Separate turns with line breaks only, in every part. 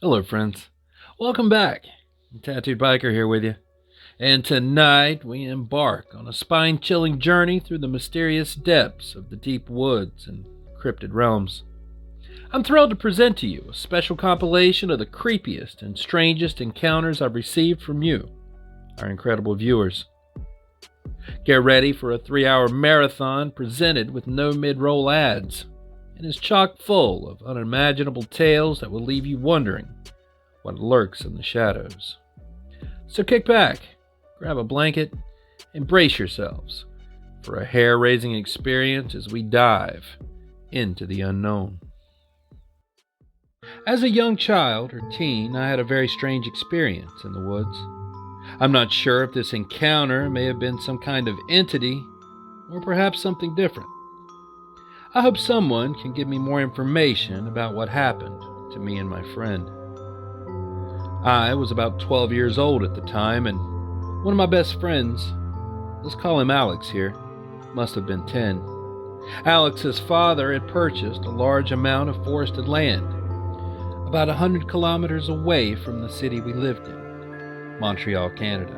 Hello, friends. Welcome back. Tattooed Biker here with you. And tonight we embark on a spine chilling journey through the mysterious depths of the deep woods and cryptid realms. I'm thrilled to present to you a special compilation of the creepiest and strangest encounters I've received from you, our incredible viewers. Get ready for a 3-hour marathon presented with no mid-roll ads, and is chock full of unimaginable tales that will leave you wondering what lurks in the shadows. So kick back, grab a blanket, and brace yourselves for a hair-raising experience as we dive into the unknown. As a young child or teen, I had a very strange experience in the woods. I'm not sure if this encounter may have been some kind of entity or perhaps something different. I hope someone can give me more information about what happened to me and my friend. I was about 12 years old at the time, and one of my best friends, let's call him Alex here, must have been 10. Alex's father had purchased a large amount of forested land, about 100 kilometers away from the city we lived in, Montreal, Canada.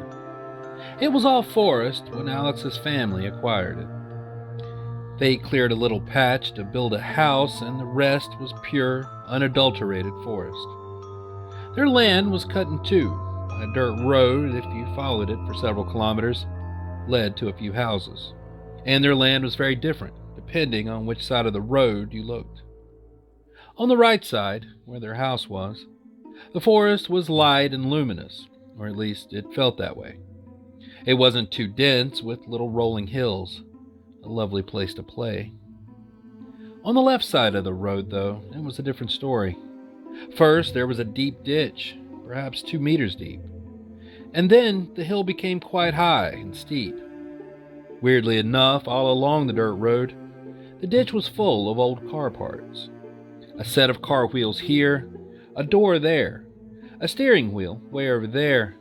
It was all forest when Alex's family acquired it. They cleared a little patch to build a house, and the rest was pure, unadulterated forest. Their land was cut in two by a dirt road, if you followed it for several kilometers, led to a few houses. And their land was very different, depending on which side of the road you looked. On the right side, where their house was, the forest was light and luminous, or at least it felt that way. It wasn't too dense, with little rolling hills, a lovely place to play. On the left side of the road, though, it was a different story. First, there was a deep ditch, perhaps 2 meters deep, and then the hill became quite high and steep. Weirdly enough, all along the dirt road, the ditch was full of old car parts. A set of car wheels here, a door there, a steering wheel way over there,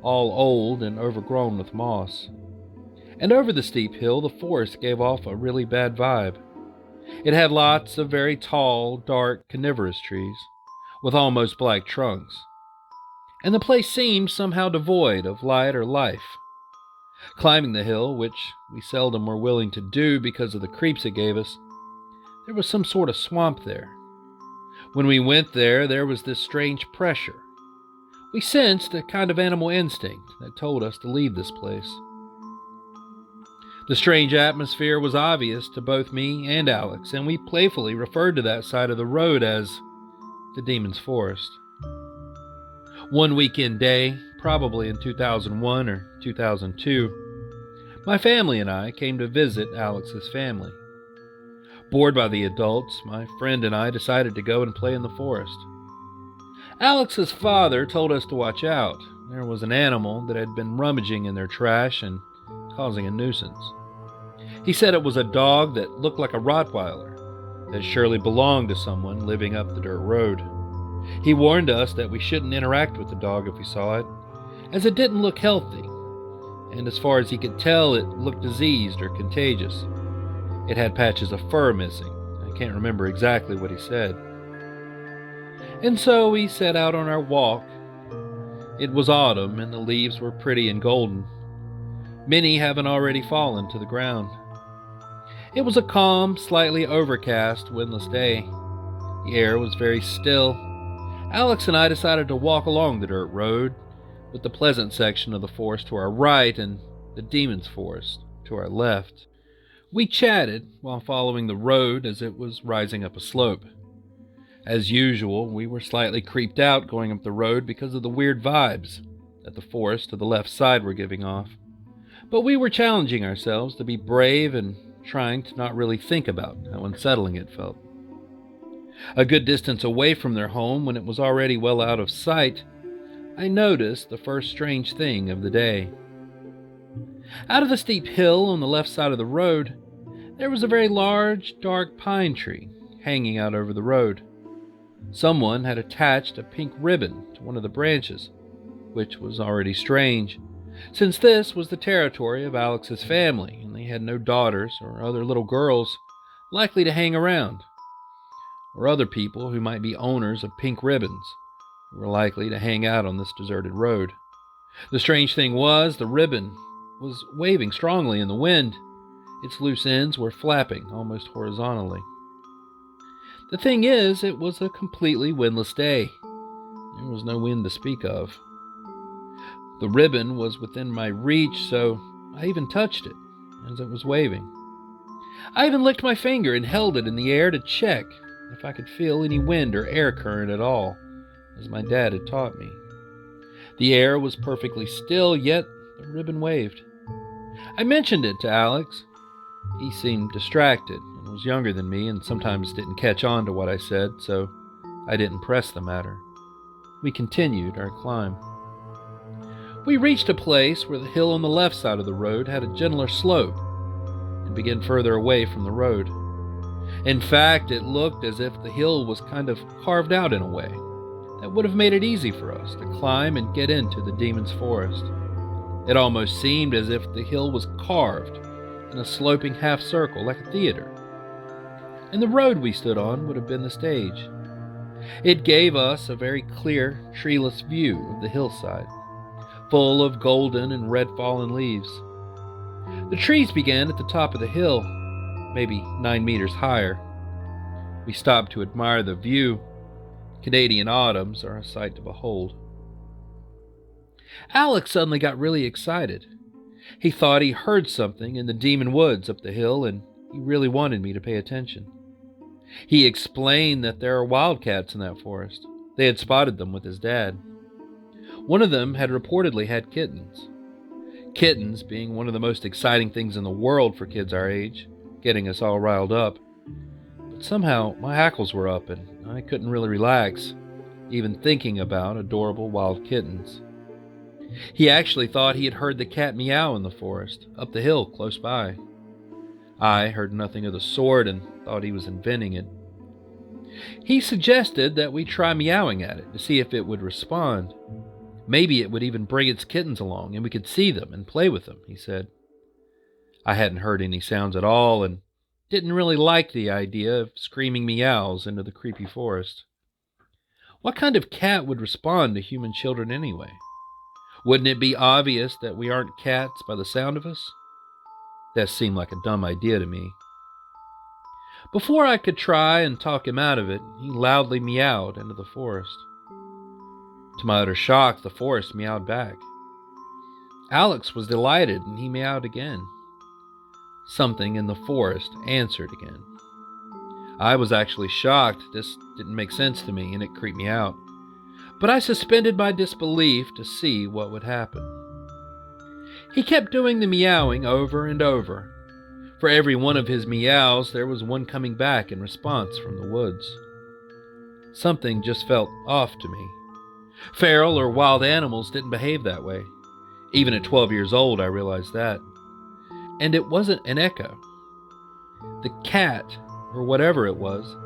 all old and overgrown with moss. And over the steep hill, the forest gave off a really bad vibe. It had lots of very tall, dark, coniferous trees, with almost black trunks. And the place seemed somehow devoid of light or life. Climbing the hill, which we seldom were willing to do because of the creeps it gave us, there was some sort of swamp there. When we went there, there was this strange pressure. We sensed a kind of animal instinct that told us to leave this place. The strange atmosphere was obvious to both me and Alex, and we playfully referred to that side of the road as the Demon's Forest. One weekend day, probably in 2001 or 2002, my family and I came to visit Alex's family. Bored by the adults, my friend and I decided to go and play in the forest. Alex's father told us to watch out. There was an animal that had been rummaging in their trash and causing a nuisance. He said it was a dog that looked like a Rottweiler, that surely belonged to someone living up the dirt road. He warned us that we shouldn't interact with the dog if we saw it, as it didn't look healthy, and as far as he could tell, it looked diseased or contagious. It had patches of fur missing. I can't remember exactly what he said. And so we set out on our walk. It was autumn, and the leaves were pretty and golden, many having already fallen to the ground. It was a calm, slightly overcast, windless day. The air was very still. Alex and I decided to walk along the dirt road, with the pleasant section of the forest to our right and the Demon's Forest to our left. We chatted while following the road as it was rising up a slope. As usual, we were slightly creeped out going up the road because of the weird vibes that the forest to the left side were giving off. But we were challenging ourselves to be brave and trying to not really think about how unsettling it felt. A good distance away from their home, when it was already well out of sight, I noticed the first strange thing of the day. Out of the steep hill on the left side of the road, there was a very large, dark pine tree hanging out over the road. Someone had attached a pink ribbon to one of the branches, which was already strange, since this was the territory of Alex's family, and they had no daughters or other little girls likely to hang around, or other people who might be owners of pink ribbons who were likely to hang out on this deserted road. The strange thing was, the ribbon was waving strongly in the wind. Its loose ends were flapping almost horizontally. The thing is, it was a completely windless day. There was no wind to speak of. The ribbon was within my reach, so I even touched it as it was waving. I even licked my finger and held it in the air to check if I could feel any wind or air current at all, as my dad had taught me. The air was perfectly still, yet the ribbon waved. I mentioned it to Alex. He seemed distracted and was younger than me and sometimes didn't catch on to what I said, so I didn't press the matter. We continued our climb. We reached a place where the hill on the left side of the road had a gentler slope and began further away from the road. In fact, it looked as if the hill was kind of carved out in a way that would have made it easy for us to climb and get into the demon's forest. It almost seemed as if the hill was carved in a sloping half circle like a theater, and the road we stood on would have been the stage. It gave us a very clear, treeless view of the hillside, full of golden and red fallen leaves. The trees began at the top of the hill, maybe 9 meters higher. We stopped to admire the view. Canadian autumns are a sight to behold. Alex suddenly got really excited. He thought he heard something in the demon woods up the hill, and he really wanted me to pay attention. He explained that there are wildcats in that forest. They had spotted them with his dad. One of them had reportedly had kittens. Kittens being one of the most exciting things in the world for kids our age, getting us all riled up. But somehow my hackles were up and I couldn't really relax, even thinking about adorable wild kittens. He actually thought he had heard the cat meow in the forest, up the hill close by. I heard nothing of the sort and thought he was inventing it. He suggested that we try meowing at it to see if it would respond. Maybe it would even bring its kittens along and we could see them and play with them, he said. I hadn't heard any sounds at all and didn't really like the idea of screaming meows into the creepy forest. What kind of cat would respond to human children anyway? Wouldn't it be obvious that we aren't cats by the sound of us? That seemed like a dumb idea to me. Before I could try and talk him out of it, he loudly meowed into the forest. To my utter shock, the forest meowed back. Alex was delighted and he meowed again. Something in the forest answered again. I was actually shocked. This didn't make sense to me and it creeped me out. But I suspended my disbelief to see what would happen. He kept doing the meowing over and over. For every one of his meows, there was one coming back in response from the woods. Something just felt off to me. Feral or wild animals didn't behave that way. Even at 12 years old, I realized that. And it wasn't an echo. The cat, or whatever it was,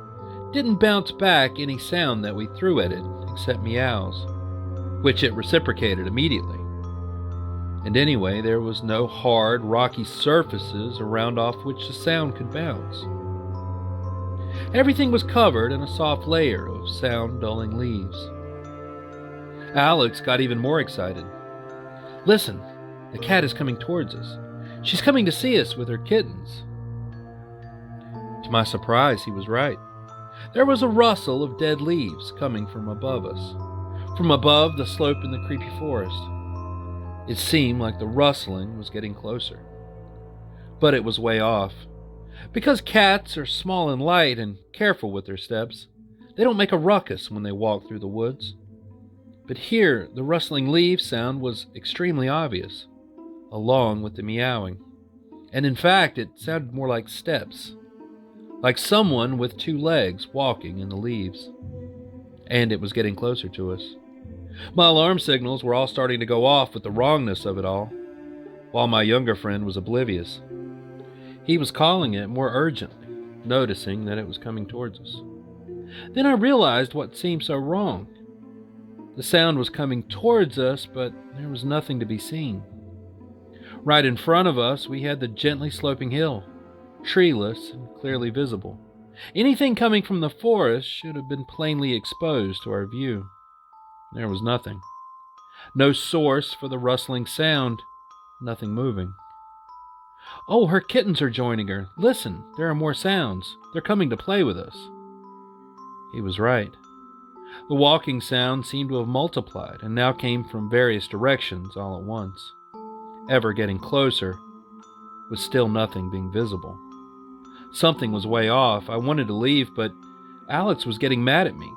didn't bounce back any sound that we threw at it except meows, which it reciprocated immediately. And anyway, there was no hard, rocky surfaces around off which the sound could bounce. Everything was covered in a soft layer of sound-dulling leaves. Alex got even more excited. Listen, the cat is coming towards us. She's coming to see us with her kittens. To my surprise, he was right. There was a rustle of dead leaves coming from above us, from above the slope in the creepy forest. It seemed like the rustling was getting closer. But it was way off. Because cats are small and light and careful with their steps, they don't make a ruckus when they walk through the woods. But here, the rustling leaf sound was extremely obvious, along with the meowing. And in fact, it sounded more like steps, like someone with 2 legs walking in the leaves. And it was getting closer to us. My alarm signals were all starting to go off with the wrongness of it all, while my younger friend was oblivious. He was calling it more urgently, noticing that it was coming towards us. Then I realized what seemed so wrong. The sound was coming towards us, but there was nothing to be seen. Right in front of us, we had the gently sloping hill, treeless and clearly visible. Anything coming from the forest should have been plainly exposed to our view. There was nothing. No source for the rustling sound, nothing moving. "Oh, her kittens are joining her. Listen, there are more sounds. They're coming to play with us." He was right. The walking sound seemed to have multiplied and now came from various directions all at once, ever getting closer, with still nothing being visible. Something was way off. I wanted to leave, but Alex was getting mad at me.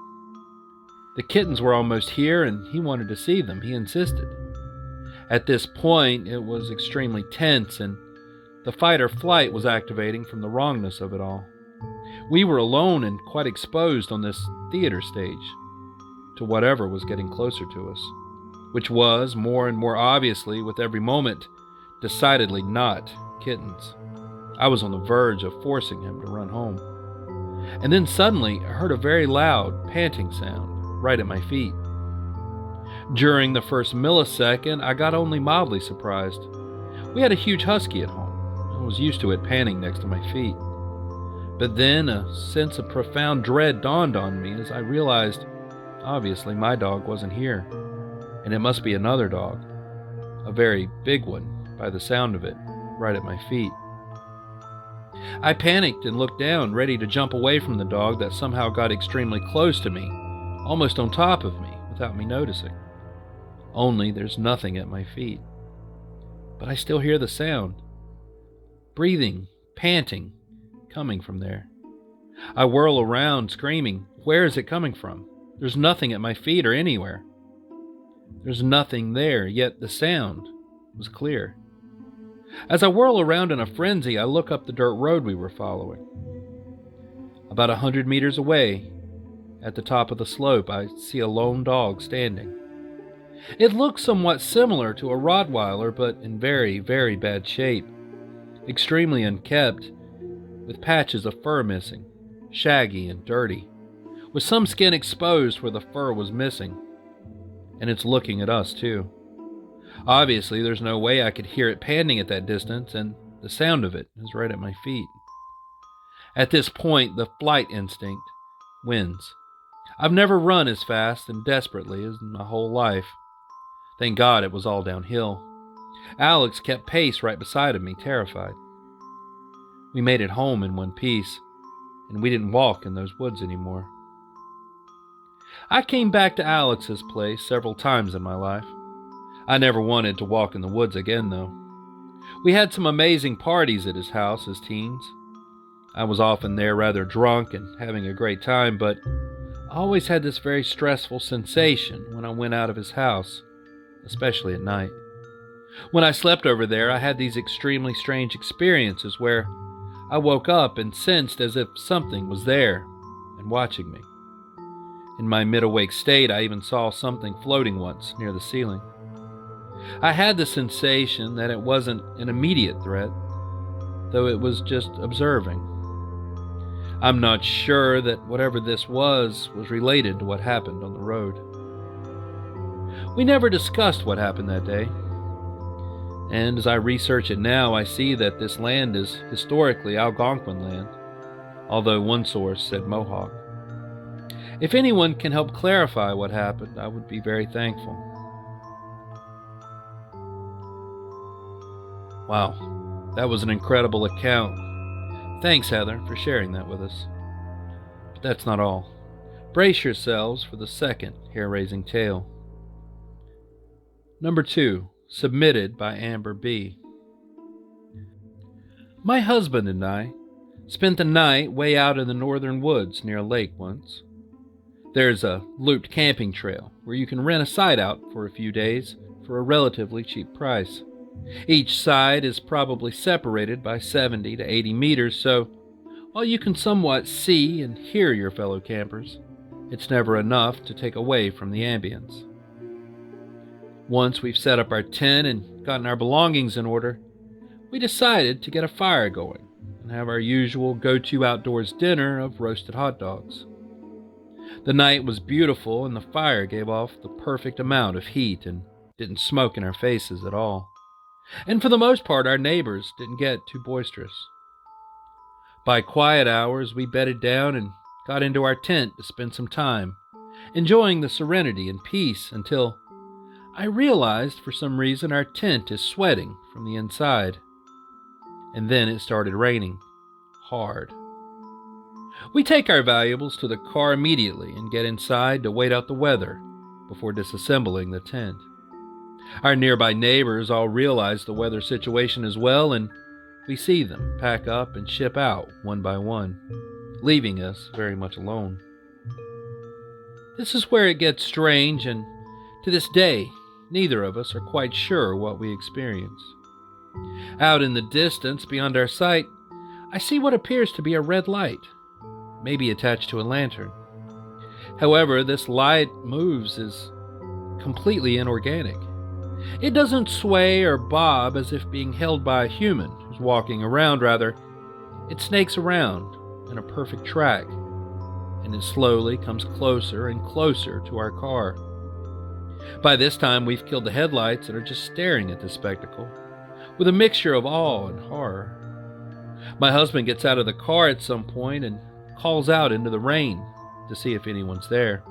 The kittens were almost here, and he wanted to see them. He insisted. At this point, it was extremely tense, and the fight or flight was activating from the wrongness of it all. We were alone and quite exposed on this theater stage to whatever was getting closer to us, which was, more and more obviously with every moment, decidedly not kittens. I was on the verge of forcing him to run home. And then suddenly I heard a very loud, panting sound right at my feet. During the first millisecond, I got only mildly surprised. We had a huge husky at home. I was used to it panting next to my feet. But then a sense of profound dread dawned on me as I realized, obviously, my dog wasn't here. And it must be another dog. A very big one, by the sound of it, right at my feet. I panicked and looked down, ready to jump away from the dog that somehow got extremely close to me, almost on top of me, without me noticing. Only there's nothing at my feet. But I still hear the sound. Breathing, panting, coming from there. I whirl around, screaming, "Where is it coming from? There's nothing at my feet or anywhere." There's nothing there, yet the sound was clear. As I whirl around in a frenzy, I look up the dirt road we were following. About 100 meters away, at the top of the slope, I see a lone dog standing. It looks somewhat similar to a Rottweiler, but in very, very bad shape. Extremely unkempt, with patches of fur missing, shaggy and dirty, with some skin exposed where the fur was missing. And it's looking at us, too. Obviously, there's no way I could hear it panting at that distance, and the sound of it is right at my feet. At this point, the flight instinct wins. I've never run as fast and desperately as in my whole life. Thank God it was all downhill. Alex kept pace right beside of me, terrified. We made it home in one piece, and we didn't walk in those woods anymore. I came back to Alex's place several times in my life. I never wanted to walk in the woods again, though. We had some amazing parties at his house as teens. I was often there rather drunk and having a great time, but I always had this very stressful sensation when I went out of his house, especially at night. When I slept over there, I had these extremely strange experiences where I woke up and sensed as if something was there and watching me. In my mid-awake state, I even saw something floating once near the ceiling. I had the sensation that it wasn't an immediate threat, though it was just observing. I'm not sure that whatever this was related to what happened on the road. We never discussed what happened that day. And as I research it now, I see that this land is historically Algonquin land, although one source said Mohawk. If anyone can help clarify what happened, I would be very thankful. Wow, that was an incredible account. Thanks, Heather, for sharing that with us. But that's not all. Brace yourselves for the second hair-raising tale. Number 2, submitted by Amber B. My husband and I spent the night way out in the northern woods near a lake once. There's a looped camping trail where you can rent a site out for a few days for a relatively cheap price. Each side is probably separated by 70 to 80 meters, so while you can somewhat see and hear your fellow campers, it's never enough to take away from the ambience. Once we've set up our tent and gotten our belongings in order, we decided to get a fire going and have our usual go-to outdoors dinner of roasted hot dogs. The night was beautiful, and the fire gave off the perfect amount of heat and didn't smoke in our faces at all. And for the most part, our neighbors didn't get too boisterous. By quiet hours, we bedded down and got into our tent to spend some time, enjoying the serenity and peace until I realized for some reason our tent is sweating from the inside. And then it started raining. Hard. We take our valuables to the car immediately and get inside to wait out the weather before disassembling the tent. Our nearby neighbors all realize the weather situation as well, and we see them pack up and ship out one by one, leaving us very much alone. This is where it gets strange, and to this day, neither of us are quite sure what we experience. Out in the distance, beyond our sight, I see what appears to be a red light, maybe attached to a lantern. However, this light moves as completely inorganic. It doesn't sway or bob as if being held by a human who's walking around. Rather, it snakes around in a perfect track, and it slowly comes closer and closer to our car. By this time, we've killed the headlights and are just staring at this spectacle, with a mixture of awe and horror. My husband gets out of the car at some point and calls out into the rain to see if anyone's there.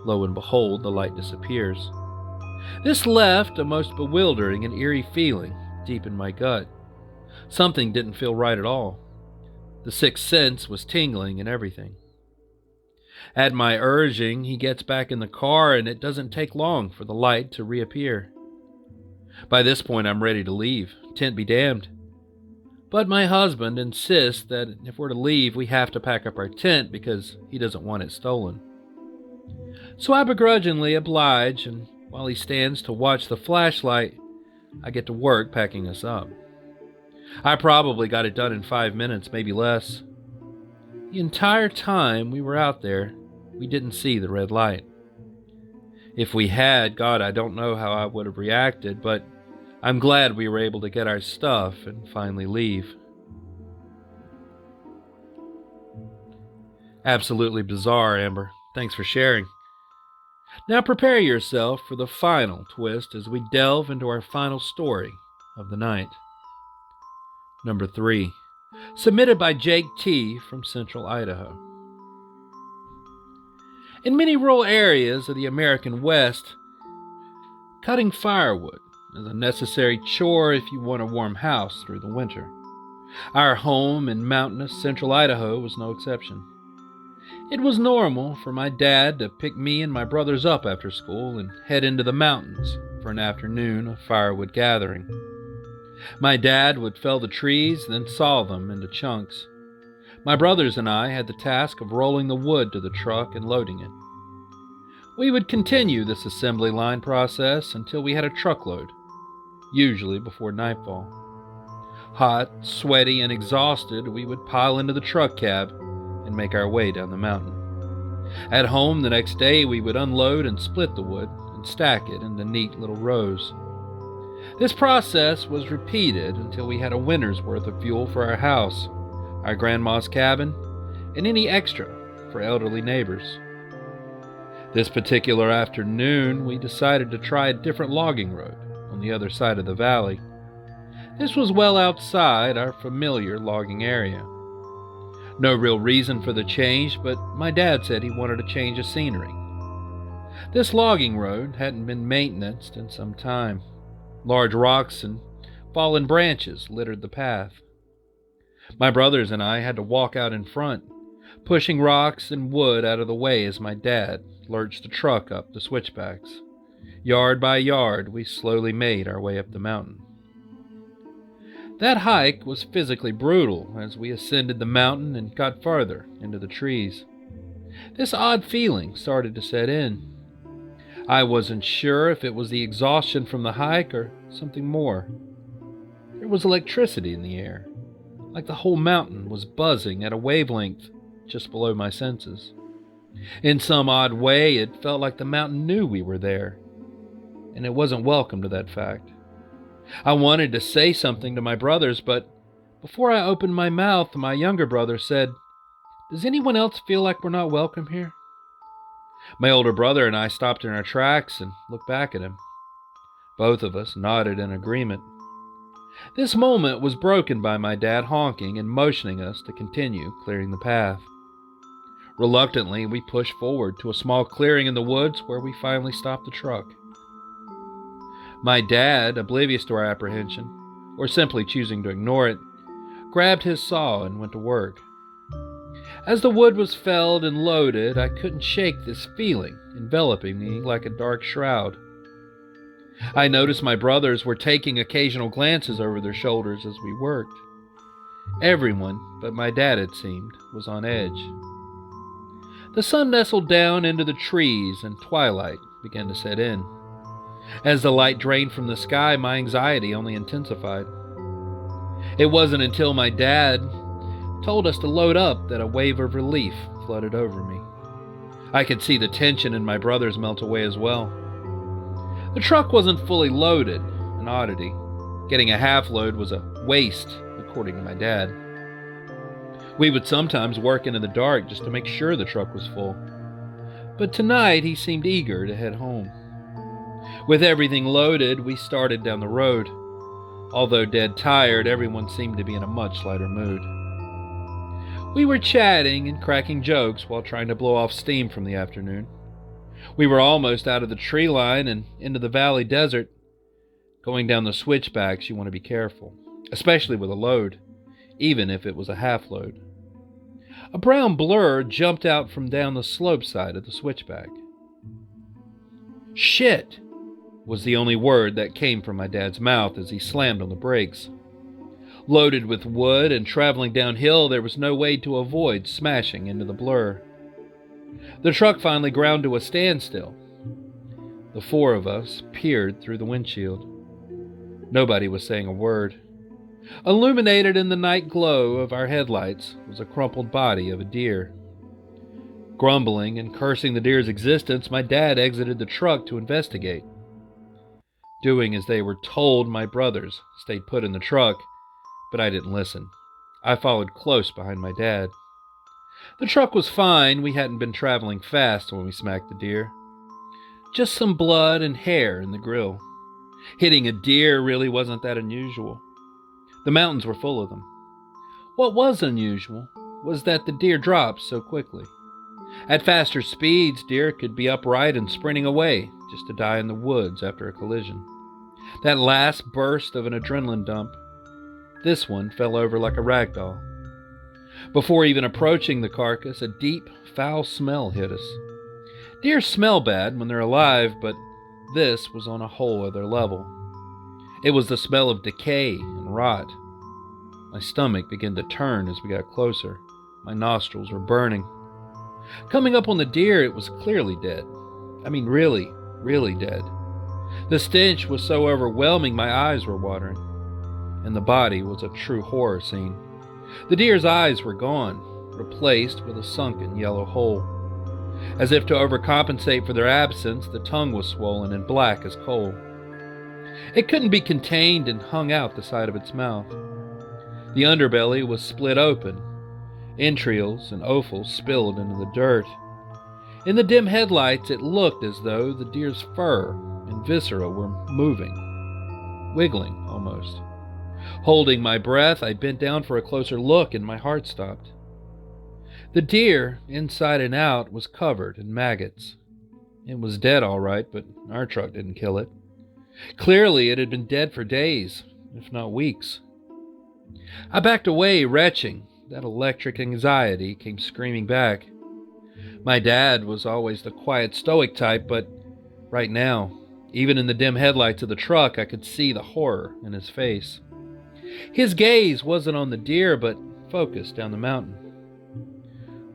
Lo and behold, the light disappears. This left a most bewildering and eerie feeling deep in my gut. Something didn't feel right at all. The sixth sense was tingling and everything. At my urging, he gets back in the car, and it doesn't take long for the light to reappear. By this point, I'm ready to leave, tent be damned. But my husband insists that if we're to leave, we have to pack up our tent because he doesn't want it stolen. So I begrudgingly oblige, and while he stands to watch the flashlight, I get to work packing us up. I probably got it done in 5 minutes, maybe less. The entire time we were out there, we didn't see the red light. If we had, God, I don't know how I would have reacted, but I'm glad we were able to get our stuff and finally leave. Absolutely bizarre, Amber. Thanks for sharing. Now prepare yourself for the final twist as we delve into our final story of the night. Number 3, submitted by Jake T. from Central Idaho. In many rural areas of the American West, cutting firewood is a necessary chore if you want a warm house through the winter. Our home in mountainous Central Idaho was no exception. It was normal for my dad to pick me and my brothers up after school and head into the mountains for an afternoon of firewood gathering. My dad would fell the trees, then saw them into chunks. My brothers and I had the task of rolling the wood to the truck and loading it. We would continue this assembly line process until we had a truckload, usually before nightfall. Hot, sweaty, and exhausted, we would pile into the truck cab and make our way down the mountain. At home the next day, we would unload and split the wood and stack it into neat little rows. This process was repeated until we had a winter's worth of fuel for our house, our grandma's cabin, and any extra for elderly neighbors. This particular afternoon, we decided to try a different logging road on the other side of the valley. This was well outside our familiar logging area. No real reason for the change, but my dad said he wanted a change of scenery. This logging road hadn't been maintained in some time. Large rocks and fallen branches littered the path. My brothers and I had to walk out in front, pushing rocks and wood out of the way as my dad lurched the truck up the switchbacks. Yard by yard, we slowly made our way up the mountain. That hike was physically brutal as we ascended the mountain and got farther into the trees. This odd feeling started to set in. I wasn't sure if it was the exhaustion from the hike or something more. There was electricity in the air, like the whole mountain was buzzing at a wavelength just below my senses. In some odd way, it felt like the mountain knew we were there, and it wasn't welcome to that fact. I wanted to say something to my brothers, but before I opened my mouth, my younger brother said, "Does anyone else feel like we're not welcome here?" My older brother and I stopped in our tracks and looked back at him. Both of us nodded in agreement. This moment was broken by my dad honking and motioning us to continue clearing the path. Reluctantly, we pushed forward to a small clearing in the woods where we finally stopped the truck. My dad, oblivious to our apprehension, or simply choosing to ignore it, grabbed his saw and went to work. As the wood was felled and loaded, I couldn't shake this feeling enveloping me like a dark shroud. I noticed my brothers were taking occasional glances over their shoulders as we worked. Everyone, but my dad it seemed, was on edge. The sun nestled down into the trees and twilight began to set in. As the light drained from the sky, my anxiety only intensified. It wasn't until my dad told us to load up that a wave of relief flooded over me. I could see the tension in my brothers melt away as well. The truck wasn't fully loaded, an oddity. Getting a half load was a waste, according to my dad. We would sometimes work into the dark just to make sure the truck was full. But tonight he seemed eager to head home. With everything loaded, we started down the road. Although dead tired, everyone seemed to be in a much lighter mood. We were chatting and cracking jokes while trying to blow off steam from the afternoon. We were almost out of the tree line and into the valley desert. Going down the switchbacks, you want to be careful, especially with a load, even if it was a half load. A brown blur jumped out from down the slope side of the switchback. "Shit!" was the only word that came from my dad's mouth as he slammed on the brakes. Loaded with wood and traveling downhill, there was no way to avoid smashing into the blur. The truck finally ground to a standstill. The four of us peered through the windshield. Nobody was saying a word. Illuminated in the night glow of our headlights was a crumpled body of a deer. Grumbling and cursing the deer's existence, my dad exited the truck to investigate. Doing as they were told, my brothers stayed put in the truck, but I didn't listen. I followed close behind my dad. The truck was fine. We hadn't been traveling fast when we smacked the deer. Just some blood and hair in the grill. Hitting a deer really wasn't that unusual. The mountains were full of them. What was unusual was that the deer dropped so quickly. At faster speeds, deer could be upright and sprinting away just to die in the woods after a collision. That last burst of an adrenaline dump. This one fell over like a rag doll. Before even approaching the carcass, a deep, foul smell hit us. Deer smell bad when they're alive, but this was on a whole other level. It was the smell of decay and rot. My stomach began to turn as we got closer. My nostrils were burning. Coming up on the deer, it was clearly dead. I mean, really, really dead. The stench was so overwhelming my eyes were watering. And the body was a true horror scene. The deer's eyes were gone, replaced with a sunken yellow hole. As if to overcompensate for their absence, the tongue was swollen and black as coal. It couldn't be contained and hung out the side of its mouth. The underbelly was split open. Entrails and offals spilled into the dirt. In the dim headlights, it looked as though the deer's fur and viscera were moving, wiggling almost. Holding my breath, I bent down for a closer look and my heart stopped. The deer, inside and out, was covered in maggots. It was dead all right, but our truck didn't kill it. Clearly, it had been dead for days, if not weeks. I backed away, retching. That electric anxiety came screaming back. My dad was always the quiet, stoic type, but right now, even in the dim headlights of the truck, I could see the horror in his face. His gaze wasn't on the deer, but focused down the mountain.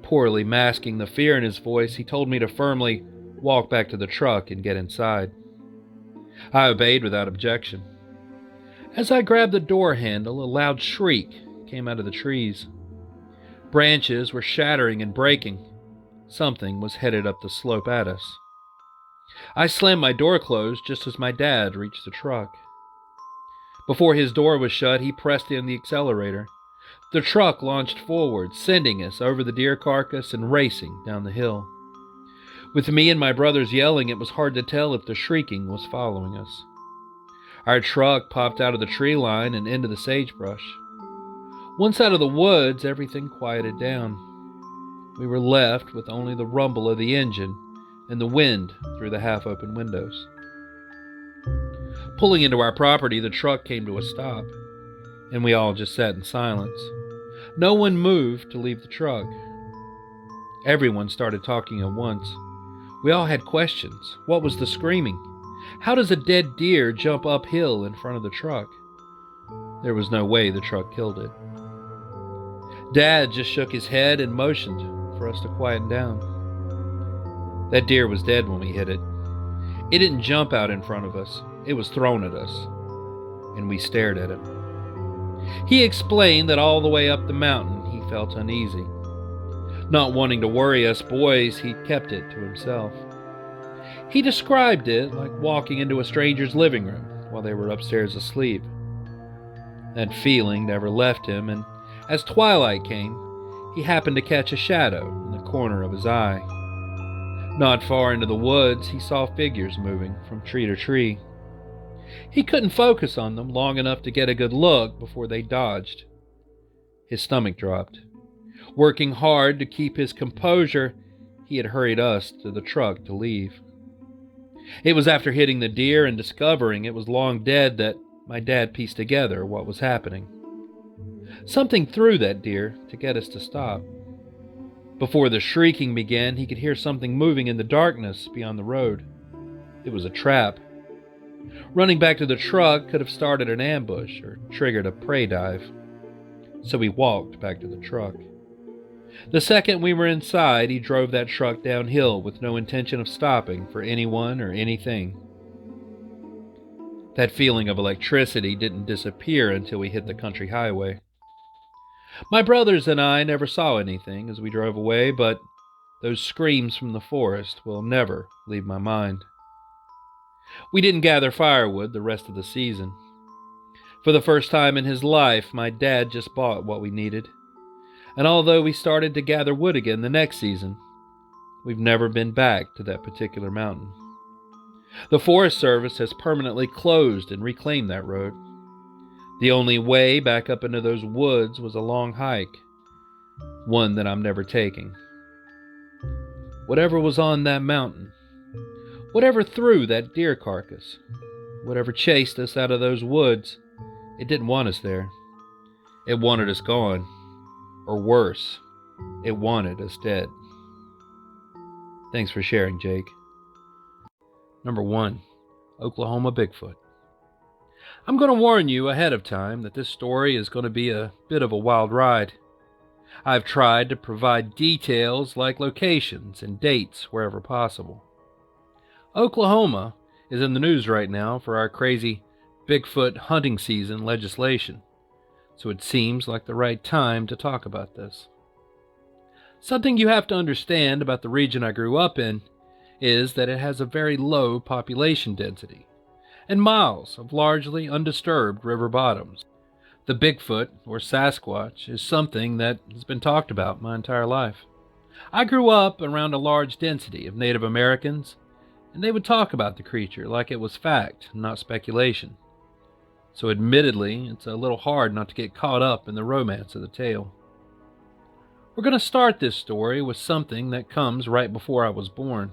Poorly masking the fear in his voice, he told me to firmly walk back to the truck and get inside. I obeyed without objection. As I grabbed the door handle, a loud shriek came out of the trees. Branches were shattering and breaking. Something was headed up the slope at us. I slammed my door closed just as my dad reached the truck. Before his door was shut, he pressed in the accelerator. The truck launched forward, sending us over the deer carcass and racing down the hill. With me and my brothers yelling, it was hard to tell if the shrieking was following us. Our truck popped out of the tree line and into the sagebrush. Once out of the woods, everything quieted down. We were left with only the rumble of the engine and the wind through the half-open windows. Pulling into our property, the truck came to a stop, and we all just sat in silence. No one moved to leave the truck. Everyone started talking at once. We all had questions. What was the screaming? How does a dead deer jump uphill in front of the truck? There was no way the truck killed it. Dad just shook his head and motioned for us to quieten down. That deer was dead when we hit it. It didn't jump out in front of us. It was thrown at us, and we stared at it. He explained that all the way up the mountain he felt uneasy. Not wanting to worry us boys, he kept it to himself. He described it like walking into a stranger's living room while they were upstairs asleep. That feeling never left him, and as twilight came, he happened to catch a shadow in the corner of his eye. Not far into the woods, he saw figures moving from tree to tree. He couldn't focus on them long enough to get a good look before they dodged. His stomach dropped. Working hard to keep his composure, he had hurried us to the truck to leave. It was after hitting the deer and discovering it was long dead that my dad pieced together what was happening. Something threw that deer to get us to stop. Before the shrieking began, he could hear something moving in the darkness beyond the road. It was a trap. Running back to the truck could have started an ambush or triggered a prey dive. So we walked back to the truck. The second we were inside, he drove that truck downhill with no intention of stopping for anyone or anything. That feeling of electricity didn't disappear until we hit the country highway. My brothers and I never saw anything as we drove away, but those screams from the forest will never leave my mind. We didn't gather firewood the rest of the season. For the first time in his life, my dad just bought what we needed. And although we started to gather wood again the next season, we've never been back to that particular mountain. The Forest Service has permanently closed and reclaimed that road. The only way back up into those woods was a long hike, one that I'm never taking. Whatever was on that mountain, whatever threw that deer carcass, whatever chased us out of those woods, it didn't want us there. It wanted us gone. Or worse, it wanted us dead. Thanks for sharing, Jake. Number 1, Oklahoma Bigfoot. I'm going to warn you ahead of time that this story is going to be a bit of a wild ride. I've tried to provide details like locations and dates wherever possible. Oklahoma is in the news right now for our crazy Bigfoot hunting season legislation, so it seems like the right time to talk about this. Something you have to understand about the region I grew up in is that it has a very low population density and miles of largely undisturbed river bottoms. The Bigfoot, or Sasquatch, is something that has been talked about my entire life. I grew up around a large density of Native Americans, and they would talk about the creature like it was fact, not speculation. So admittedly, it's a little hard not to get caught up in the romance of the tale. We're going to start this story with something that comes right before I was born.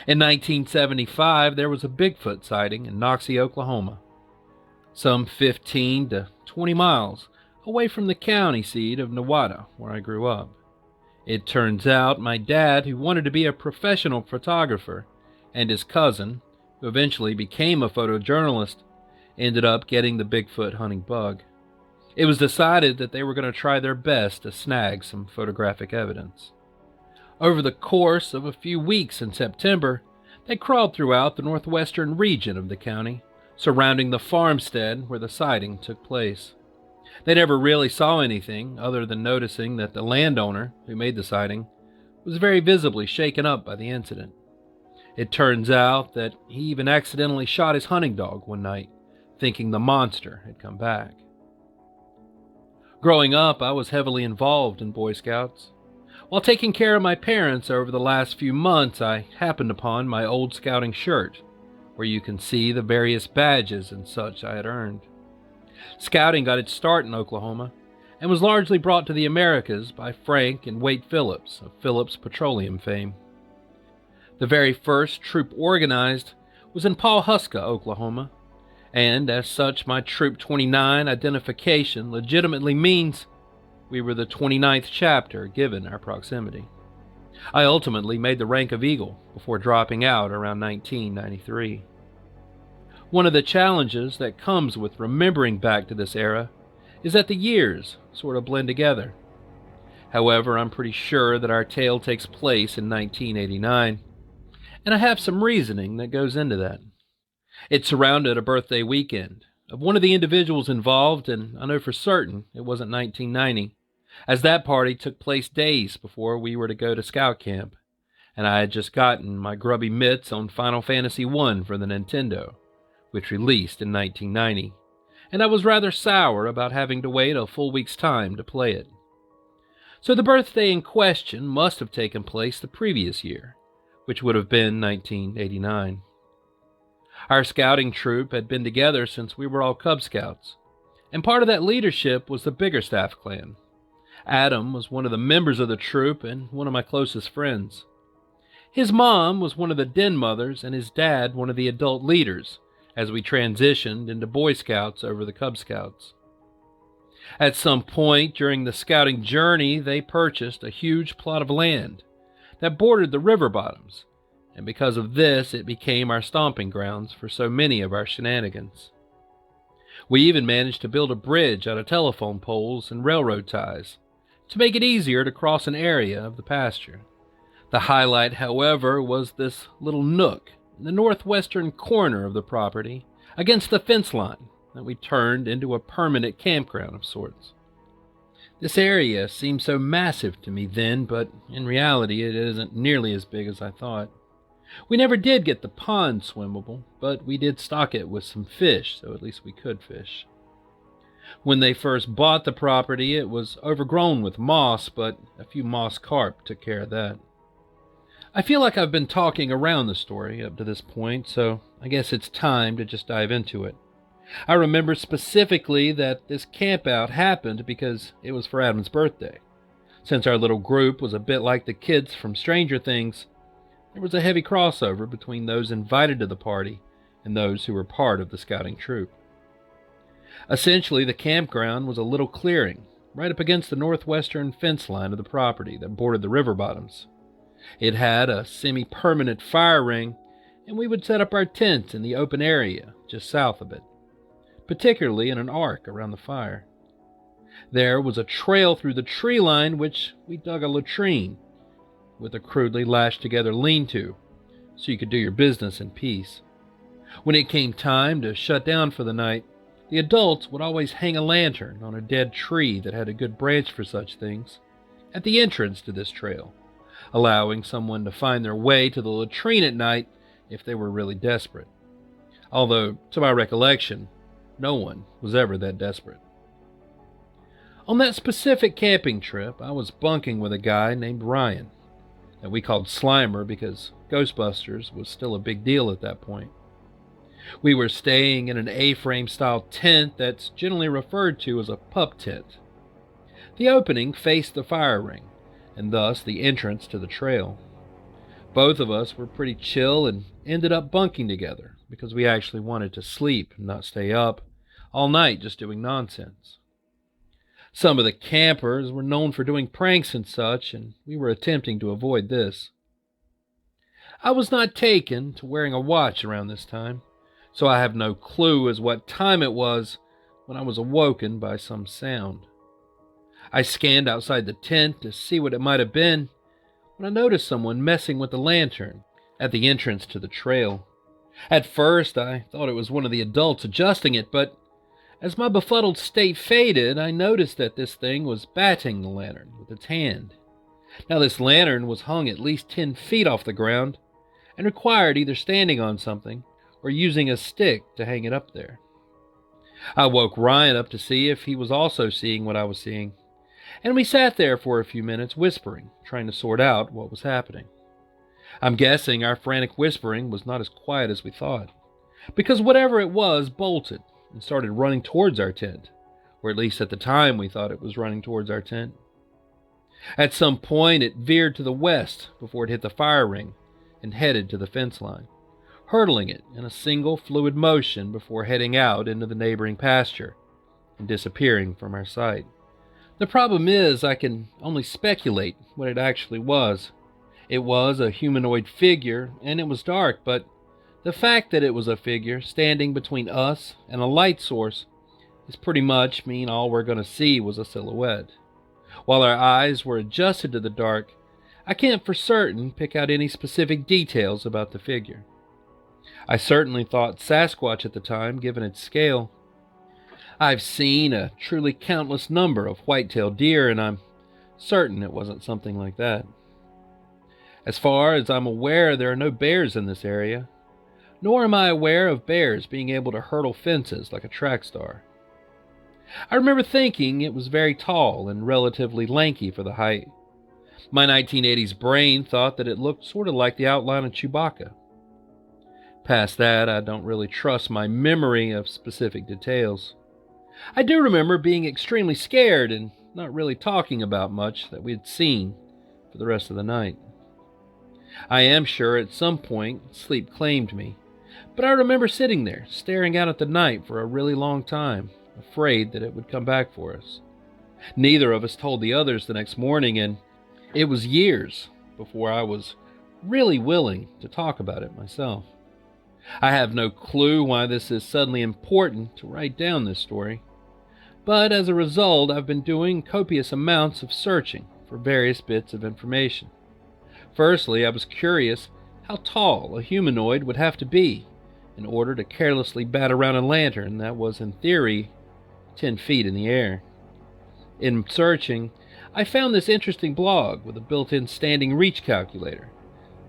In 1975, there was a Bigfoot sighting in Noxie, Oklahoma, some 15 to 20 miles away from the county seat of Nowata, where I grew up. It turns out my dad, who wanted to be a professional photographer, and his cousin, who eventually became a photojournalist, ended up getting the Bigfoot hunting bug. It was decided that they were going to try their best to snag some photographic evidence. Over the course of a few weeks in September, they crawled throughout the northwestern region of the county, surrounding the farmstead where the sighting took place. They never really saw anything other than noticing that the landowner who made the sighting was very visibly shaken up by the incident. It turns out that he even accidentally shot his hunting dog one night, thinking the monster had come back. Growing up, I was heavily involved in Boy Scouts. While taking care of my parents over the last few months, I happened upon my old scouting shirt, where you can see the various badges and such I had earned. Scouting got its start in Oklahoma, and was largely brought to the Americas by Frank and Wade Phillips of Phillips Petroleum fame. The very first troop organized was in Pawhuska, Oklahoma, and as such my Troop 29 identification legitimately means we were the 29th chapter given our proximity. I ultimately made the rank of Eagle before dropping out around 1993. One of the challenges that comes with remembering back to this era is that the years sort of blend together. However, I'm pretty sure that our tale takes place in 1989, and I have some reasoning that goes into that. It surrounded a birthday weekend of one of the individuals involved, and I know for certain it wasn't 1990, as that party took place days before we were to go to scout camp, and I had just gotten my grubby mitts on Final Fantasy I for the Nintendo, which released in 1990, and I was rather sour about having to wait a full week's time to play it. So the birthday in question must have taken place the previous year, which would have been 1989. Our scouting troop had been together since we were all Cub Scouts, and part of that leadership was the Biggerstaff clan. Adam was one of the members of the troop and one of my closest friends. His mom was one of the den mothers and his dad one of the adult leaders as we transitioned into Boy Scouts over the Cub Scouts. At some point during the scouting journey, they purchased a huge plot of land that bordered the river bottoms, and because of this, it became our stomping grounds for so many of our shenanigans. We even managed to build a bridge out of telephone poles and railroad ties to make it easier to cross an area of the pasture. The highlight, however, was this little nook in the northwestern corner of the property against the fence line that we turned into a permanent campground of sorts. This area seemed so massive to me then, but in reality it isn't nearly as big as I thought. We never did get the pond swimmable, but we did stock it with some fish, so at least we could fish. When they first bought the property, it was overgrown with moss, but a few moss carp took care of that. I feel like I've been talking around the story up to this point, so I guess it's time to just dive into it. I remember specifically that this campout happened because it was for Adam's birthday. Since our little group was a bit like the kids from Stranger Things, there was a heavy crossover between those invited to the party and those who were part of the scouting troop. Essentially, the campground was a little clearing right up against the northwestern fence line of the property that bordered the river bottoms. It had a semi-permanent fire ring, and we would set up our tent in the open area just south of it, particularly in an arc around the fire. There was a trail through the tree line which we dug a latrine with a crudely lashed together lean-to, so you could do your business in peace. When it came time to shut down for the night, the adults would always hang a lantern on a dead tree that had a good branch for such things at the entrance to this trail, allowing someone to find their way to the latrine at night if they were really desperate. Although, to my recollection, no one was ever that desperate. On that specific camping trip, I was bunking with a guy named Ryan, that we called Slimer because Ghostbusters was still a big deal at that point. We were staying in an A-frame style tent that's generally referred to as a pup tent. The opening faced the fire ring, and thus the entrance to the trail. Both of us were pretty chill and ended up bunking together because we actually wanted to sleep and not stay up all night just doing nonsense. Some of the campers were known for doing pranks and such, and we were attempting to avoid this. I was not taken to wearing a watch around this time, so I have no clue as what time it was when I was awoken by some sound. I scanned outside the tent to see what it might have been when I noticed someone messing with the lantern at the entrance to the trail. At first, I thought it was one of the adults adjusting it, but as my befuddled state faded, I noticed that this thing was batting the lantern with its hand. Now, this lantern was hung at least 10 feet off the ground and required either standing on something or using a stick to hang it up there. I woke Ryan up to see if he was also seeing what I was seeing, and we sat there for a few minutes whispering, trying to sort out what was happening. I'm guessing our frantic whispering was not as quiet as we thought, because whatever it was bolted and started running towards our tent, or at least at the time we thought it was running towards our tent. At some point, it veered to the west before it hit the fire ring and headed to the fence line, hurdling it in a single fluid motion before heading out into the neighboring pasture and disappearing from our sight. The problem is I can only speculate what it actually was. It was a humanoid figure, and it was dark, but the fact that it was a figure standing between us and a light source is pretty much mean all we're going to see was a silhouette. While our eyes were adjusted to the dark, I can't for certain pick out any specific details about the figure. I certainly thought Sasquatch at the time, given its scale. I've seen a truly countless number of white-tailed deer, and I'm certain it wasn't something like that. As far as I'm aware, there are no bears in this area, nor am I aware of bears being able to hurdle fences like a track star. I remember thinking it was very tall and relatively lanky for the height. My 1980s brain thought that it looked sort of like the outline of Chewbacca. Past that, I don't really trust my memory of specific details. I do remember being extremely scared and not really talking about much that we had seen for the rest of the night. I am sure at some point sleep claimed me, but I remember sitting there staring out at the night for a really long time, afraid that it would come back for us. Neither of us told the others the next morning, and it was years before I was really willing to talk about it myself. I have no clue why this is suddenly important to write down this story, but as a result, I've been doing copious amounts of searching for various bits of information. Firstly, I was curious how tall a humanoid would have to be in order to carelessly bat around a lantern that was, in theory, 10 feet in the air. In searching, I found this interesting blog with a built-in standing reach calculator,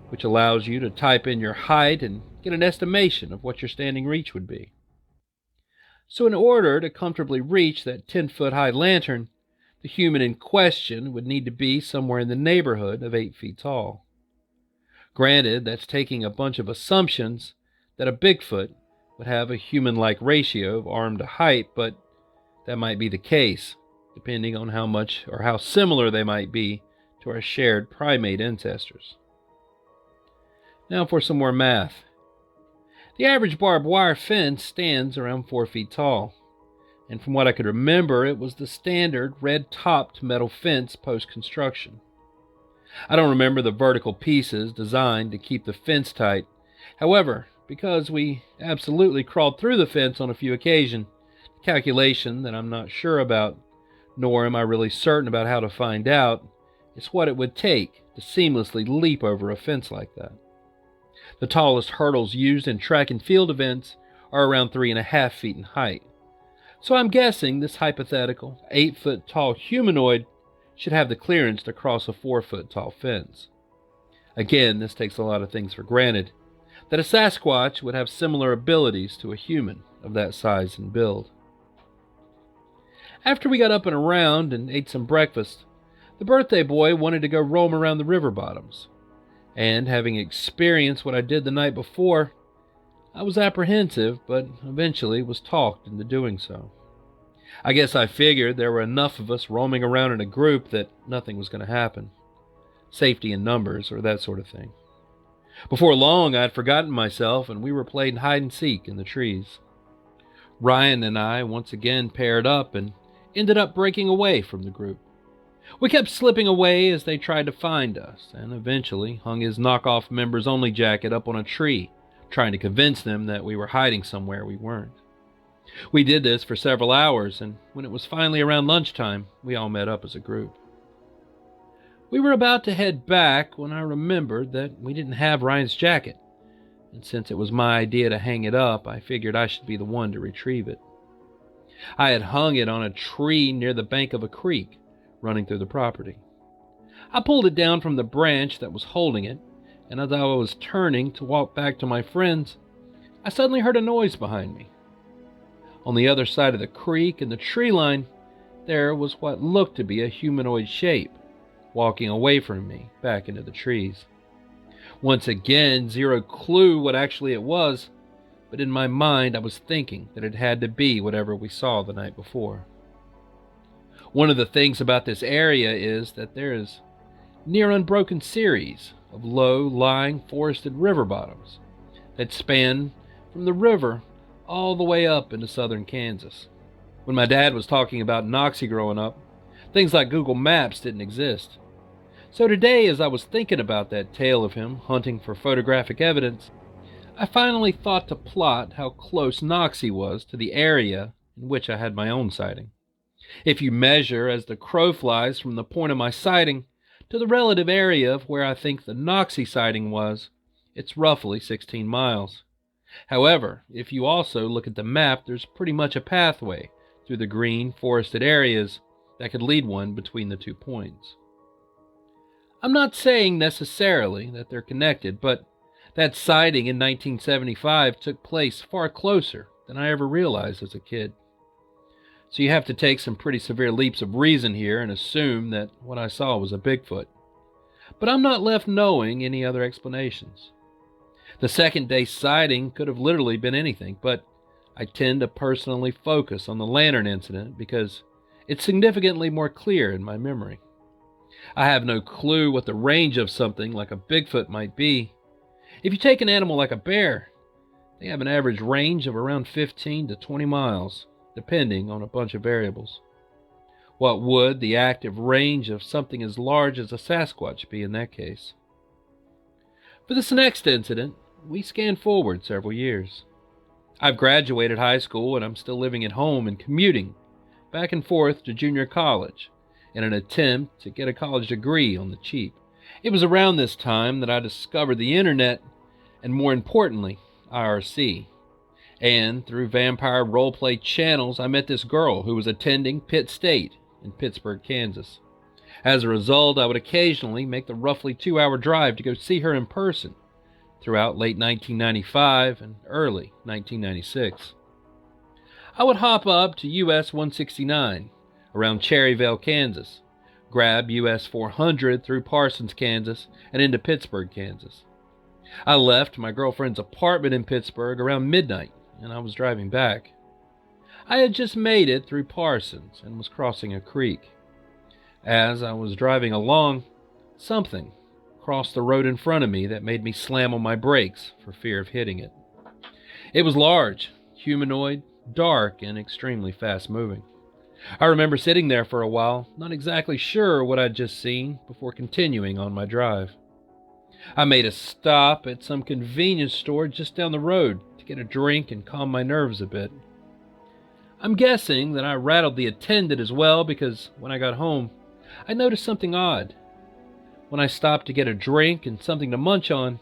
which allows you to type in your height and get an estimation of what your standing reach would be. So in order to comfortably reach that 10-foot-high lantern, the human in question would need to be somewhere in the neighborhood of 8 feet tall. Granted, that's taking a bunch of assumptions that a Bigfoot would have a human-like ratio of arm to height, but that might be the case, depending on how much or how similar they might be to our shared primate ancestors. Now for some more math. The average barbed wire fence stands around 4 feet tall, and from what I could remember, it was the standard red-topped metal fence post-construction. I don't remember the vertical pieces designed to keep the fence tight. However, because we absolutely crawled through the fence on a few occasions, the calculation that I'm not sure about, nor am I really certain about how to find out, is what it would take to seamlessly leap over a fence like that. The tallest hurdles used in track and field events are around 3.5 feet in height. So I'm guessing this hypothetical 8-foot-tall humanoid should have the clearance to cross a 4-foot-tall fence. Again, this takes a lot of things for granted, that a Sasquatch would have similar abilities to a human of that size and build. After we got up and around and ate some breakfast, the birthday boy wanted to go roam around the river bottoms, and having experienced what I did the night before, I was apprehensive, but eventually was talked into doing so. I guess I figured there were enough of us roaming around in a group that nothing was going to happen. Safety in numbers, or that sort of thing. Before long, I had forgotten myself, and we were playing hide-and-seek in the trees. Ryan and I once again paired up and ended up breaking away from the group. We kept slipping away as they tried to find us, and eventually hung his knockoff members-only jacket up on a tree, trying to convince them that we were hiding somewhere we weren't. We did this for several hours, and when it was finally around lunchtime, we all met up as a group. We were about to head back when I remembered that we didn't have Ryan's jacket, and since it was my idea to hang it up, I figured I should be the one to retrieve it. I had hung it on a tree near the bank of a creek running through the property. I pulled it down from the branch that was holding it, and as I was turning to walk back to my friends, I suddenly heard a noise behind me. On the other side of the creek and the tree line, there was what looked to be a humanoid shape, walking away from me back into the trees. Once again, zero clue what actually it was, but in my mind I was thinking that it had to be whatever we saw the night before. One of the things about this area is that there is near unbroken series of low-lying forested river bottoms that span from the river all the way up into southern Kansas. When my dad was talking about Noxie growing up, things like Google Maps didn't exist. So today, as I was thinking about that tale of him hunting for photographic evidence, I finally thought to plot how close Noxie was to the area in which I had my own sighting. If you measure as the crow flies from the point of my sighting to the relative area of where I think the Noxie sighting was, it's roughly 16 miles. However, if you also look at the map, there's pretty much a pathway through the green, forested areas that could lead one between the 2 points. I'm not saying necessarily that they're connected, but that sighting in 1975 took place far closer than I ever realized as a kid. So you have to take some pretty severe leaps of reason here and assume that what I saw was a Bigfoot. But I'm not left knowing any other explanations. The second day sighting could have literally been anything, but I tend to personally focus on the lantern incident because it's significantly more clear in my memory. I have no clue what the range of something like a Bigfoot might be. If you take an animal like a bear, they have an average range of around 15 to 20 miles, depending on a bunch of variables. What would the active range of something as large as a Sasquatch be in that case? For this next incident, we scan forward several years. I've graduated high school and I'm still living at home and commuting back and forth to junior college in an attempt to get a college degree on the cheap. It was around this time that I discovered the internet and, more importantly, IRC. And through vampire roleplay channels, I met this girl who was attending Pitt State in Pittsburgh, Kansas. As a result, I would occasionally make the roughly 2-hour drive to go see her in person throughout late 1995 and early 1996. I would hop up to US 169 around Cherryvale, Kansas, grab US 400 through Parsons, Kansas, and into Pittsburgh, Kansas. I left my girlfriend's apartment in Pittsburgh around midnight, and I was driving back. I had just made it through Parsons and was crossing a creek. As I was driving along, something crossed the road in front of me that made me slam on my brakes for fear of hitting it. It was large, humanoid, dark, and extremely fast-moving. I remember sitting there for a while, not exactly sure what I'd just seen, before continuing on my drive. I made a stop at some convenience store just down the road to get a drink and calm my nerves a bit. I'm guessing that I rattled the attendant as well because when I got home, I noticed something odd. When I stopped to get a drink and something to munch on,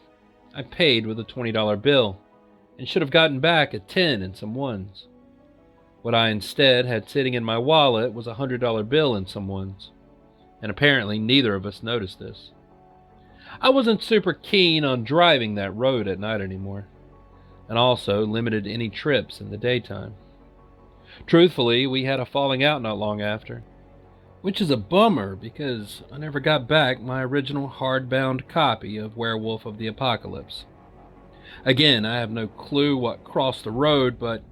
I paid with a $20 bill and should have gotten back a 10 and some ones. What I instead had sitting in my wallet was a $100 bill and some ones, and apparently neither of us noticed this. I wasn't super keen on driving that road at night anymore, and also limited any trips in the daytime. Truthfully, we had a falling out not long after, which is a bummer because I never got back my original hardbound copy of Werewolf of the Apocalypse. Again, I have no clue what crossed the road, but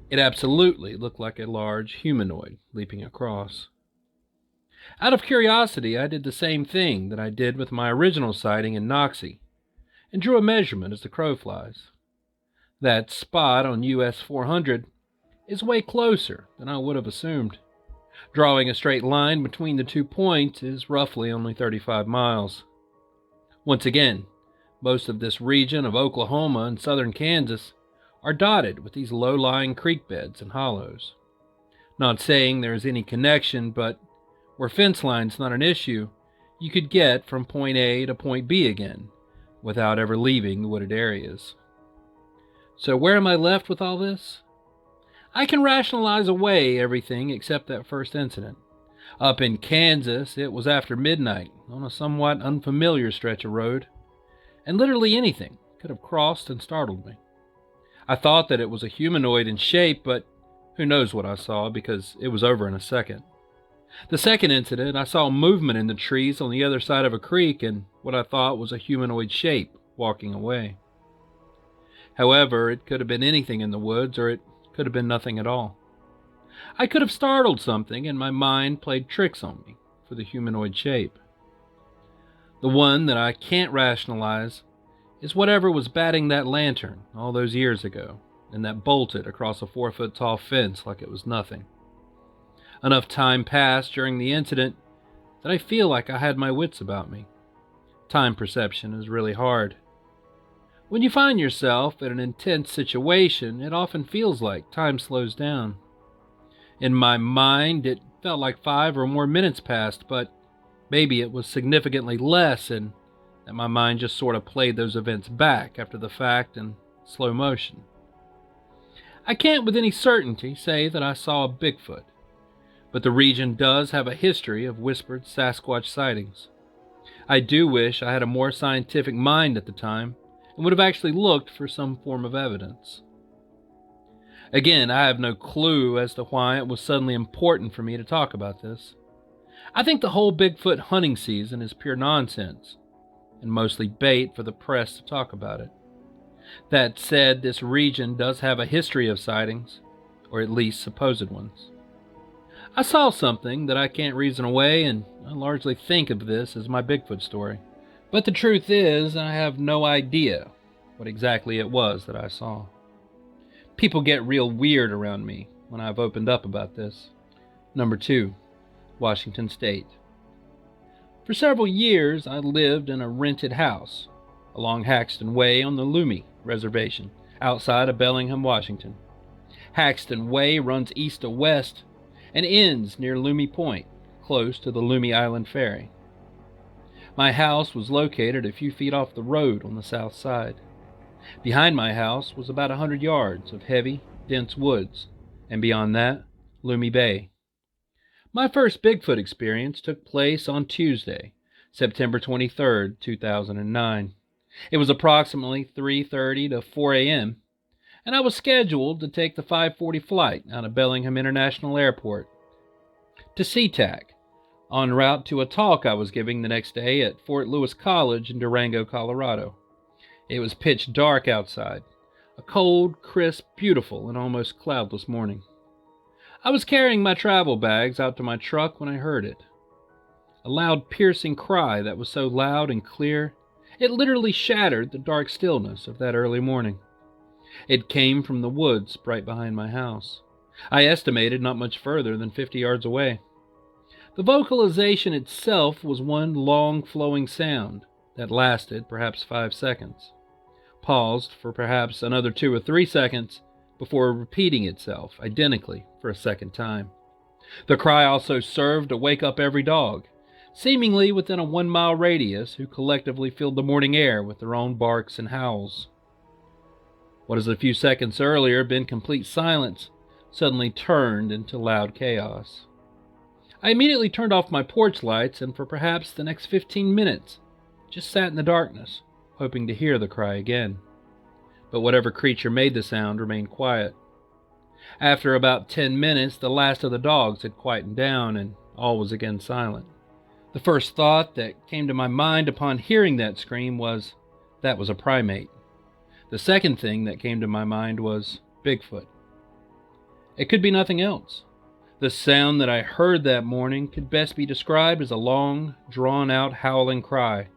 it absolutely looked like a large humanoid leaping across. Out of curiosity, I did the same thing that I did with my original sighting in Noxie, and drew a measurement as the crow flies. That spot on US 400 is way closer than I would have assumed. Drawing a straight line between the 2 points is roughly only 35 miles. Once again, most of this region of Oklahoma and southern Kansas are dotted with these low-lying creek beds and hollows. Not saying there is any connection, but where fence line's not an issue, you could get from point A to point B again, without ever leaving the wooded areas. So where am I left with all this? I can rationalize away everything except that first incident. Up in Kansas, it was after midnight, on a somewhat unfamiliar stretch of road, and literally anything could have crossed and startled me. I thought that it was a humanoid in shape, but who knows what I saw because it was over in a second. The second incident, I saw movement in the trees on the other side of a creek and what I thought was a humanoid shape walking away. However, it could have been anything in the woods or it could have been nothing at all. I could have startled something, and my mind played tricks on me for the humanoid shape. The one that I can't rationalize is whatever was batting that lantern all those years ago, and that bolted across a 4-foot-tall fence like it was nothing. Enough time passed during the incident that I feel like I had my wits about me. Time perception is really hard. When you find yourself in an intense situation, it often feels like time slows down. In my mind, it felt like 5 or more minutes passed, but maybe it was significantly less, and that my mind just sort of played those events back after the fact in slow motion. I can't with any certainty say that I saw a Bigfoot, but the region does have a history of whispered Sasquatch sightings. I do wish I had a more scientific mind at the time and would have actually looked for some form of evidence. Again, I have no clue as to why it was suddenly important for me to talk about this. I think the whole Bigfoot hunting season is pure nonsense, and mostly bait for the press to talk about it. That said, this region does have a history of sightings, or at least supposed ones. I saw something that I can't reason away, and I largely think of this as my Bigfoot story. But the truth is, I have no idea what exactly it was that I saw. People get real weird around me when I've opened up about this. Number 2, Washington State. For several years, I lived in a rented house along Haxton Way on the Lummi Reservation outside of Bellingham, Washington. Haxton Way runs east to west and ends near Lummi Point, close to the Lummi Island Ferry. My house was located a few feet off the road on the south side. Behind my house was about 100 yards of heavy, dense woods, and beyond that, Lummi Bay. My first Bigfoot experience took place on Tuesday, September 23, 2009. It was approximately 3:30 to 4 a.m., and I was scheduled to take the 5:40 flight out of Bellingham International Airport to SeaTac, en route to a talk I was giving the next day at Fort Lewis College in Durango, Colorado. It was pitch dark outside, a cold, crisp, beautiful, and almost cloudless morning. I was carrying my travel bags out to my truck when I heard it. A loud, piercing cry that was so loud and clear, it literally shattered the dark stillness of that early morning. It came from the woods right behind my house. I estimated not much further than 50 yards away. The vocalization itself was one long, flowing sound that lasted perhaps 5 seconds, paused for perhaps another 2 or 3 seconds before repeating itself identically for a second time. The cry also served to wake up every dog, seemingly within a 1-mile radius, who collectively filled the morning air with their own barks and howls. What has a few seconds earlier been complete silence suddenly turned into loud chaos. I immediately turned off my porch lights and for perhaps the next 15 minutes just sat in the darkness, hoping to hear the cry again. But whatever creature made the sound remained quiet. After about 10 minutes, the last of the dogs had quietened down and all was again silent. The first thought that came to my mind upon hearing that scream was, that was a primate. The second thing that came to my mind was Bigfoot. It could be nothing else. The sound that I heard that morning could best be described as a long, drawn-out howling cry.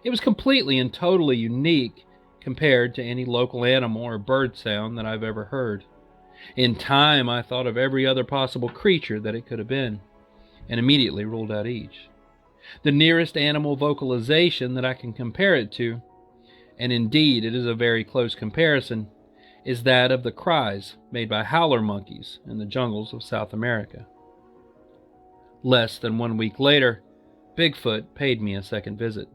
It was completely and totally unique compared to any local animal or bird sound that I've ever heard. In time, I thought of every other possible creature that it could have been, and immediately ruled out each. The nearest animal vocalization that I can compare it to, and indeed it is a very close comparison, is that of the cries made by howler monkeys in the jungles of South America. Less than 1 week later, Bigfoot paid me a second visit.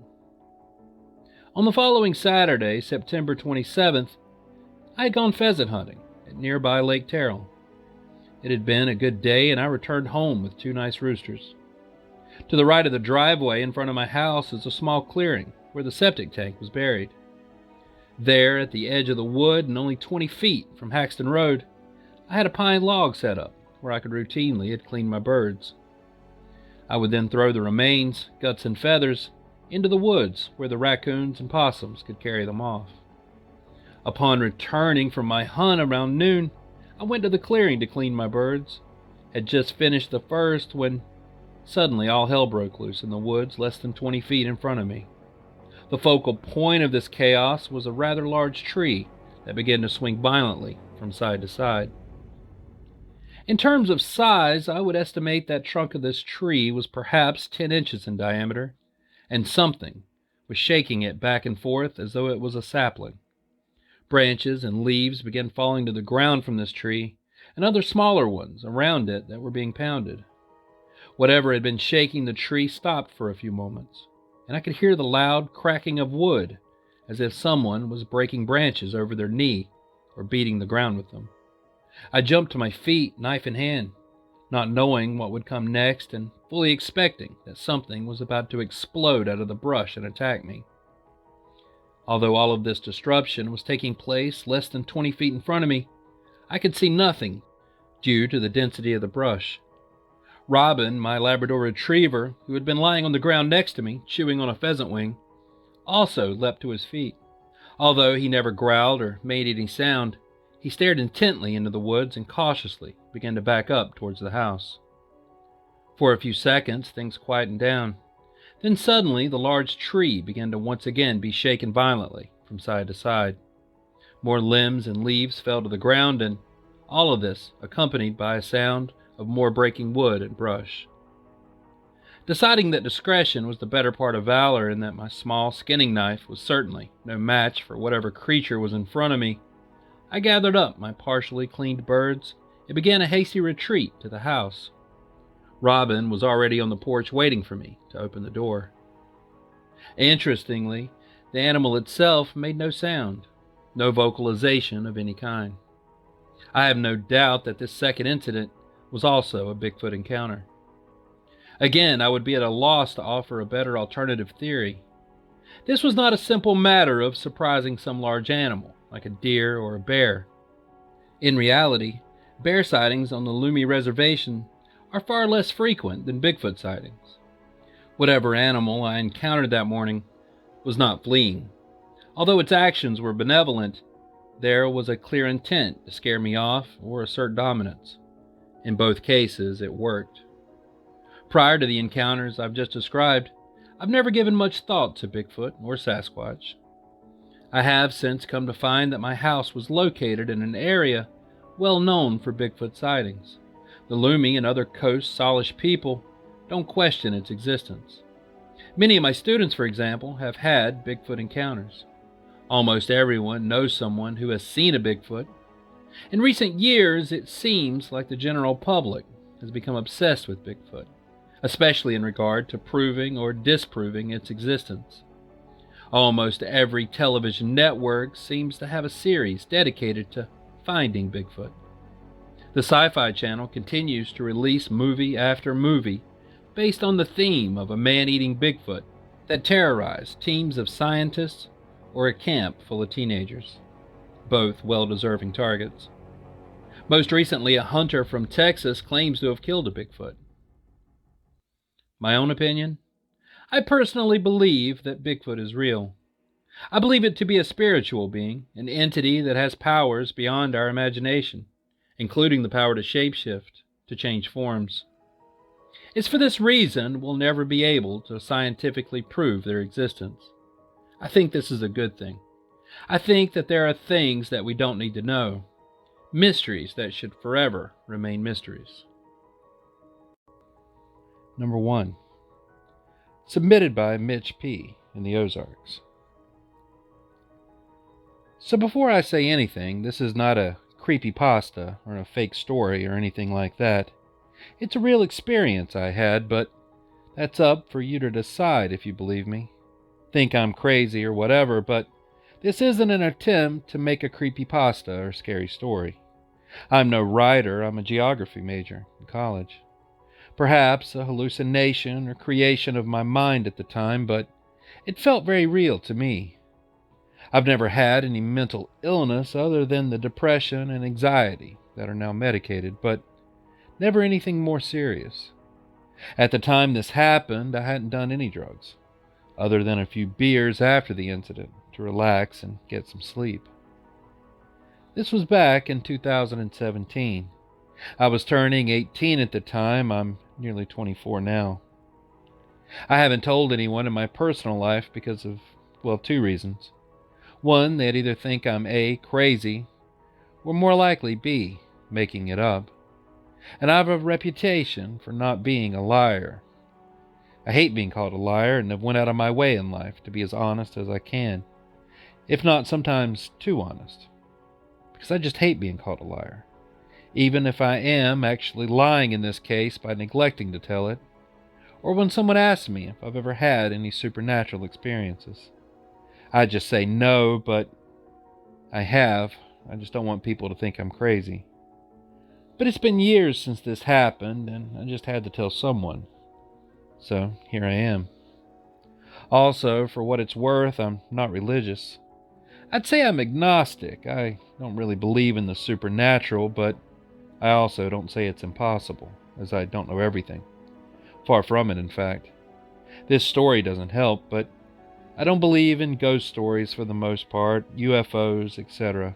On the following Saturday, September 27th, I had gone pheasant hunting at nearby Lake Terrell. It had been a good day, and I returned home with 2 nice roosters. To the right of the driveway in front of my house is a small clearing where the septic tank was buried. There, at the edge of the wood and only 20 feet from Haxton Road, I had a pine log set up where I could routinely clean my birds. I would then throw the remains, guts and feathers, into the woods where the raccoons and possums could carry them off. Upon returning from my hunt around noon, I went to the clearing to clean my birds. Had just finished the first when suddenly all hell broke loose in the woods less than 20 feet in front of me. The focal point of this chaos was a rather large tree that began to swing violently from side to side. In terms of size, I would estimate that trunk of this tree was perhaps 10 inches in diameter, and something was shaking it back and forth as though it was a sapling. Branches and leaves began falling to the ground from this tree, and other smaller ones around it that were being pounded. Whatever had been shaking the tree stopped for a few moments, and I could hear the loud cracking of wood, as if someone was breaking branches over their knee or beating the ground with them. I jumped to my feet, knife in hand, not knowing what would come next and fully expecting that something was about to explode out of the brush and attack me. Although all of this disruption was taking place less than 20 feet in front of me, I could see nothing due to the density of the brush. Robin, my Labrador retriever, who had been lying on the ground next to me, chewing on a pheasant wing, also leapt to his feet. Although he never growled or made any sound, he stared intently into the woods and cautiously began to back up towards the house. For a few seconds, things quietened down. Then suddenly, the large tree began to once again be shaken violently from side to side. More limbs and leaves fell to the ground, and all of this accompanied by a sound of more breaking wood and brush. Deciding that discretion was the better part of valor and that my small skinning knife was certainly no match for whatever creature was in front of me, I gathered up my partially cleaned birds and began a hasty retreat to the house. Robin was already on the porch waiting for me to open the door. Interestingly, the animal itself made no sound, no vocalization of any kind. I have no doubt that this second incident was also a Bigfoot encounter. Again, I would be at a loss to offer a better alternative theory. This was not a simple matter of surprising some large animal, like a deer or a bear. In reality, bear sightings on the Lumi Reservation are far less frequent than Bigfoot sightings. Whatever animal I encountered that morning was not fleeing. Although its actions were benevolent, there was a clear intent to scare me off or assert dominance. In both cases, it worked. Prior to the encounters I've just described, I've never given much thought to Bigfoot or Sasquatch. I have since come to find that my house was located in an area well known for Bigfoot sightings. The Lumi and other Coast Salish people don't question its existence. Many of my students, for example, have had Bigfoot encounters. Almost everyone knows someone who has seen a Bigfoot. In recent years, it seems like the general public has become obsessed with Bigfoot, especially in regard to proving or disproving its existence. Almost every television network seems to have a series dedicated to finding Bigfoot. The Sci-Fi Channel continues to release movie after movie based on the theme of a man-eating Bigfoot that terrorized teams of scientists or a camp full of teenagers, both well-deserving targets. Most recently, a hunter from Texas claims to have killed a Bigfoot. My own opinion? I personally believe that Bigfoot is real. I believe it to be a spiritual being, an entity that has powers beyond our imagination, including the power to shapeshift, to change forms. It's for this reason we'll never be able to scientifically prove their existence. I think this is a good thing. I think that there are things that we don't need to know, mysteries that should forever remain mysteries. Number 1. Submitted by Mitch P. in the Ozarks. So before I say anything, this is not a creepypasta or a fake story or anything like that. It's a real experience I had, but that's up for you to decide if you believe me. Think I'm crazy or whatever, but this isn't an attempt to make a creepypasta or scary story. I'm no writer, I'm a geography major in college. Perhaps a hallucination or creation of my mind at the time, but it felt very real to me. I've never had any mental illness other than the depression and anxiety that are now medicated, but never anything more serious. At the time this happened, I hadn't done any drugs, other than a few beers after the incident to relax and get some sleep. This was back in 2017. I was turning 18 at the time. I'm nearly 24 now. I haven't told anyone in my personal life because of, well, two reasons. One, they'd either think I'm A, crazy, or more likely B, making it up. And I have a reputation for not being a liar. I hate being called a liar and have went out of my way in life to be as honest as I can, if not sometimes too honest. Because I just hate being called a liar, even if I am actually lying in this case by neglecting to tell it, or when someone asks me if I've ever had any supernatural experiences. I just say no, but I have. I just don't want people to think I'm crazy. But it's been years since this happened, and I just had to tell someone. So here I am. Also, for what it's worth, I'm not religious. I'd say I'm agnostic. I don't really believe in the supernatural, but I also don't say it's impossible, as I don't know everything. Far from it, in fact. This story doesn't help, but I don't believe in ghost stories for the most part, UFOs, etc.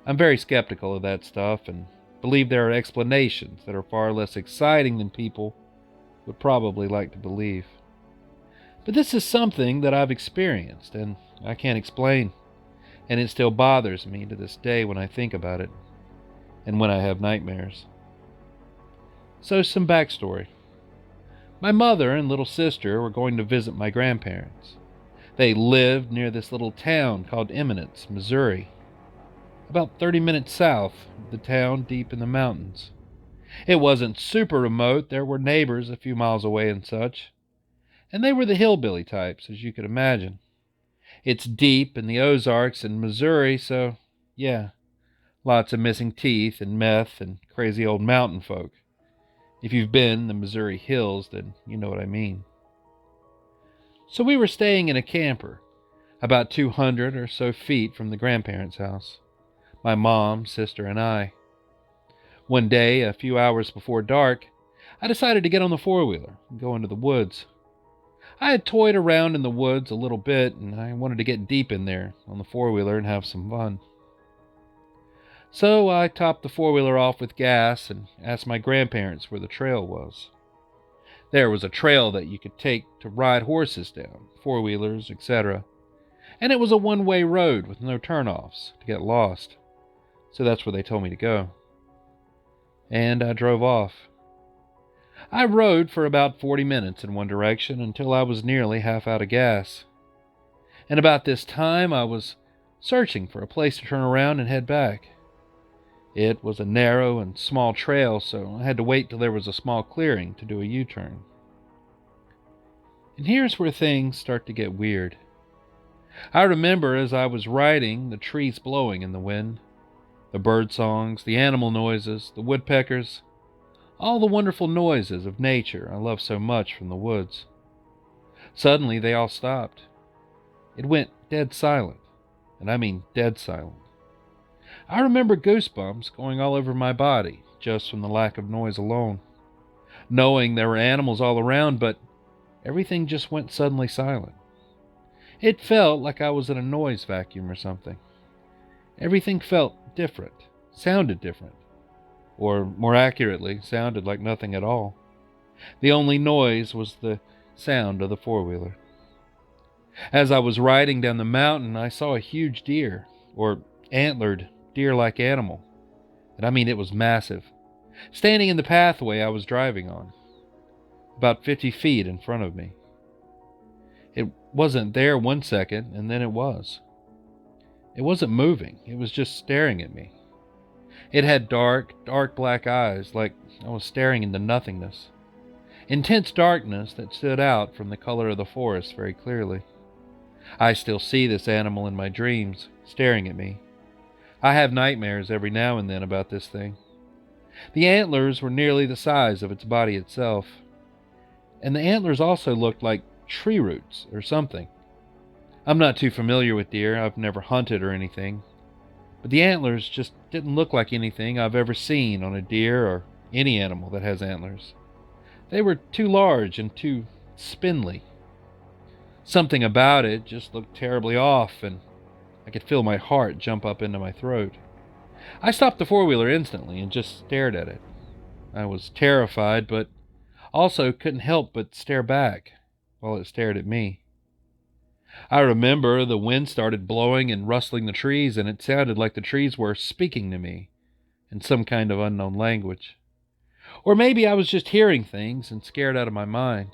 I'm very skeptical of that stuff and believe there are explanations that are far less exciting than people would probably like to believe. But this is something that I've experienced and I can't explain, and it still bothers me to this day when I think about it and when I have nightmares. So some backstory. My mother and little sister were going to visit my grandparents. They lived near this little town called Eminence, Missouri, about 30 minutes south of the town deep in the mountains. It wasn't super remote. There were neighbors a few miles away and such. And they were the hillbilly types, as you could imagine. It's deep in the Ozarks in Missouri, so yeah, lots of missing teeth and meth and crazy old mountain folk. If you've been in the Missouri hills, then you know what I mean. So we were staying in a camper, about 200 or so feet from the grandparents' house. My mom, sister, and I. One day, a few hours before dark, I decided to get on the four-wheeler and go into the woods. I had toyed around in the woods a little bit, and I wanted to get deep in there on the four-wheeler and have some fun. So I topped the four-wheeler off with gas and asked my grandparents where the trail was. There was a trail that you could take to ride horses down, four-wheelers, etc. And it was a one-way road with no turnoffs to get lost. So that's where they told me to go. And I drove off. I rode for about 40 minutes in one direction until I was nearly half out of gas. And about this time I was searching for a place to turn around and head back. It was a narrow and small trail, so I had to wait till there was a small clearing to do a U-turn. And here's where things start to get weird. I remember as I was riding, the trees blowing in the wind, the bird songs, the animal noises, the woodpeckers, all the wonderful noises of nature I love so much from the woods. Suddenly they all stopped. It went dead silent, and I mean dead silent. I remember goosebumps going all over my body just from the lack of noise alone, knowing there were animals all around, but everything just went suddenly silent. It felt like I was in a noise vacuum or something. Everything felt different, sounded different, or more accurately, sounded like nothing at all. The only noise was the sound of the four-wheeler. As I was riding down the mountain, I saw a huge deer, or antlered deer-like animal. And I mean it was massive, standing in the pathway I was driving on, about 50 feet in front of me. It wasn't there 1 second, and then it was. It wasn't moving, it was just staring at me. It had dark black eyes, like I was staring into nothingness. Intense darkness that stood out from the color of the forest very clearly. I still see this animal in my dreams, staring at me. I have nightmares every now and then about this thing. The antlers were nearly the size of its body itself. And the antlers also looked like tree roots or something. I'm not too familiar with deer, I've never hunted or anything. But the antlers just didn't look like anything I've ever seen on a deer or any animal that has antlers. They were too large and too spindly. Something about it just looked terribly off, and I could feel my heart jump up into my throat. I stopped the four-wheeler instantly and just stared at it. I was terrified, but also couldn't help but stare back while it stared at me. I remember the wind started blowing and rustling the trees, and it sounded like the trees were speaking to me in some kind of unknown language. Or maybe I was just hearing things and scared out of my mind.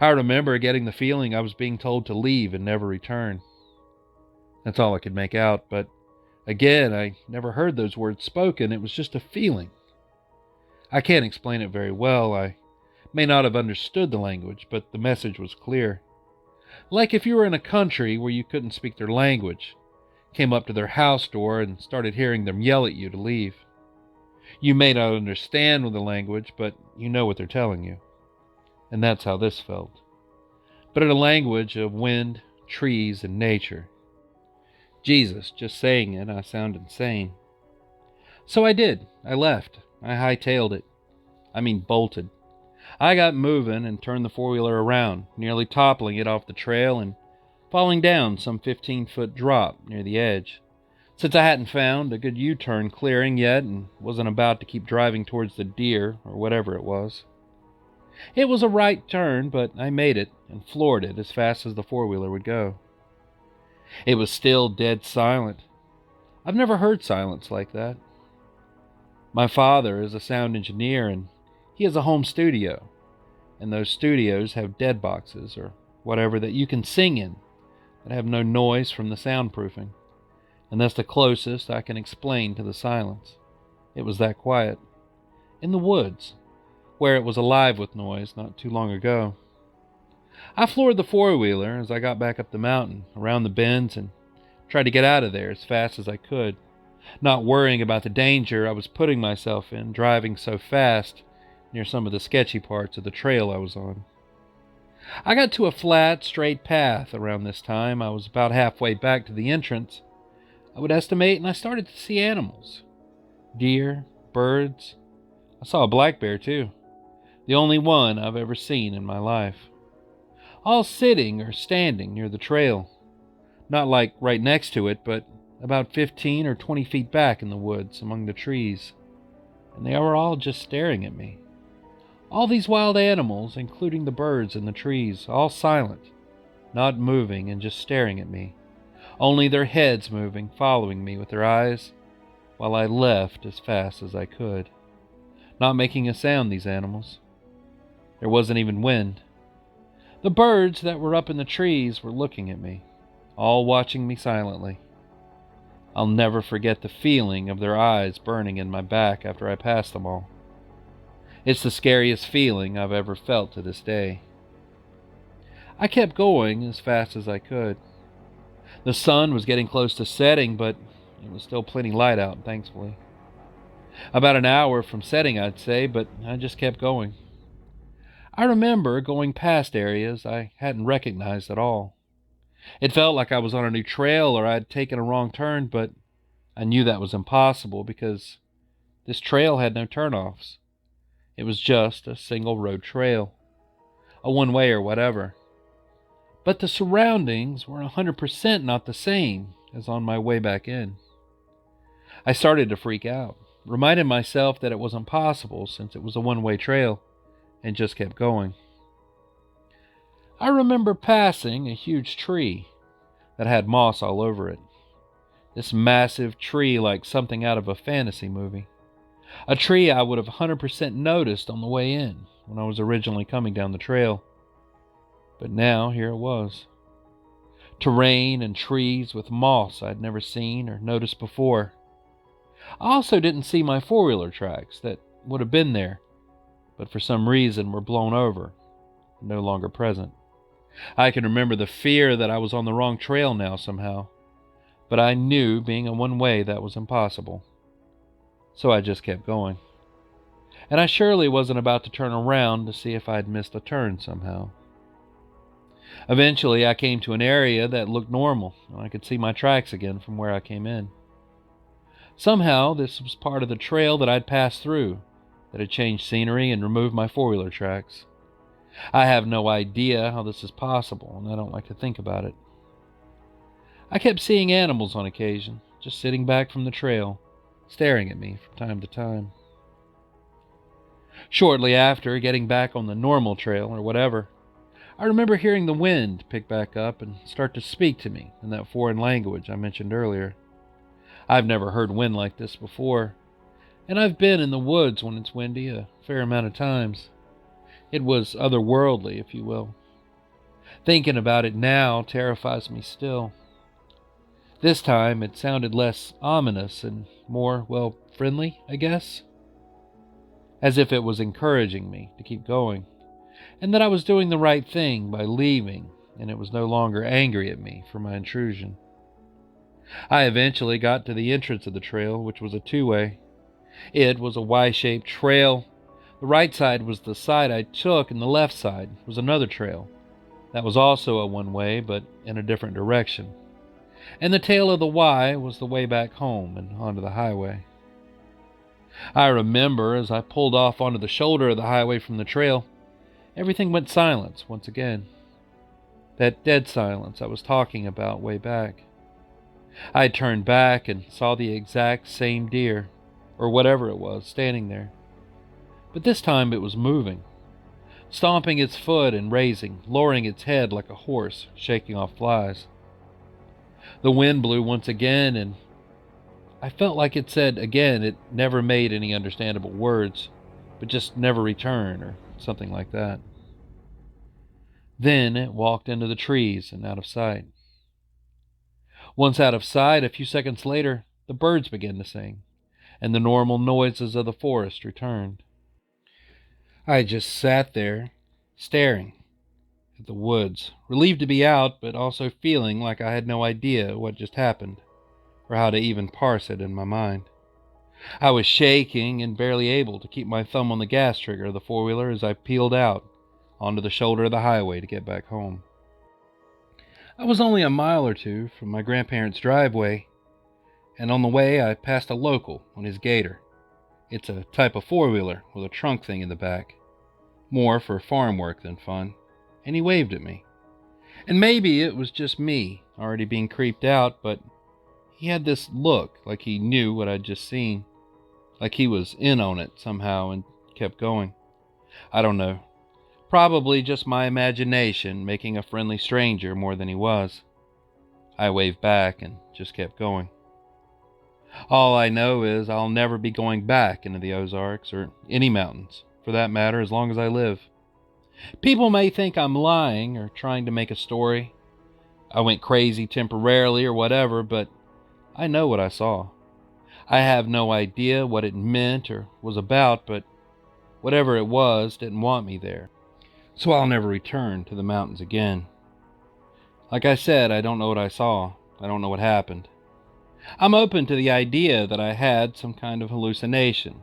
I remember getting the feeling I was being told to leave and never return. That's all I could make out, but again, I never heard those words spoken. It was just a feeling. I can't explain it very well. I may not have understood the language, but the message was clear. Like if you were in a country where you couldn't speak their language, came up to their house door and started hearing them yell at you to leave. You may not understand the language, but you know what they're telling you. And that's how this felt. But in a language of wind, trees, and nature. Jesus, just saying it, I sound insane. So I did. I left. I hightailed it. I mean bolted. I got moving and turned the four-wheeler around, nearly toppling it off the trail and falling down some 15-foot drop near the edge, since I hadn't found a good U-turn clearing yet and wasn't about to keep driving towards the deer or whatever it was. It was a right turn, but I made it and floored it as fast as the four-wheeler would go. It was still dead silent. I've never heard silence like that. My father is a sound engineer, and he has a home studio, and those studios have dead boxes or whatever that you can sing in that have no noise from the soundproofing, and that's the closest I can explain to the silence. It was that quiet. In the woods, where it was alive with noise not too long ago. I floored the four-wheeler as I got back up the mountain, around the bends, and tried to get out of there as fast as I could, not worrying about the danger I was putting myself in driving so fast near some of the sketchy parts of the trail I was on. I got to a flat, straight path around this time. I was about halfway back to the entrance, I would estimate, and I started to see animals. Deer, birds. I saw a black bear, too. The only one I've ever seen in my life. All sitting or standing near the trail. Not like right next to it, but about 15 or 20 feet back in the woods among the trees. And they were all just staring at me. All these wild animals, including the birds in the trees, all silent, not moving and just staring at me. Only their heads moving, following me with their eyes, while I left as fast as I could. Not making a sound, these animals. There wasn't even wind. The birds that were up in the trees were looking at me, all watching me silently. I'll never forget the feeling of their eyes burning in my back after I passed them all. It's the scariest feeling I've ever felt to this day. I kept going as fast as I could. The sun was getting close to setting, but it was still plenty light out, thankfully. About an hour from setting, I'd say, but I just kept going. I remember going past areas I hadn't recognized at all. It felt like I was on a new trail or I'd taken a wrong turn, but I knew that was impossible because this trail had no turnoffs. It was just a single road trail, a one-way or whatever. But the surroundings were 100% not the same as on my way back in. I started to freak out, reminded myself that it was impossible since it was a one-way trail, and just kept going. I remember passing a huge tree that had moss all over it. This massive tree like something out of a fantasy movie. A tree I would have 100% noticed on the way in when I was originally coming down the trail. But now here it was. Terrain and trees with moss I'd never seen or noticed before. I also didn't see my four-wheeler tracks that would have been there, but for some reason were blown over, no longer present. I can remember the fear that I was on the wrong trail now somehow, but I knew being a one-way that was impossible. So I just kept going. And I surely wasn't about to turn around to see if I'd missed a turn somehow. Eventually I came to an area that looked normal, and I could see my tracks again from where I came in. Somehow this was part of the trail that I'd passed through, that had changed scenery and removed my four-wheeler tracks. I have no idea how this is possible, and I don't like to think about it. I kept seeing animals on occasion, just sitting back from the trail, staring at me from time to time. Shortly after getting back on the normal trail or whatever, I remember hearing the wind pick back up and start to speak to me in that foreign language I mentioned earlier. I've never heard wind like this before, and I've been in the woods when it's windy a fair amount of times. It was otherworldly, if you will. Thinking about it now terrifies me still. This time it sounded less ominous and more, well, friendly, I guess. As if it was encouraging me to keep going, and that I was doing the right thing by leaving, and it was no longer angry at me for my intrusion. I eventually got to the entrance of the trail, which was a two-way. It was a Y-shaped trail. The right side was the side I took, and the left side was another trail. That was also a one-way, but in a different direction. And the tail of the Y was the way back home and onto the highway. I remember as I pulled off onto the shoulder of the highway from the trail, everything went silent once again. That dead silence I was talking about way back. I turned back and saw the exact same deer, or whatever it was, standing there. But this time it was moving, stomping its foot and raising, lowering its head like a horse, shaking off flies. The wind blew once again, and I felt like it said again it never made any understandable words, but just never return, or something like that. Then it walked into the trees and out of sight. Once out of sight, a few seconds later, the birds began to sing, and the normal noises of the forest returned. I just sat there, staring at the woods, relieved to be out, but also feeling like I had no idea what just happened, or how to even parse it in my mind. I was shaking and barely able to keep my thumb on the gas trigger of the four-wheeler as I peeled out onto the shoulder of the highway to get back home. I was only a mile or two from my grandparents' driveway, and on the way I passed a local on his gator. It's a type of four-wheeler with a trunk thing in the back, more for farm work than fun, and he waved at me. And maybe it was just me already being creeped out, but he had this look like he knew what I'd just seen, like he was in on it somehow and kept going. I don't know. Probably just my imagination making a friendly stranger more than he was. I waved back and just kept going. All I know is I'll never be going back into the Ozarks, or any mountains, for that matter, as long as I live. People may think I'm lying or trying to make a story. I went crazy temporarily or whatever, but I know what I saw. I have no idea what it meant or was about, but whatever it was didn't want me there. So I'll never return to the mountains again. Like I said, I don't know what I saw. I don't know what happened. I'm open to the idea that I had some kind of hallucination,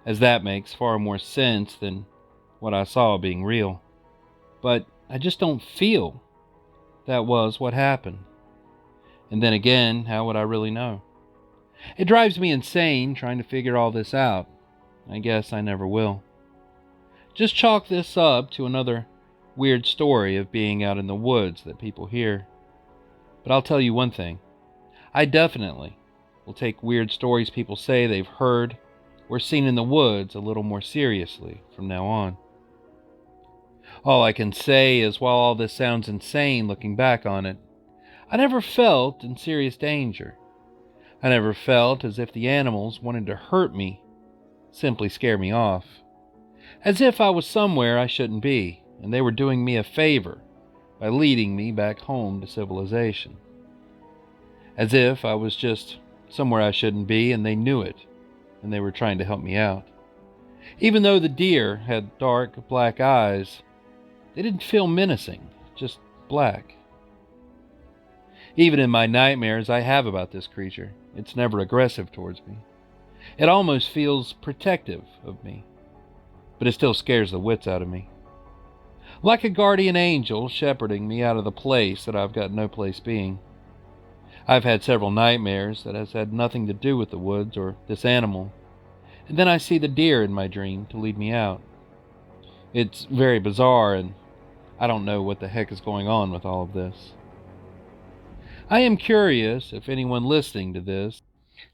as that makes far more sense than what I saw being real. But I just don't feel that was what happened. And then again, how would I really know? It drives me insane trying to figure all this out. I guess I never will. Just chalk this up to another weird story of being out in the woods that people hear. But I'll tell you one thing. I definitely will take weird stories people say they've heard or seen in the woods a little more seriously from now on. All I can say is while all this sounds insane looking back on it, I never felt in serious danger. I never felt as if the animals wanted to hurt me, simply scare me off. As if I was somewhere I shouldn't be, and they were doing me a favor by leading me back home to civilization. As if I was just somewhere I shouldn't be, and they knew it, and they were trying to help me out. Even though the deer had dark, black eyes, they didn't feel menacing, just black. Even in my nightmares I have about this creature, it's never aggressive towards me. It almost feels protective of me, but it still scares the wits out of me. Like a guardian angel shepherding me out of the place that I've got no place being. I've had several nightmares that has had nothing to do with the woods or this animal, and then I see the deer in my dream to lead me out. It's very bizarre, and I don't know what the heck is going on with all of this. I am curious if anyone listening to this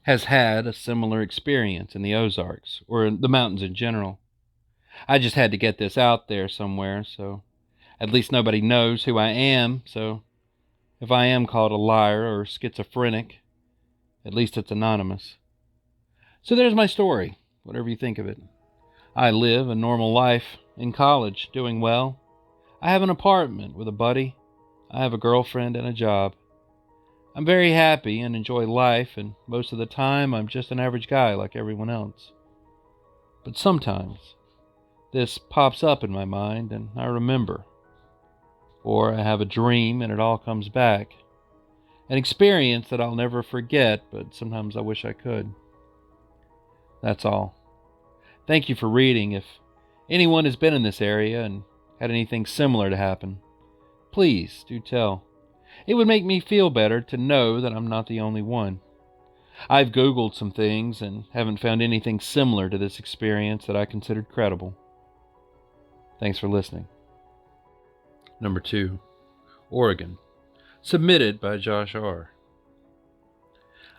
has had a similar experience in the Ozarks, or in the mountains in general. I just had to get this out there somewhere, so at least nobody knows who I am, so if I am called a liar or schizophrenic, at least it's anonymous. So there's my story, whatever you think of it. I live a normal life in college, doing well. I have an apartment with a buddy. I have a girlfriend and a job. I'm very happy and enjoy life, and most of the time I'm just an average guy like everyone else. But sometimes this pops up in my mind and I remember. Or I have a dream and it all comes back. An experience that I'll never forget, but sometimes I wish I could. That's all. Thank you for reading. If anyone has been in this area and had anything similar to happen, please do tell. It would make me feel better to know that I'm not the only one. I've Googled some things and haven't found anything similar to this experience that I considered credible. Thanks for listening. Number 2, Oregon. Submitted by Josh R.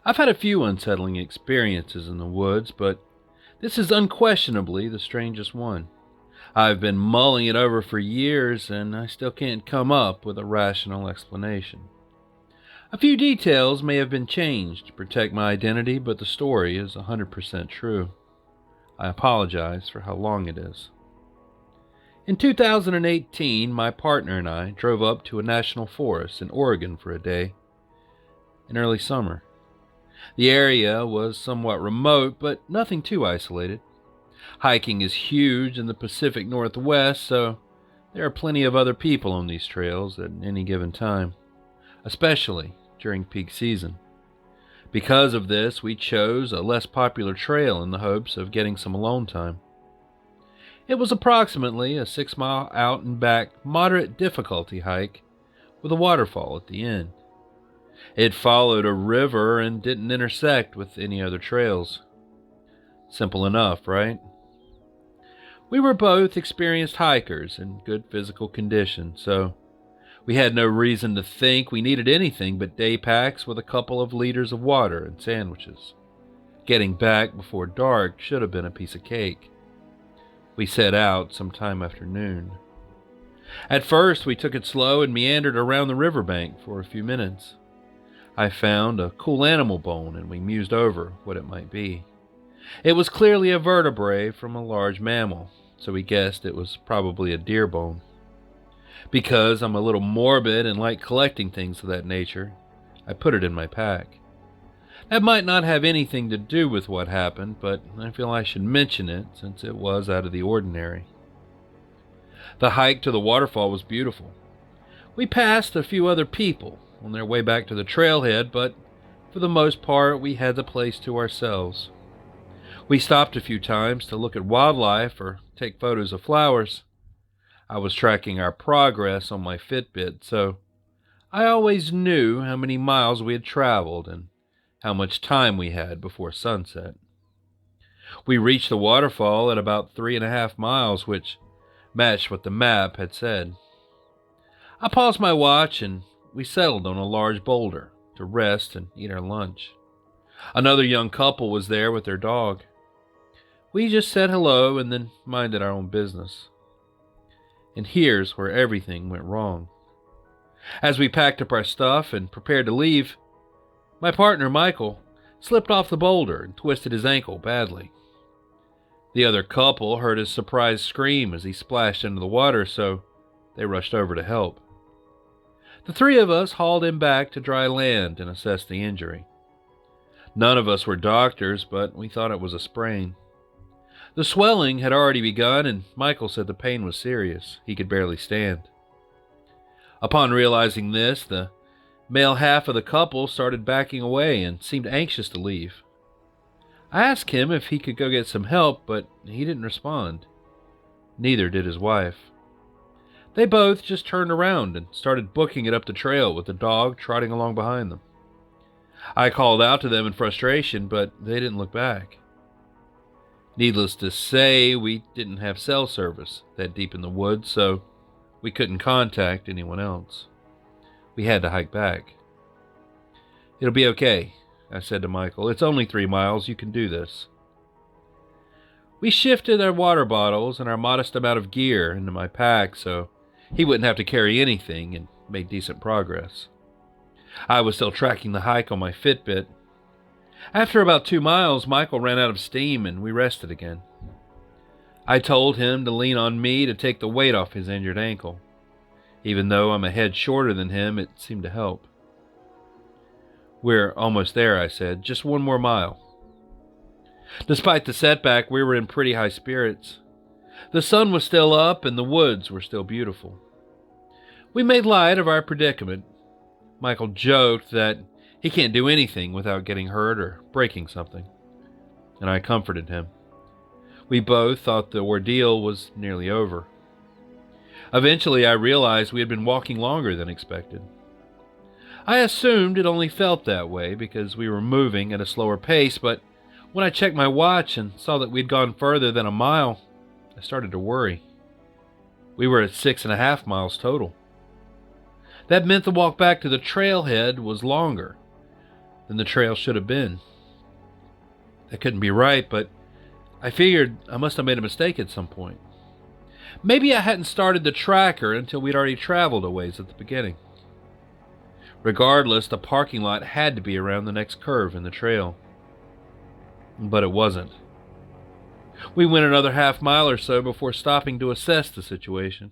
I've had a few unsettling experiences in the woods, but this is unquestionably the strangest one. I've been mulling it over for years, and I still can't come up with a rational explanation. A few details may have been changed to protect my identity, but the story is 100% true. I apologize for how long it is. In 2018, my partner and I drove up to a national forest in Oregon for a day in early summer. The area was somewhat remote, but nothing too isolated. Hiking is huge in the Pacific Northwest, so there are plenty of other people on these trails at any given time, especially during peak season. Because of this, we chose a less popular trail in the hopes of getting some alone time. It was approximately a 6-mile out and back, moderate difficulty hike with a waterfall at the end. It followed a river and didn't intersect with any other trails. Simple enough, right? We were both experienced hikers in good physical condition, so we had no reason to think we needed anything but day packs with a couple of liters of water and sandwiches. Getting back before dark should have been a piece of cake. We set out sometime after noon. At first, we took it slow and meandered around the riverbank for a few minutes. I found a cool animal bone and we mused over what it might be. It was clearly a vertebrae from a large mammal, so we guessed it was probably a deer bone. Because I'm a little morbid and like collecting things of that nature, I put it in my pack. That might not have anything to do with what happened, but I feel I should mention it since it was out of the ordinary. The hike to the waterfall was beautiful. We passed a few other people on their way back to the trailhead, but for the most part we had the place to ourselves. We stopped a few times to look at wildlife or take photos of flowers. I was tracking our progress on my Fitbit, so I always knew how many miles we had traveled and how much time we had before sunset. We reached the waterfall at about 3.5 miles, which matched what the map had said. I paused my watch and we settled on a large boulder to rest and eat our lunch. Another young couple was there with their dog. We just said hello and then minded our own business. And here's where everything went wrong. As we packed up our stuff and prepared to leave, my partner, Michael, slipped off the boulder and twisted his ankle badly. The other couple heard his surprised scream as he splashed into the water, so they rushed over to help. The three of us hauled him back to dry land and assessed the injury. None of us were doctors, but we thought it was a sprain. The swelling had already begun, and Michael said the pain was serious. He could barely stand. Upon realizing this, the male half of the couple started backing away and seemed anxious to leave. I asked him if he could go get some help, but he didn't respond. Neither did his wife. They both just turned around and started booking it up the trail with the dog trotting along behind them. I called out to them in frustration, but they didn't look back. Needless to say, we didn't have cell service that deep in the woods, so we couldn't contact anyone else. We had to hike back. "It'll be okay," I said to Michael. "It's only 3 miles. You can do this." We shifted our water bottles and our modest amount of gear into my pack so he wouldn't have to carry anything, and made decent progress. I was still tracking the hike on my Fitbit. After about 2 miles, Michael ran out of steam and we rested again. I told him to lean on me to take the weight off his injured ankle. Even though I'm a head shorter than him, it seemed to help. "We're almost there," I said. "Just 1 more mile." Despite the setback, we were in pretty high spirits. The sun was still up and the woods were still beautiful. We made light of our predicament. Michael joked that he can't do anything without getting hurt or breaking something, and I comforted him. We both thought the ordeal was nearly over. Eventually, I realized we had been walking longer than expected. I assumed it only felt that way because we were moving at a slower pace, but when I checked my watch and saw that we'd gone further than a mile, I started to worry. We were at 6.5 miles total. That meant the walk back to the trailhead was longer than the trail should have been. That couldn't be right, but I figured I must have made a mistake at some point. Maybe I hadn't started the tracker until we'd already traveled a ways at the beginning. Regardless, the parking lot had to be around the next curve in the trail. But it wasn't. We went another half mile or so before stopping to assess the situation.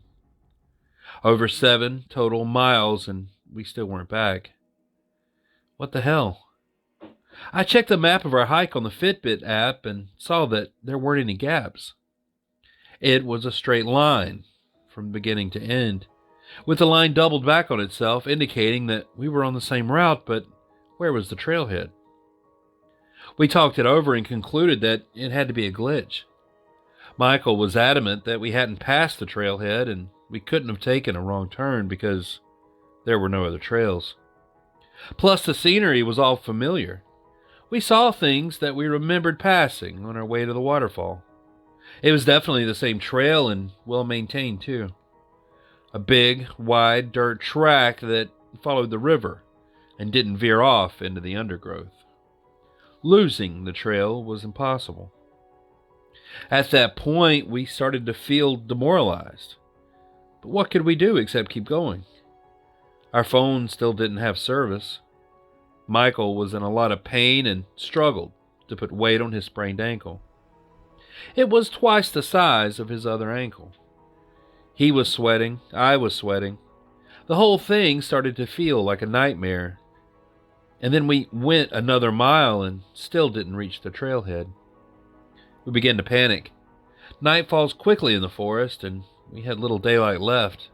Over 7 total miles and we still weren't back. What the hell? I checked the map of our hike on the Fitbit app and saw that there weren't any gaps. It was a straight line from beginning to end, with the line doubled back on itself, indicating that we were on the same route, but where was the trailhead? We talked it over and concluded that it had to be a glitch. Michael was adamant that we hadn't passed the trailhead and we couldn't have taken a wrong turn because there were no other trails. Plus, the scenery was all familiar. We saw things that we remembered passing on our way to the waterfall. It was definitely the same trail and well maintained too. A big, wide dirt track that followed the river and didn't veer off into the undergrowth. Losing the trail was impossible. At that point, we started to feel demoralized. But what could we do except keep going? Our phone still didn't have service. Michael was in a lot of pain and struggled to put weight on his sprained ankle. It was twice the size of his other ankle. He was sweating, I was sweating. The whole thing started to feel like a nightmare. And then we went another mile and still didn't reach the trailhead. We began to panic. Night falls quickly in the forest, and we had little daylight left.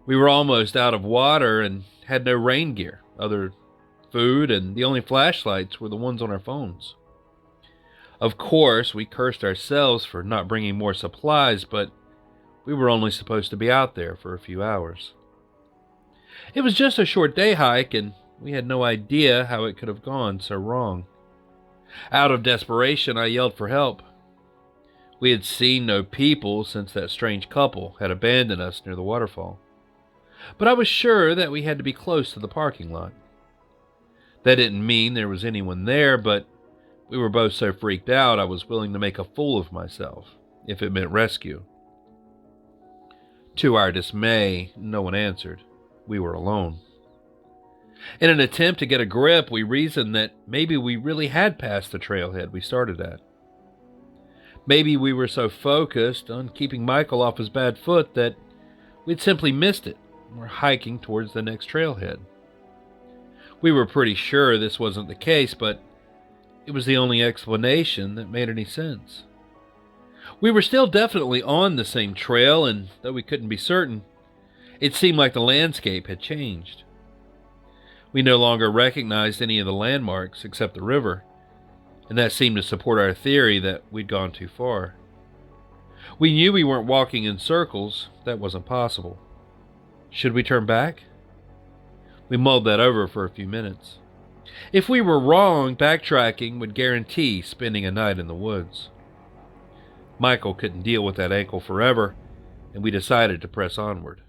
We were almost out of water and had no rain gear, other food, and the only flashlights were the ones on our phones. Of course, we cursed ourselves for not bringing more supplies, but we were only supposed to be out there for a few hours. It was just a short day hike, and we had no idea how it could have gone so wrong. Out of desperation, I yelled for help. We had seen no people since that strange couple had abandoned us near the waterfall. But I was sure that we had to be close to the parking lot. That didn't mean there was anyone there, but we were both so freaked out I was willing to make a fool of myself, if it meant rescue. To our dismay, no one answered. We were alone. In an attempt to get a grip, we reasoned that maybe we really had passed the trailhead we started at. Maybe we were so focused on keeping Michael off his bad foot that we'd simply missed it and were hiking towards the next trailhead. We were pretty sure this wasn't the case, but it was the only explanation that made any sense. We were still definitely on the same trail, and though we couldn't be certain, it seemed like the landscape had changed. We no longer recognized any of the landmarks except the river, and that seemed to support our theory that we'd gone too far. We knew we weren't walking in circles. That wasn't possible. Should we turn back? We mulled that over for a few minutes. If we were wrong, backtracking would guarantee spending a night in the woods. Michael couldn't deal with that ankle forever, and we decided to press onward.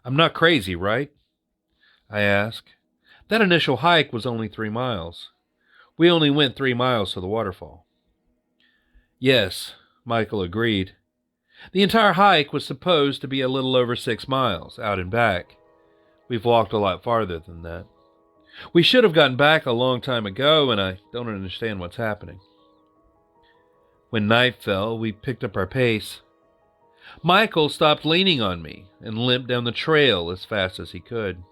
"I'm not crazy, right?" I asked. That initial hike was only 3 miles. We only went 3 miles to the waterfall. Yes, Michael agreed. The entire hike was supposed to be a little over 6 miles, out and back. We've walked a lot farther than that. We should have gotten back a long time ago, and I don't understand what's happening. When night fell, we picked up our pace. Michael stopped leaning on me and limped down the trail as fast as he could.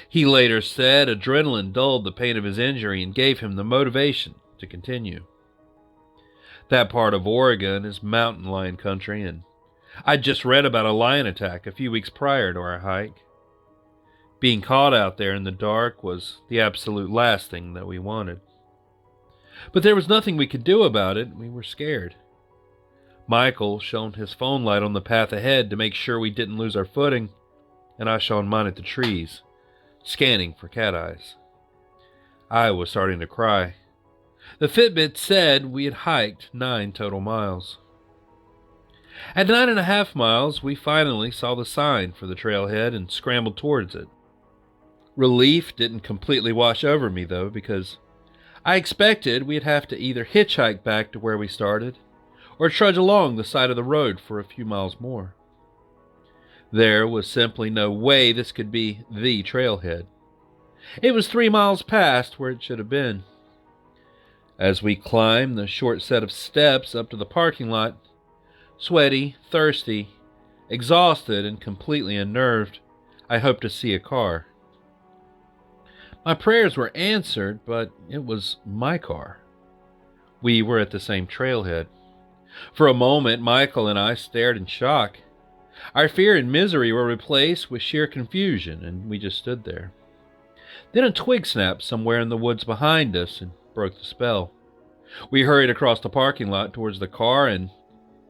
He later said adrenaline dulled the pain of his injury and gave him the motivation to continue. That part of Oregon is mountain lion country, and I'd just read about a lion attack a few weeks prior to our hike. Being caught out there in the dark was the absolute last thing that we wanted. But there was nothing we could do about it. We were scared. Michael shone his phone light on the path ahead to make sure we didn't lose our footing, and I shone mine at the trees, scanning for cat eyes. I was starting to cry. The Fitbit said we had hiked 9 total miles. At 9.5 miles, we finally saw the sign for the trailhead and scrambled towards it. Relief didn't completely wash over me, though, because I expected we'd have to either hitchhike back to where we started or trudge along the side of the road for a few miles more. There was simply no way this could be the trailhead. It was 3 miles past where it should have been. As we climbed the short set of steps up to the parking lot, sweaty, thirsty, exhausted, and completely unnerved, I hoped to see a car. My prayers were answered, but it was my car. We were at the same trailhead. For a moment, Michael and I stared in shock. Our fear and misery were replaced with sheer confusion, and we just stood there. Then a twig snapped somewhere in the woods behind us and broke the spell. We hurried across the parking lot towards the car, and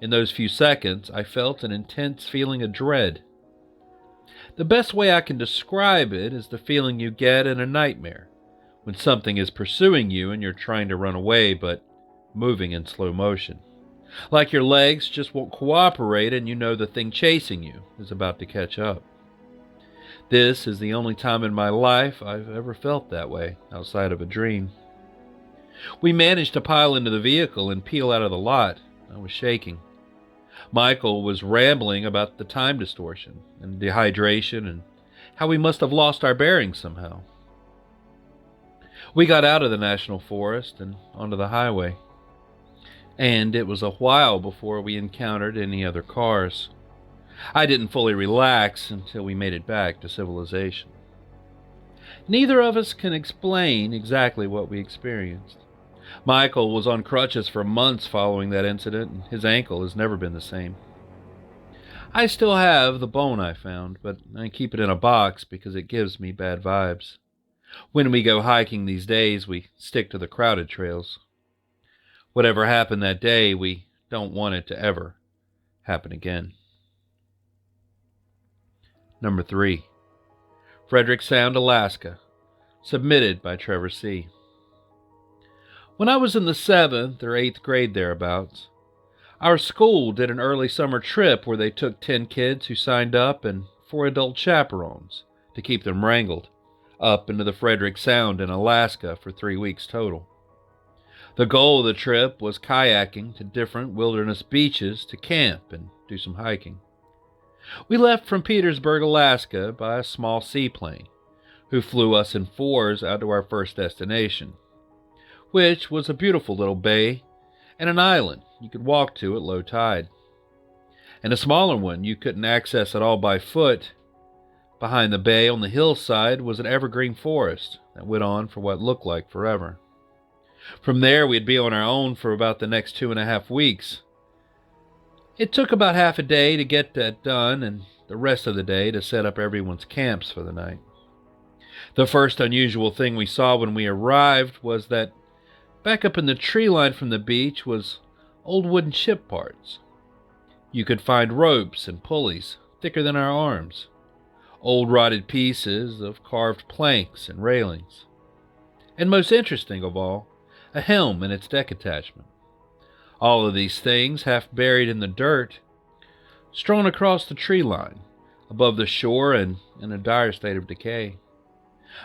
in those few seconds, I felt an intense feeling of dread. The best way I can describe it is the feeling you get in a nightmare, when something is pursuing you and you're trying to run away, but moving in slow motion. Like your legs just won't cooperate and you know the thing chasing you is about to catch up. This is the only time in my life I've ever felt that way, outside of a dream. We managed to pile into the vehicle and peel out of the lot. I was shaking. Michael was rambling about the time distortion and dehydration and how we must have lost our bearings somehow. We got out of the national forest and onto the highway. And it was a while before we encountered any other cars. I didn't fully relax until we made it back to civilization. Neither of us can explain exactly what we experienced. Michael was on crutches for months following that incident, and his ankle has never been the same. I still have the bone I found, but I keep it in a box because it gives me bad vibes. When we go hiking these days, we stick to the crowded trails. Whatever happened that day, we don't want it to ever happen again. Number 3. Frederick Sound, Alaska. Submitted by Trevor C. When I was in the 7th or 8th grade thereabouts, our school did an early summer trip where they took 10 kids who signed up and 4 adult chaperones to keep them wrangled up into the Frederick Sound in Alaska for 3 weeks total. The goal of the trip was kayaking to different wilderness beaches to camp and do some hiking. We left from Petersburg, Alaska by a small seaplane, who flew us in 4s out to our first destination, which was a beautiful little bay and an island you could walk to at low tide, and a smaller one you couldn't access at all by foot. Behind the bay on the hillside was an evergreen forest that went on for what looked like forever. From there, we'd be on our own for about the next 2.5 weeks. It took about half a day to get that done, and the rest of the day to set up everyone's camps for the night. The first unusual thing we saw when we arrived was that back up in the tree line from the beach was old wooden ship parts. You could find ropes and pulleys thicker than our arms, old rotted pieces of carved planks and railings, and most interesting of all, a helm and its deck attachment. All of these things, half buried in the dirt, strewn across the tree line, above the shore and in a dire state of decay.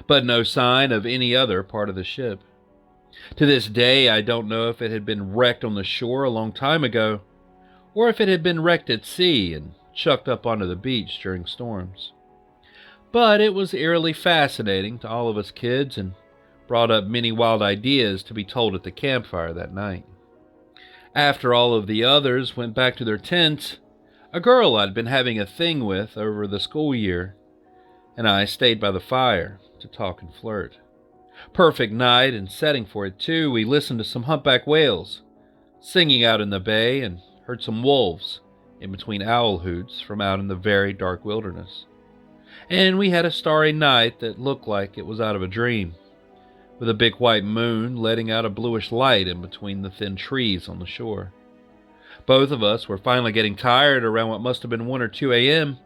but no sign of any other part of the ship. To this day, I don't know if it had been wrecked on the shore a long time ago, or if it had been wrecked at sea and chucked up onto the beach during storms. But it was eerily fascinating to all of us kids and brought up many wild ideas to be told at the campfire that night. After all of the others went back to their tents, a girl I'd been having a thing with over the school year and I stayed by the fire to talk and flirt. Perfect night and setting for it, too. We listened to some humpback whales singing out in the bay and heard some wolves in between owl hoots from out in the very dark wilderness. And we had a starry night that looked like it was out of a dream, with a big white moon letting out a bluish light in between the thin trees on the shore. Both of us were finally getting tired around what must have been 1 or 2 a.m.,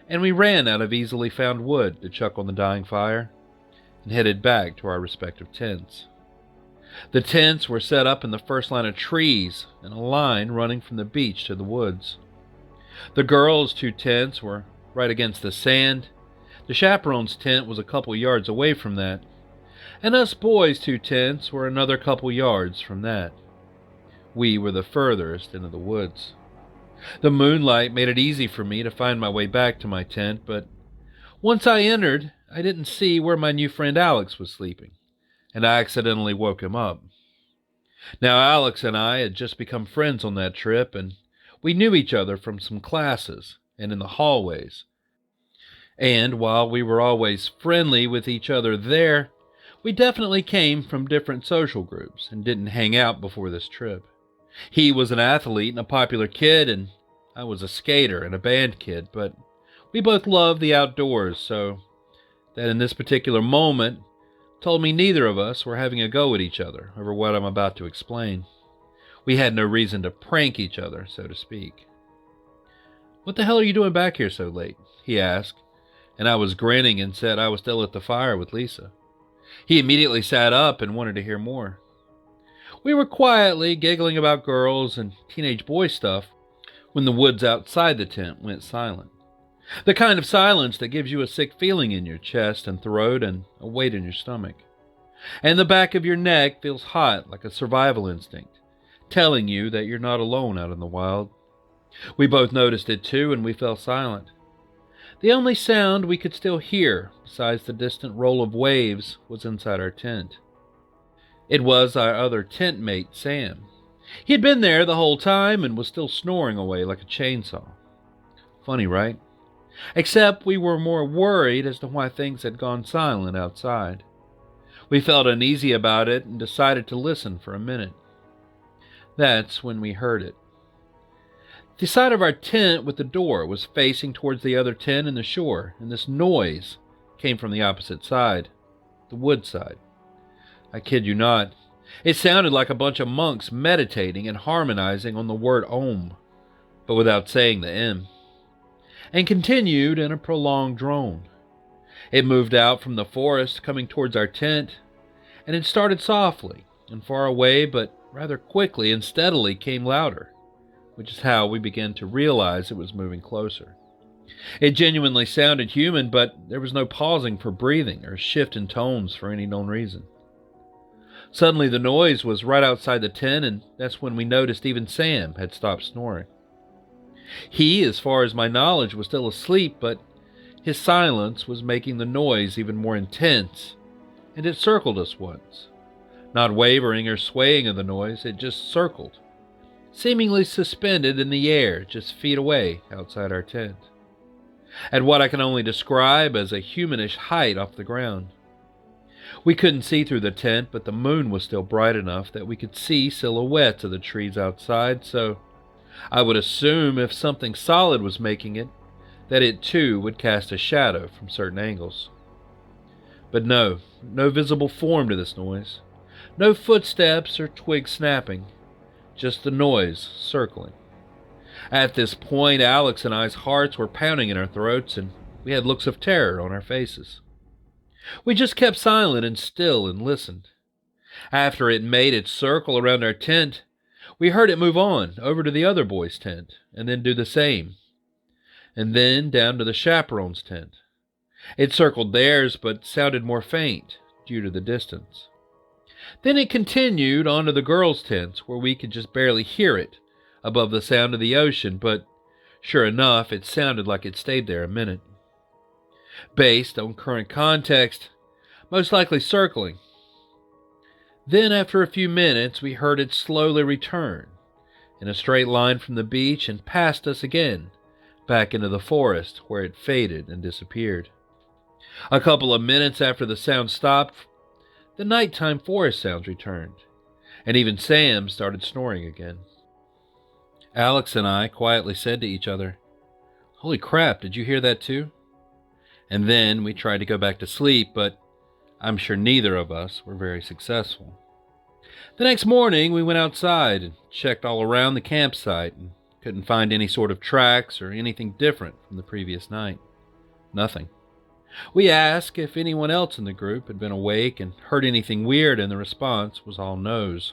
and we ran out of easily found wood to chuck on the dying fire and headed back to our respective tents. The tents were set up in the first line of trees in a line running from the beach to the woods. The girls' 2 tents were right against the sand. The chaperone's tent was a couple yards away from that, and us boys' 2 tents were another couple yards from that. We were the furthest into the woods. The moonlight made it easy for me to find my way back to my tent, but once I entered, I didn't see where my new friend Alex was sleeping, and I accidentally woke him up. Now, Alex and I had just become friends on that trip, and we knew each other from some classes and in the hallways. And while we were always friendly with each other there, we definitely came from different social groups and didn't hang out before this trip. He was an athlete and a popular kid, and I was a skater and a band kid, but we both loved the outdoors, so that in this particular moment told me neither of us were having a go at each other over what I'm about to explain. We had no reason to prank each other, so to speak. "What the hell are you doing back here so late?" he asked, and I was grinning and said I was still at the fire with Lisa. He immediately sat up and wanted to hear more. We were quietly giggling about girls and teenage boy stuff when the woods outside the tent went silent. The kind of silence that gives you a sick feeling in your chest and throat and a weight in your stomach. And the back of your neck feels hot like a survival instinct, telling you that you're not alone out in the wild. We both noticed it too, and we fell silent. The only sound we could still hear, besides the distant roll of waves, was inside our tent. It was our other tent mate, Sam. He had been there the whole time and was still snoring away like a chainsaw. Funny, right? Except we were more worried as to why things had gone silent outside. We felt uneasy about it and decided to listen for a minute. That's when we heard it. The side of our tent with the door was facing towards the other tent and the shore, and this noise came from the opposite side, the wood side. I kid you not. It sounded like a bunch of monks meditating and harmonizing on the word Om, but without saying the M, and continued in a prolonged drone. It moved out from the forest, coming towards our tent, and it started softly and far away, but rather quickly and steadily came louder, which is how we began to realize it was moving closer. It genuinely sounded human, but there was no pausing for breathing or shift in tones for any known reason. Suddenly the noise was right outside the tent, and that's when we noticed even Sam had stopped snoring. He, as far as my knowledge, was still asleep, but his silence was making the noise even more intense, and it circled us once. Not wavering or swaying of the noise, it just circled, seemingly suspended in the air just feet away outside our tent, at what I can only describe as a humanish height off the ground. We couldn't see through the tent, but the moon was still bright enough that we could see silhouettes of the trees outside, so I would assume if something solid was making it, that it too would cast a shadow from certain angles. But no visible form to this noise. No footsteps or twig snapping, just the noise circling. At this point, Alex and I's hearts were pounding in our throats, and we had looks of terror on our faces. We just kept silent and still and listened. After it made its circle around our tent, we heard it move on over to the other boy's tent, and then do the same, and then down to the chaperone's tent. It circled theirs, but sounded more faint due to the distance. Then it continued onto the girls' tents, where we could just barely hear it above the sound of the ocean, but sure enough, it sounded like it stayed there a minute. Based on current context, most likely circling. Then, after a few minutes, we heard it slowly return in a straight line from the beach and past us again, back into the forest, where it faded and disappeared. A couple of minutes after the sound stopped, the nighttime forest sounds returned, and even Sam started snoring again. Alex and I quietly said to each other, "Holy crap, did you hear that too?" And then we tried to go back to sleep, but I'm sure neither of us were very successful. The next morning, we went outside and checked all around the campsite and couldn't find any sort of tracks or anything different from the previous night. Nothing. We asked if anyone else in the group had been awake and heard anything weird, and the response was all no's.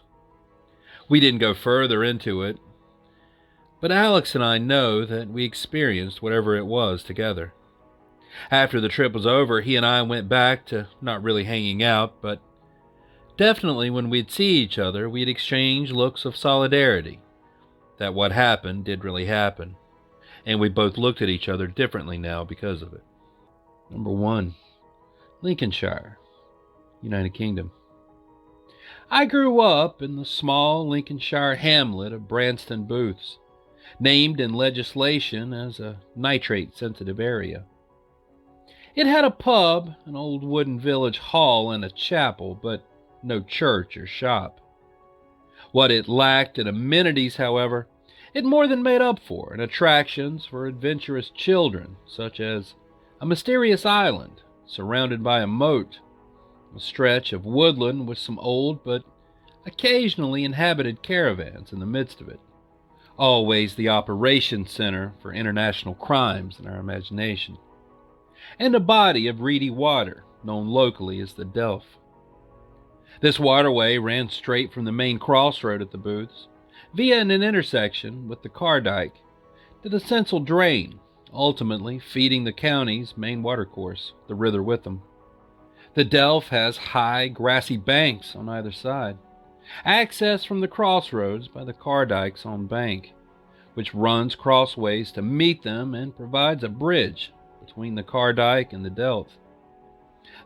We didn't go further into it, but Alex and I know that we experienced whatever it was together. After the trip was over, he and I went back to not really hanging out, but definitely when we'd see each other, we'd exchange looks of solidarity, that what happened did really happen, and we both looked at each other differently now because of it. Number 1. Lincolnshire, United Kingdom. I grew up in the small Lincolnshire hamlet of Branston Booths, named in legislation as a nitrate-sensitive area. It had a pub, an old wooden village hall, and a chapel, but no church or shop. What it lacked in amenities, however, it more than made up for in attractions for adventurous children, such as a mysterious island surrounded by a moat, a stretch of woodland with some old but occasionally inhabited caravans in the midst of it, always the operations center for international crimes in our imagination, and a body of reedy water known locally as the Delph. This waterway ran straight from the main crossroad at the booths, via an intersection with the car dike, to the central drain, ultimately feeding the county's main watercourse, the River Witham. The Delph has high, grassy banks on either side, accessed from the crossroads by the car dike's own bank, which runs crossways to meet them and provides a bridge between the car dike and the Delph.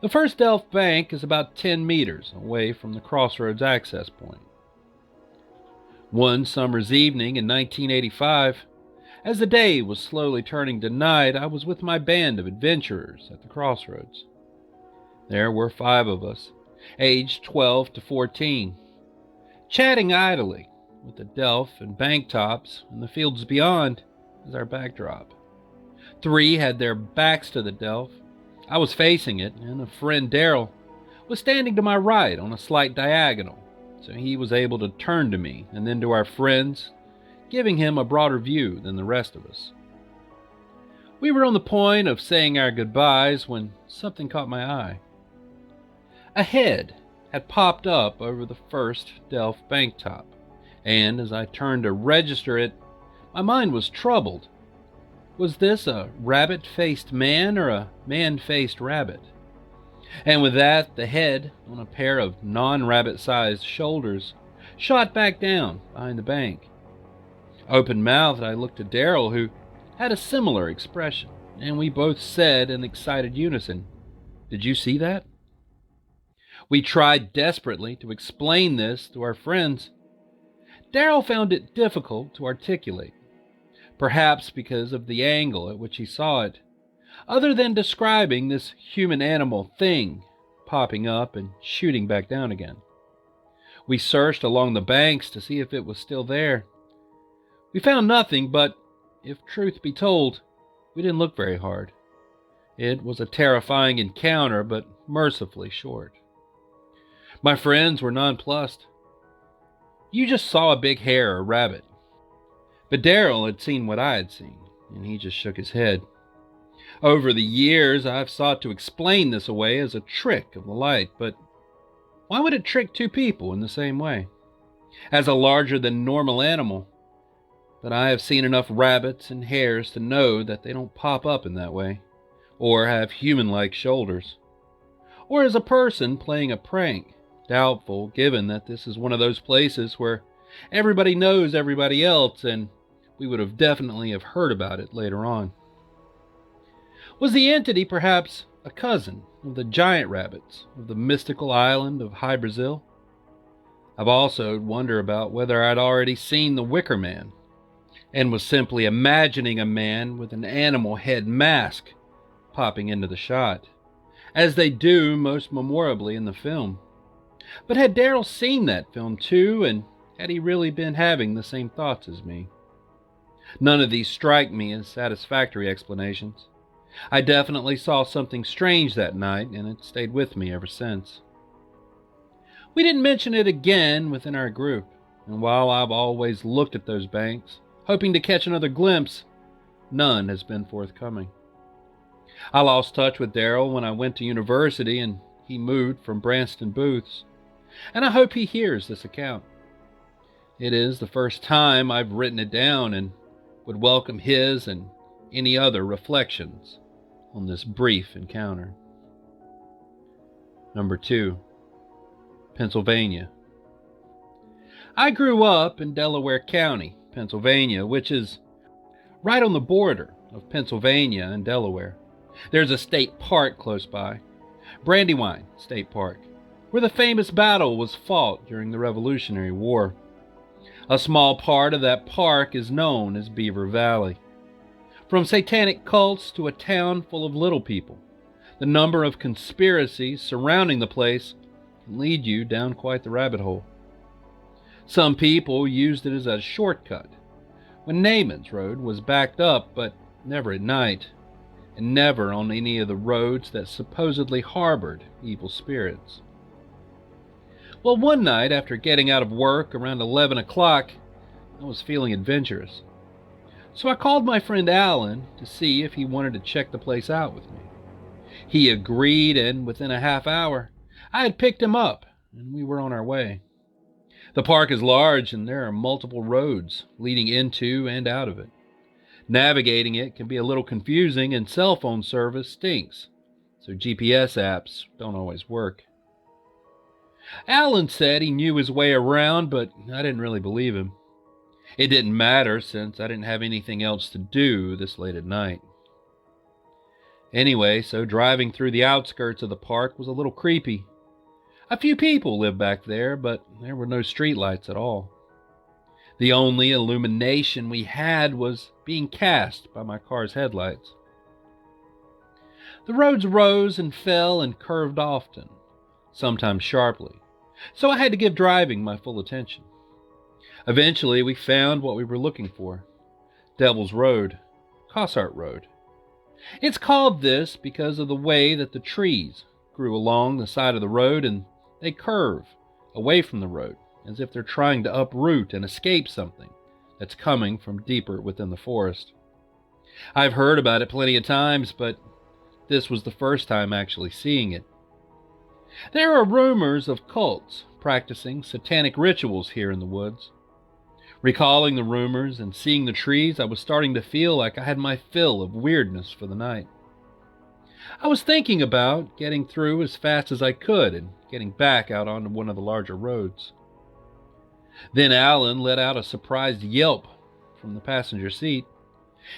The first Delph bank is about 10 meters away from the crossroads access point. One summer's evening in 1985, as the day was slowly turning to night, I was with my band of adventurers at the crossroads. There were 5 of us, aged 12 to 14, chatting idly with the Delph and bank tops and the fields beyond as our backdrop. 3 had their backs to the Delph. I was facing it, and a friend, Daryl, was standing to my right on a slight diagonal, so he was able to turn to me and then to our friends, giving him a broader view than the rest of us. We were on the point of saying our goodbyes when something caught my eye. A head had popped up over the first Delph bank top, and as I turned to register it, my mind was troubled. Was this a rabbit-faced man or a man-faced rabbit? And with that, the head, on a pair of non-rabbit-sized shoulders, shot back down behind the bank. Open-mouthed, I looked at Daryl, who had a similar expression, and we both said in excited unison, "Did you see that?" We tried desperately to explain this to our friends. Daryl found it difficult to articulate, perhaps because of the angle at which he saw it, other than describing this human animal thing popping up and shooting back down again. We searched along the banks to see if it was still there. We found nothing, but, if truth be told, we didn't look very hard. It was a terrifying encounter, but mercifully short. My friends were nonplussed. "You just saw a big hare or rabbit." But Daryl had seen what I had seen, and he just shook his head. Over the years, I've sought to explain this away as a trick of the light, but why would it trick 2 people in the same way? As a larger-than-normal animal, but I have seen enough rabbits and hares to know that they don't pop up in that way, or have human-like shoulders, or as a person playing a prank, doubtful given that this is one of those places where everybody knows everybody else and we would have definitely have heard about it later on. Was the entity perhaps a cousin of the giant rabbits of the mystical island of High Brazil? I've also wondered about whether I'd already seen the Wicker Man and was simply imagining a man with an animal head mask popping into the shot, as they do most memorably in the film. But had Daryl seen that film too, and had he really been having the same thoughts as me? None of these strike me as satisfactory explanations. I definitely saw something strange that night, and it stayed with me ever since. We didn't mention it again within our group, and while I've always looked at those banks, hoping to catch another glimpse, none has been forthcoming. I lost touch with Daryl when I went to university and he moved from Branston Booths, and I hope he hears this account. It is the first time I've written it down and would welcome his and any other reflections on this brief encounter. Number 2. Pennsylvania. I grew up in Delaware County, Pennsylvania, which is right on the border of Pennsylvania and Delaware. There's a state park close by, Brandywine State Park, where the famous battle was fought during the Revolutionary War. A small part of that park is known as Beaver Valley. From satanic cults to a town full of little people, the number of conspiracies surrounding the place can lead you down quite the rabbit hole. Some people used it as a shortcut when Naaman's Road was backed up, but never at night, and never on any of the roads that supposedly harbored evil spirits. Well, one night after getting out of work around 11 o'clock, I was feeling adventurous. So I called my friend Alan to see if he wanted to check the place out with me. He agreed, and within a half hour, I had picked him up, and we were on our way. The park is large, and there are multiple roads leading into and out of it. Navigating it can be a little confusing, and cell phone service stinks, so GPS apps don't always work. Alan said he knew his way around, but I didn't really believe him. It didn't matter since I didn't have anything else to do this late at night. Anyway, so driving through the outskirts of the park was a little creepy. A few people lived back there, but there were no streetlights at all. The only illumination we had was being cast by my car's headlights. The roads rose and fell and curved often, sometimes sharply, so I had to give driving my full attention. Eventually, we found what we were looking for: Devil's Road, Cossart Road. It's called this because of the way that the trees grew along the side of the road, and they curve away from the road as if they're trying to uproot and escape something that's coming from deeper within the forest. I've heard about it plenty of times, but this was the first time actually seeing it. There are rumors of cults practicing satanic rituals here in the woods. Recalling the rumors and seeing the trees, I was starting to feel like I had my fill of weirdness for the night. I was thinking about getting through as fast as I could and getting back out onto one of the larger roads. Then Alan let out a surprised yelp from the passenger seat.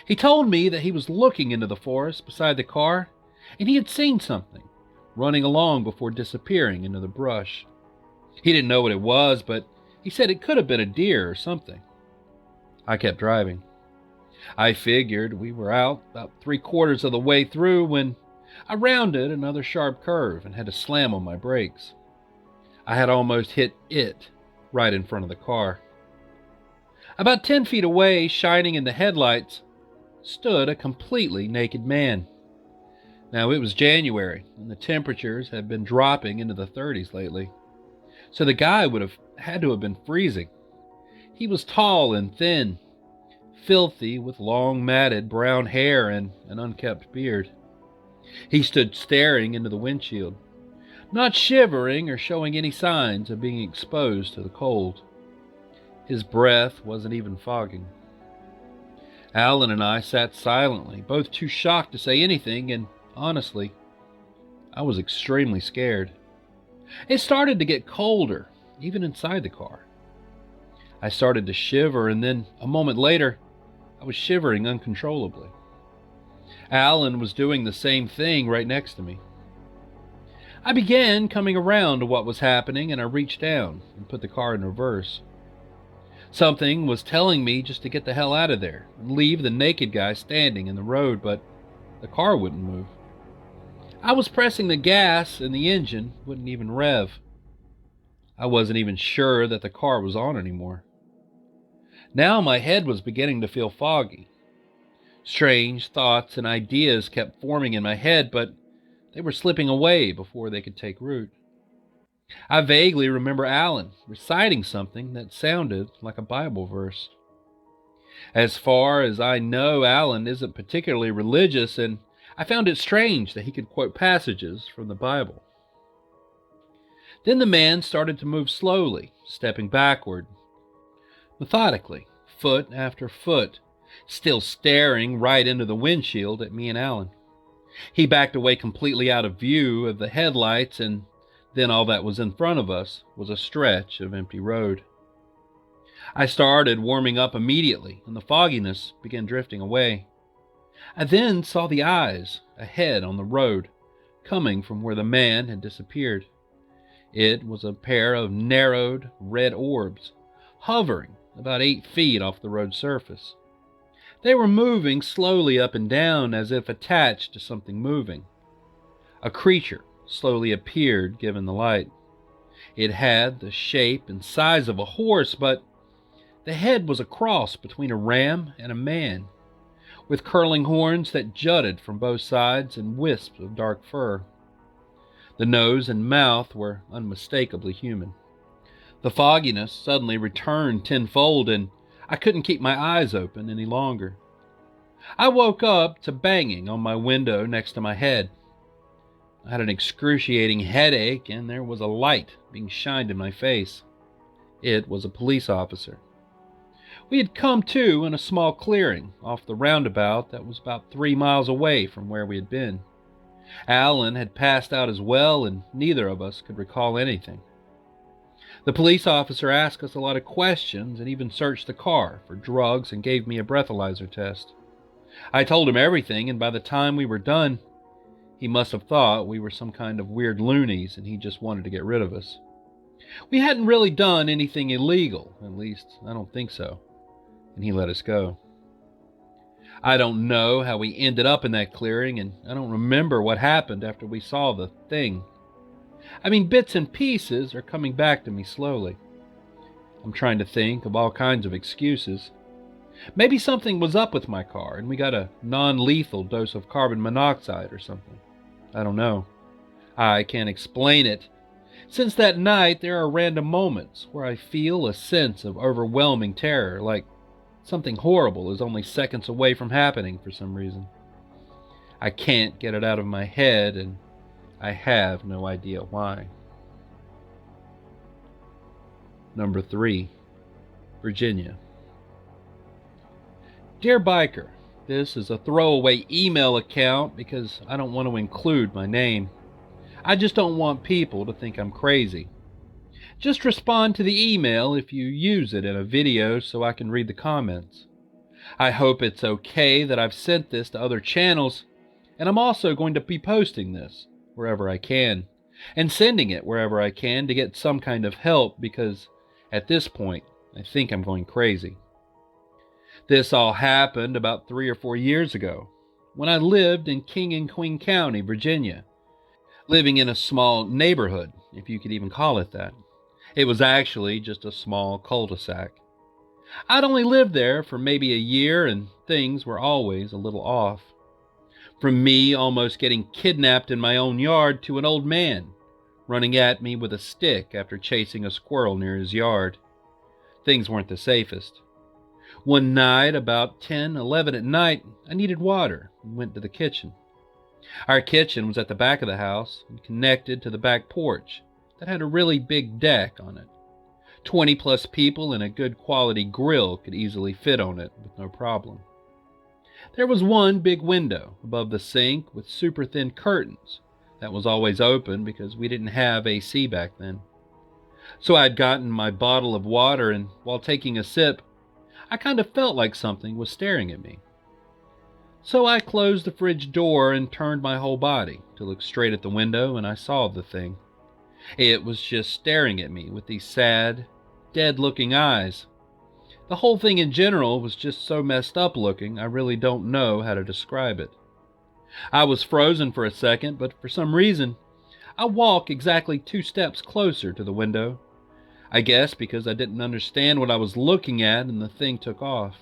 He told me that he was looking into the forest beside the car, and he had seen something running along before disappearing into the brush. He didn't know what it was, but he said it could have been a deer or something. I kept driving. I figured we were out about 3/4 of the way through when I rounded another sharp curve and had to slam on my brakes. I had almost hit it right in front of the car. About 10 feet away, shining in the headlights, stood a completely naked man. Now, it was January, and the temperatures had been dropping into the 30s lately, so the guy would have had to have been freezing. He was tall and thin, filthy, with long matted brown hair and an unkempt beard. He stood staring into the windshield, not shivering or showing any signs of being exposed to the cold. His breath wasn't even fogging. Alan and I sat silently, both too shocked to say anything, and honestly, I was extremely scared. It started to get colder, even inside the car. I started to shiver, and then a moment later, I was shivering uncontrollably. Alan was doing the same thing right next to me. I began coming around to what was happening, and I reached down and put the car in reverse. Something was telling me just to get the hell out of there and leave the naked guy standing in the road, but the car wouldn't move. I was pressing the gas and the engine wouldn't even rev. I wasn't even sure that the car was on anymore. Now my head was beginning to feel foggy. Strange thoughts and ideas kept forming in my head, but they were slipping away before they could take root. I vaguely remember Alan reciting something that sounded like a Bible verse. As far as I know, Alan isn't particularly religious, and I found it strange that he could quote passages from the Bible. Then the man started to move slowly, stepping backward, methodically, foot after foot, still staring right into the windshield at me and Alan. He backed away completely out of view of the headlights, and then all that was in front of us was a stretch of empty road. I started warming up immediately, and the fogginess began drifting away. I then saw the eyes ahead on the road, coming from where the man had disappeared. It was a pair of narrowed red orbs, hovering about 8 feet off the road surface. They were moving slowly up and down as if attached to something moving. A creature slowly appeared given the light. It had the shape and size of a horse, but the head was a cross between a ram and a man, with curling horns that jutted from both sides and wisps of dark fur. The nose and mouth were unmistakably human. The fogginess suddenly returned tenfold, and I couldn't keep my eyes open any longer. I woke up to banging on my window next to my head. I had an excruciating headache, and there was a light being shined in my face. It was a police officer. We had come to in a small clearing off the roundabout that was about 3 miles away from where we had been. Alan had passed out as well, and neither of us could recall anything. The police officer asked us a lot of questions and even searched the car for drugs and gave me a breathalyzer test. I told him everything, and by the time we were done, he must have thought we were some kind of weird loonies and he just wanted to get rid of us. We hadn't really done anything illegal, at least I don't think so, and he let us go. I don't know how we ended up in that clearing, and I don't remember what happened after we saw the thing. I mean, bits and pieces are coming back to me slowly. I'm trying to think of all kinds of excuses. Maybe something was up with my car and we got a non-lethal dose of carbon monoxide or something. I don't know. I can't explain it. Since that night, there are random moments where I feel a sense of overwhelming terror, like something horrible is only seconds away from happening for some reason. I can't get it out of my head, and I have no idea why. Number 3. Virginia. Dear Biker, this is a throwaway email account because I don't want to include my name. I just don't want people to think I'm crazy. Just respond to the email if you use it in a video so I can read the comments. I hope it's okay that I've sent this to other channels, and I'm also going to be posting this wherever I can, and sending it wherever I can to get some kind of help because at this point I think I'm going crazy. This all happened about 3 or 4 years ago when I lived in King and Queen County, Virginia, living in a small neighborhood, if you could even call it that. It was actually just a small cul-de-sac. I'd only lived there for maybe a year, and things were always a little off. From me almost getting kidnapped in my own yard to an old man running at me with a stick after chasing a squirrel near his yard. Things weren't the safest. One night, about 10-11 at night, I needed water and went to the kitchen. Our kitchen was at the back of the house and connected to the back porch that had a really big deck on it. 20+ people and a good quality grill could easily fit on it with no problem. There was one big window above the sink with super thin curtains that was always open because we didn't have AC back then. So I had gotten my bottle of water, and while taking a sip, I kind of felt like something was staring at me. So I closed the fridge door and turned my whole body to look straight at the window, and I saw the thing. It was just staring at me with these sad, dead-looking eyes. The whole thing in general was just so messed up looking, I really don't know how to describe it. I was frozen for a second, but for some reason, I walked exactly 2 steps closer to the window. I guess because I didn't understand what I was looking at, and the thing took off.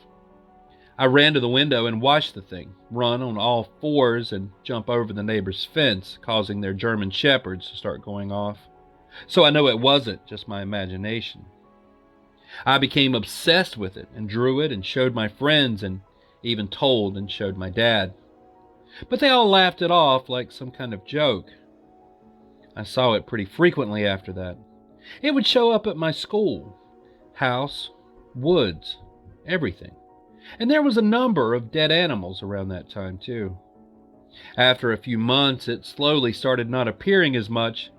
I ran to the window and watched the thing run on all 4s and jump over the neighbor's fence, causing their German shepherds to start going off. So I know it wasn't just my imagination. I became obsessed with it and drew it and showed my friends and even told and showed my dad. But they all laughed it off like some kind of joke. I saw it pretty frequently after that. It would show up at my school, house, woods, everything. And there was a number of dead animals around that time too. After a few months, it slowly started not appearing as much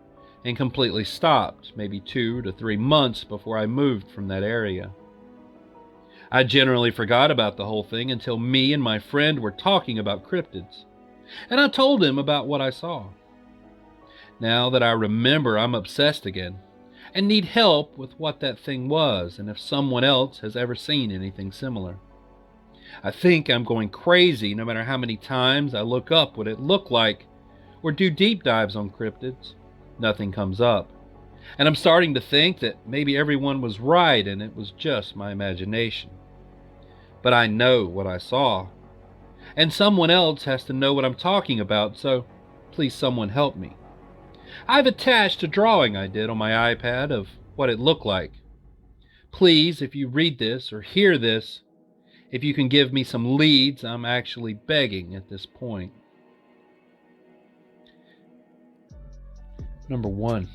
and completely stopped, maybe 2 to 3 months before I moved from that area. I generally forgot about the whole thing until me and my friend were talking about cryptids, and I told him about what I saw. Now that I remember, I'm obsessed again and need help with what that thing was and if someone else has ever seen anything similar. I think I'm going crazy no matter how many times I look up what it looked like or do deep dives on cryptids. Nothing comes up. And I'm starting to think that maybe everyone was right and it was just my imagination. But I know what I saw. And someone else has to know what I'm talking about, so please someone help me. I've attached a drawing I did on my iPad of what it looked like. Please, if you read this or hear this, if you can give me some leads, I'm actually begging at this point. Number 1.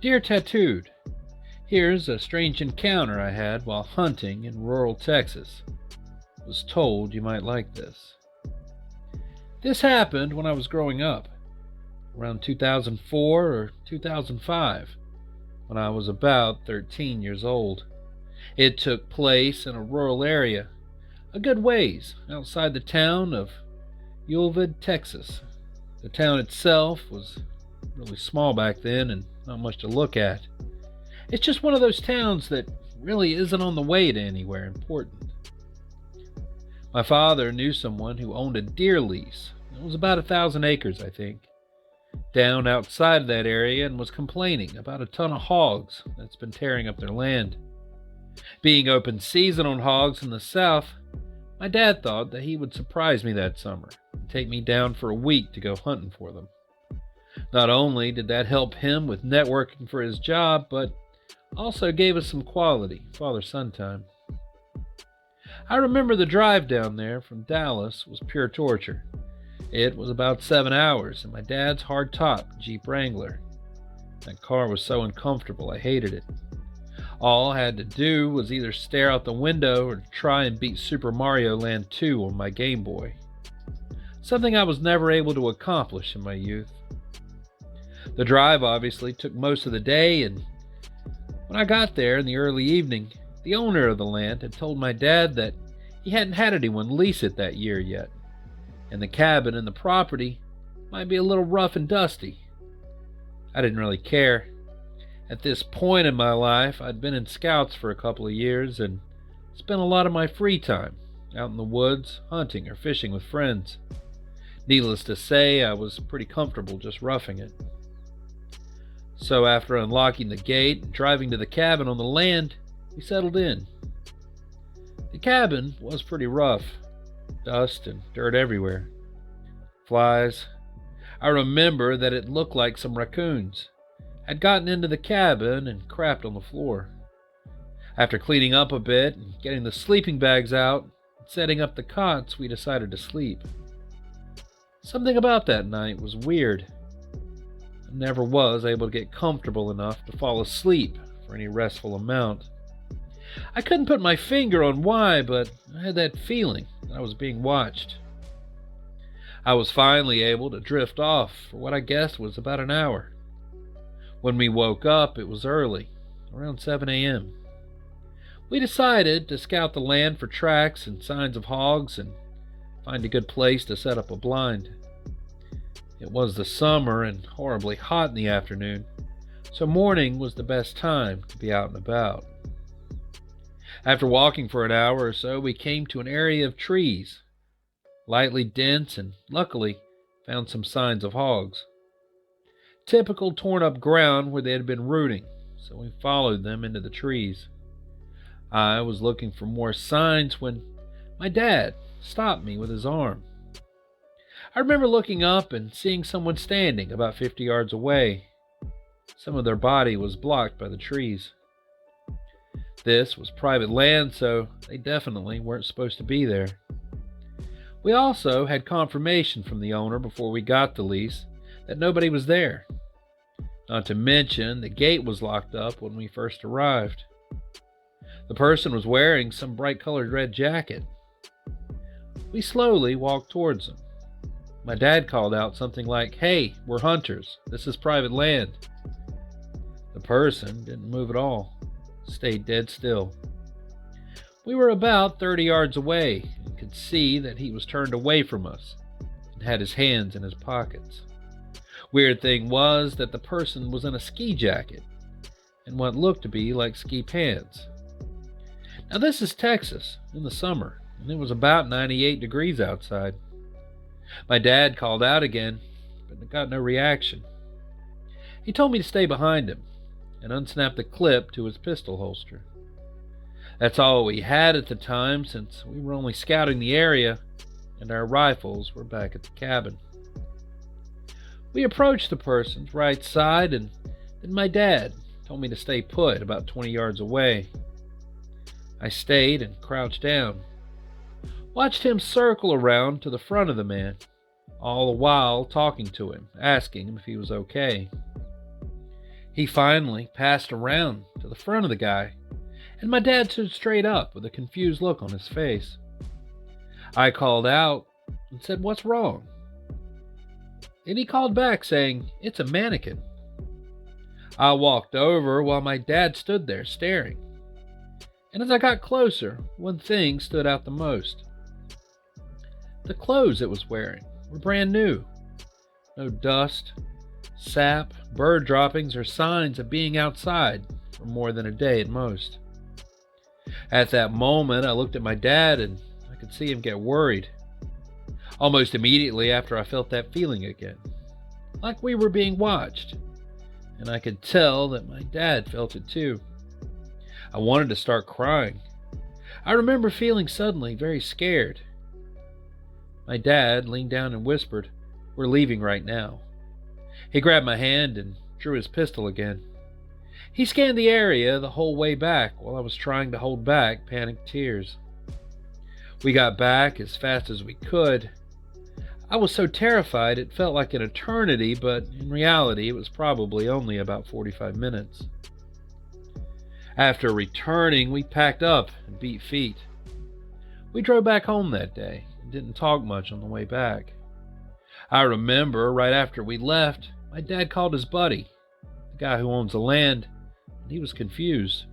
Dear Tattooed, here's a strange encounter I had while hunting in rural Texas. Was told you might like this. This happened when I was growing up, around 2004 or 2005, when I was about 13 years old. It took place in a rural area, a good ways outside the town of Everglades, Texas. The town itself was really small back then and not much to look at. It's just one of those towns that really isn't on the way to anywhere important. My father knew someone who owned a deer lease. It was about 1,000 acres, I think, down outside that area, and was complaining about a ton of hogs that's been tearing up their land. Being open season on hogs in the south, my dad thought that he would surprise me that summer and take me down for a week to go hunting for them. Not only did that help him with networking for his job, but also gave us some quality father-son time. I remember the drive down there from Dallas was pure torture. It was about 7 hours in my dad's hard-top Jeep Wrangler. That car was so uncomfortable, I hated it. All I had to do was either stare out the window or try and beat Super Mario Land 2 on my Game Boy. Something I was never able to accomplish in my youth. The drive obviously took most of the day, and when I got there in the early evening, the owner of the land had told my dad that he hadn't had anyone lease it that year yet, and the cabin and the property might be a little rough and dusty. I didn't really care. At this point in my life, I'd been in scouts for a couple of years and spent a lot of my free time out in the woods, hunting or fishing with friends. Needless to say, I was pretty comfortable just roughing it. So after unlocking the gate and driving to the cabin on the land, we settled in. The cabin was pretty rough. Dust and dirt everywhere. Flies. I remember that it looked like some raccoons had gotten into the cabin and crapped on the floor. After cleaning up a bit and getting the sleeping bags out and setting up the cots, we decided to sleep. Something about that night was weird. I never was able to get comfortable enough to fall asleep for any restful amount. I couldn't put my finger on why, but I had that feeling that I was being watched. I was finally able to drift off for what I guessed was about an hour. When we woke up, it was early, around 7 a.m. We decided to scout the land for tracks and signs of hogs and find a good place to set up a blind. It was the summer and horribly hot in the afternoon, so morning was the best time to be out and about. After walking for an hour or so, we came to an area of trees, lightly dense, and luckily found some signs of hogs. Typical torn up ground where they had been rooting, so we followed them into the trees. I was looking for more signs when my dad stopped me with his arm. I remember looking up and seeing someone standing about 50 yards away. Some of their body was blocked by the trees. This was private land, so they definitely weren't supposed to be there. We also had confirmation from the owner before we got the lease that nobody was there. Not to mention, the gate was locked up when we first arrived. The person was wearing some bright-colored red jacket. We slowly walked towards him. My dad called out something like, "Hey, we're hunters. This is private land." The person didn't move at all, stayed dead still. We were about 30 yards away and could see that he was turned away from us and had his hands in his pockets. Weird thing was that the person was in a ski jacket and what looked to be like ski pants. Now this is Texas in the summer, and it was about 98 degrees outside. My dad called out again, but got no reaction. He told me to stay behind him and unsnap the clip to his pistol holster. That's all we had at the time, since we were only scouting the area and our rifles were back at the cabin. We approached the person's right side, and then my dad told me to stay put about 20 yards away. I stayed and crouched down, watched him circle around to the front of the man, all the while talking to him, asking him if he was okay. He finally passed around to the front of the guy, and my dad stood straight up with a confused look on his face. I called out and said, "What's wrong?" And he called back saying, "It's a mannequin." I walked over while my dad stood there staring. And as I got closer, one thing stood out the most. The clothes it was wearing were brand new. No dust, sap, bird droppings, or signs of being outside for more than a day at most. At that moment, I looked at my dad and I could see him get worried. Almost immediately after, I felt that feeling again, like we were being watched, and I could tell that my dad felt it too. I wanted to start crying. I remember feeling suddenly very scared. My dad leaned down and whispered, "We're leaving right now." He grabbed my hand and drew his pistol again. He scanned the area the whole way back while I was trying to hold back panicked tears. We got back as fast as we could. I was so terrified it felt like an eternity, but in reality it was probably only about 45 minutes. After returning, we packed up and beat feet. We drove back home that day and didn't talk much on the way back. I remember right after we left, my dad called his buddy, the guy who owns the land, and he was confused.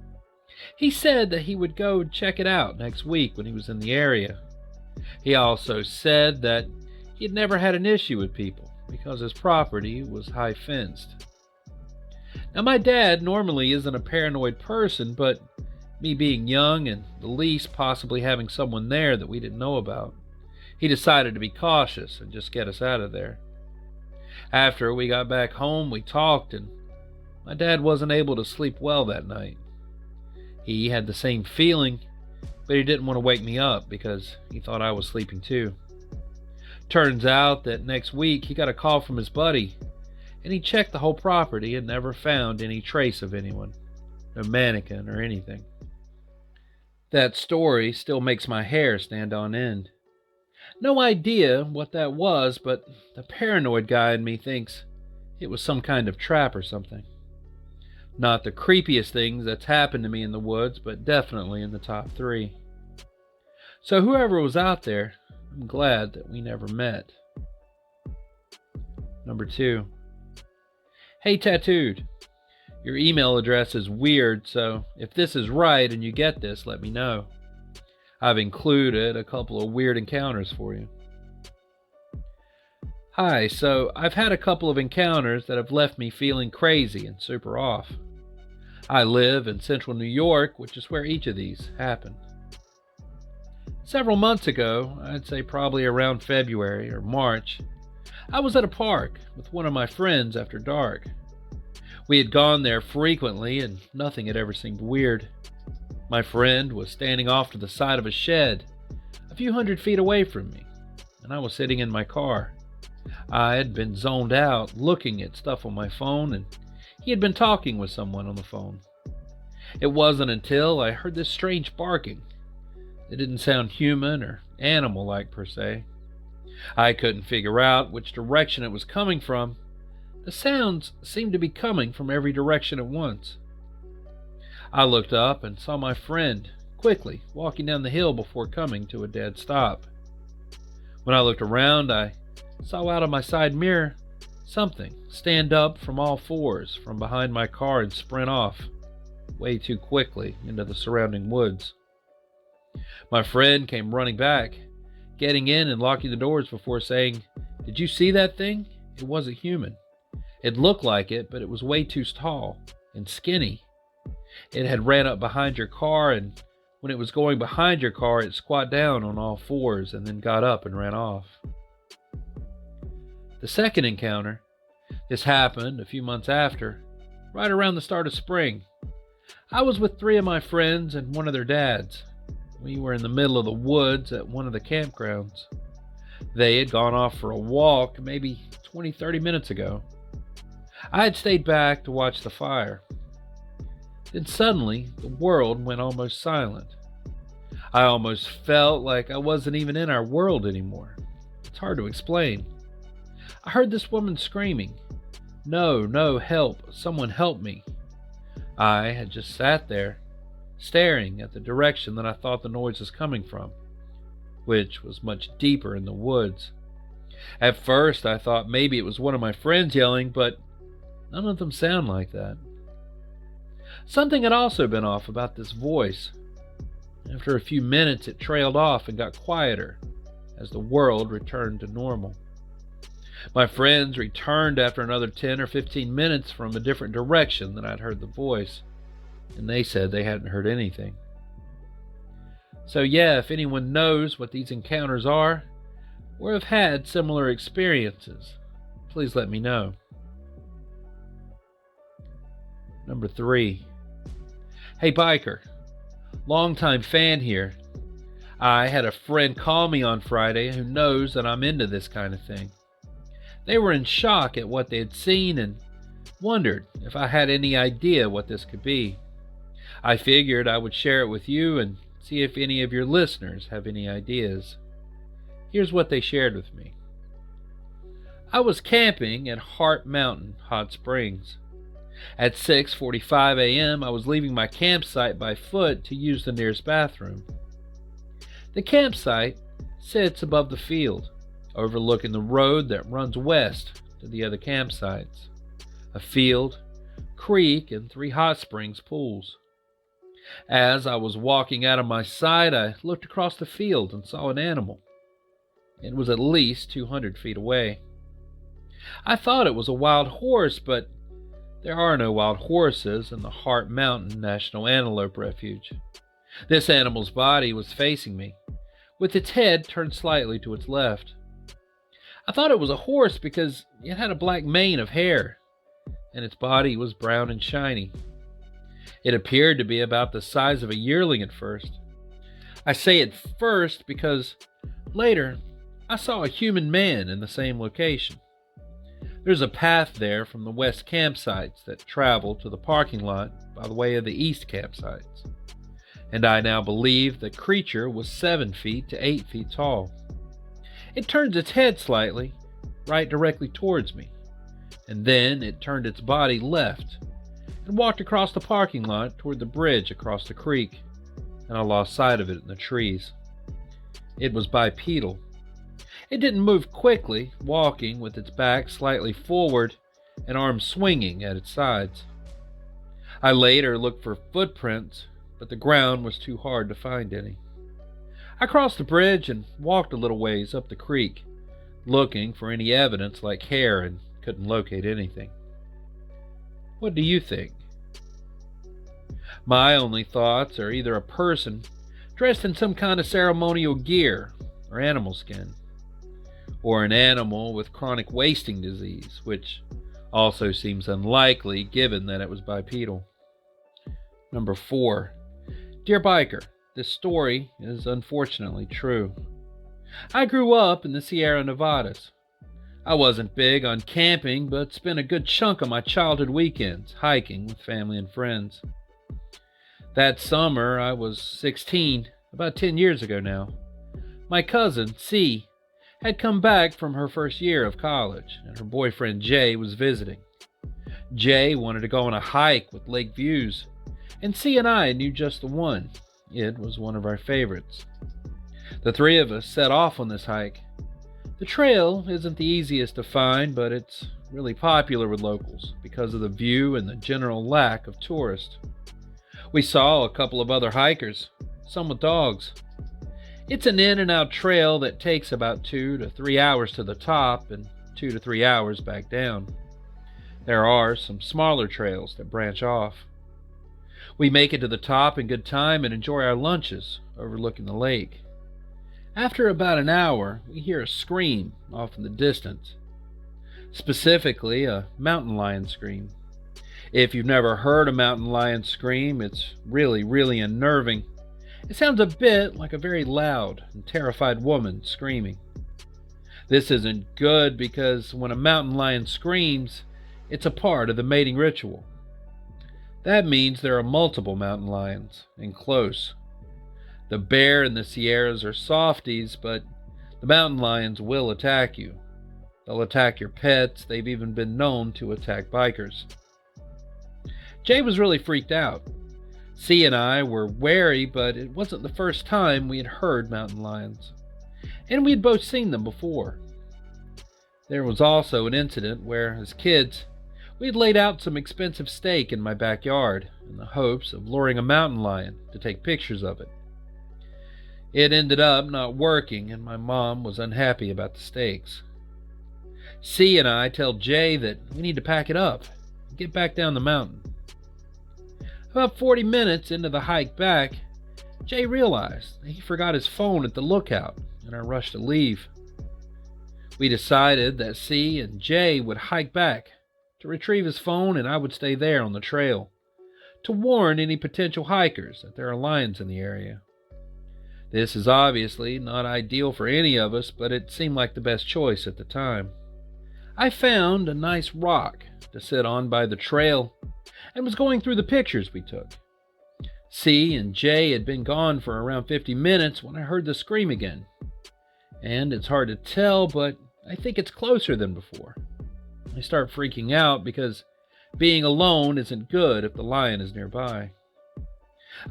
He said that he would go check it out next week when he was in the area. He also said that he had never had an issue with people because his property was high fenced. Now my dad normally isn't a paranoid person, but me being young and the lease possibly having someone there that we didn't know about, he decided to be cautious and just get us out of there. After we got back home, we talked, and my dad wasn't able to sleep well that night. He had the same feeling, but he didn't want to wake me up because he thought I was sleeping too. Turns out that next week he got a call from his buddy, and he checked the whole property and never found any trace of anyone, no mannequin or anything. That story still makes my hair stand on end. No idea what that was, but the paranoid guy in me thinks it was some kind of trap or something. Not the creepiest things that's happened to me in the woods, but definitely in the top 3. So whoever was out there, I'm glad that we never met. Number 2. Hey Tattooed, your email address is weird, so if this is right and you get this, let me know. I've included a couple of weird encounters for you. Hi, so I've had a couple of encounters that have left me feeling crazy and super off. I live in central New York, which is where each of these happened. Several months ago, I'd say probably around February or March, I was at a park with one of my friends after dark. We had gone there frequently and nothing had ever seemed weird. My friend was standing off to the side of a shed, a few hundred feet away from me, and I was sitting in my car. I had been zoned out looking at stuff on my phone, and he had been talking with someone on the phone. It wasn't until I heard this strange barking. It didn't sound human or animal-like per se. I couldn't figure out which direction it was coming from. The sounds seemed to be coming from every direction at once. I looked up and saw my friend quickly walking down the hill before coming to a dead stop. When I looked around, I saw out of my side mirror something stand up from all fours from behind my car and sprint off, way too quickly, into the surrounding woods. My friend came running back, getting in and locking the doors before saying, "Did you see that thing? It wasn't human. It looked like it, but it was way too tall and skinny. It had ran up behind your car, and when it was going behind your car, it squat down on all fours and then got up and ran off." The second encounter, this happened a few months after, right around the start of spring. I was with 3 of my friends and one of their dads. We were in the middle of the woods at one of the campgrounds. They had gone off for a walk maybe 20-30 minutes ago. I had stayed back to watch the fire. Then suddenly, the world went almost silent. I almost felt like I wasn't even in our world anymore. It's hard to explain. I heard this woman screaming, "No, help, someone help me." I had just sat there, staring at the direction that I thought the noise was coming from, which was much deeper in the woods. At first I thought maybe it was one of my friends yelling, but none of them sound like that. Something had also been off about this voice. After a few minutes it trailed off and got quieter as the world returned to normal. My friends returned after another 10 or 15 minutes from a different direction than I'd heard the voice, and they said they hadn't heard anything. So yeah, if anyone knows what these encounters are, or have had similar experiences, please let me know. Number 3. Hey biker, longtime fan here. I had a friend call me on Friday who knows that I'm into this kind of thing. They were in shock at what they had seen and wondered if I had any idea what this could be. I figured I would share it with you and see if any of your listeners have any ideas. Here's what they shared with me. I was camping at Heart Mountain Hot Springs. At 6:45 a.m., I was leaving my campsite by foot to use the nearest bathroom. The campsite sits above the field, overlooking the road that runs west to the other campsites, a field, creek, and 3 hot springs pools. As I was walking out of my sight, I looked across the field and saw an animal. It was at least 200 feet away. I thought it was a wild horse, but there are no wild horses in the Heart Mountain National Antelope Refuge. This animal's body was facing me, with its head turned slightly to its left. I thought it was a horse because it had a black mane of hair, and its body was brown and shiny. It appeared to be about the size of a yearling at first. I say at first because later I saw a human man in the same location. There's a path there from the west campsites that travel to the parking lot by the way of the east campsites, and I now believe the creature was 7 feet to 8 feet tall. It turns its head slightly, right directly towards me, and then it turned its body left, and walked across the parking lot toward the bridge across the creek, and I lost sight of it in the trees. It was bipedal. It didn't move quickly, walking with its back slightly forward and arms swinging at its sides. I later looked for footprints, but the ground was too hard to find any. I crossed the bridge and walked a little ways up the creek, looking for any evidence like hair, and couldn't locate anything. What do you think? My only thoughts are either a person dressed in some kind of ceremonial gear or animal skin, or an animal with chronic wasting disease, which also seems unlikely given that it was bipedal. Number 4. Dear Biker, this story is unfortunately true. I grew up in the Sierra Nevadas. I wasn't big on camping, but spent a good chunk of my childhood weekends hiking with family and friends. That summer, I was 16, about 10 years ago now. My cousin, C, had come back from her first year of college, and her boyfriend Jay was visiting. Jay wanted to go on a hike with lake views, and C and I knew just the one. It was one of our favorites. The three of us set off on this hike. The trail isn't the easiest to find, but it's really popular with locals because of the view and the general lack of tourists. We saw a couple of other hikers, some with dogs. It's an in and out trail that takes about 2 to 3 hours to the top and 2 to 3 hours back down. There are some smaller trails that branch off. We make it to the top in good time and enjoy our lunches overlooking the lake. After about an hour, we hear a scream off in the distance. Specifically, a mountain lion scream. If you've never heard a mountain lion scream, it's really unnerving. It sounds a bit like a very loud and terrified woman screaming. This isn't good because when a mountain lion screams, it's a part of the mating ritual. That means there are multiple mountain lions, and close. The bear in the Sierras are softies, but the mountain lions will attack you. They'll attack your pets. They've even been known to attack bikers. Jay was really freaked out. C and I were wary, but it wasn't the first time we had heard mountain lions, and we had both seen them before. There was also an incident where, as kids, we had laid out some expensive steak in my backyard in the hopes of luring a mountain lion to take pictures of it. It ended up not working, and my mom was unhappy about the steaks. C and I tell Jay that we need to pack it up and get back down the mountain. About 40 minutes into the hike back, Jay realized that he forgot his phone at the lookout in our rush to leave. We decided that C and Jay would hike back to retrieve his phone, and I would stay there on the trail to warn any potential hikers that there are lions in the area. This is obviously not ideal for any of us, but it seemed like the best choice at the time. I found a nice rock to sit on by the trail and was going through the pictures we took. C and Jay had been gone for around 50 minutes when I heard the scream again. And it's hard to tell, but I think it's closer than before. I start freaking out because being alone isn't good if the lion is nearby.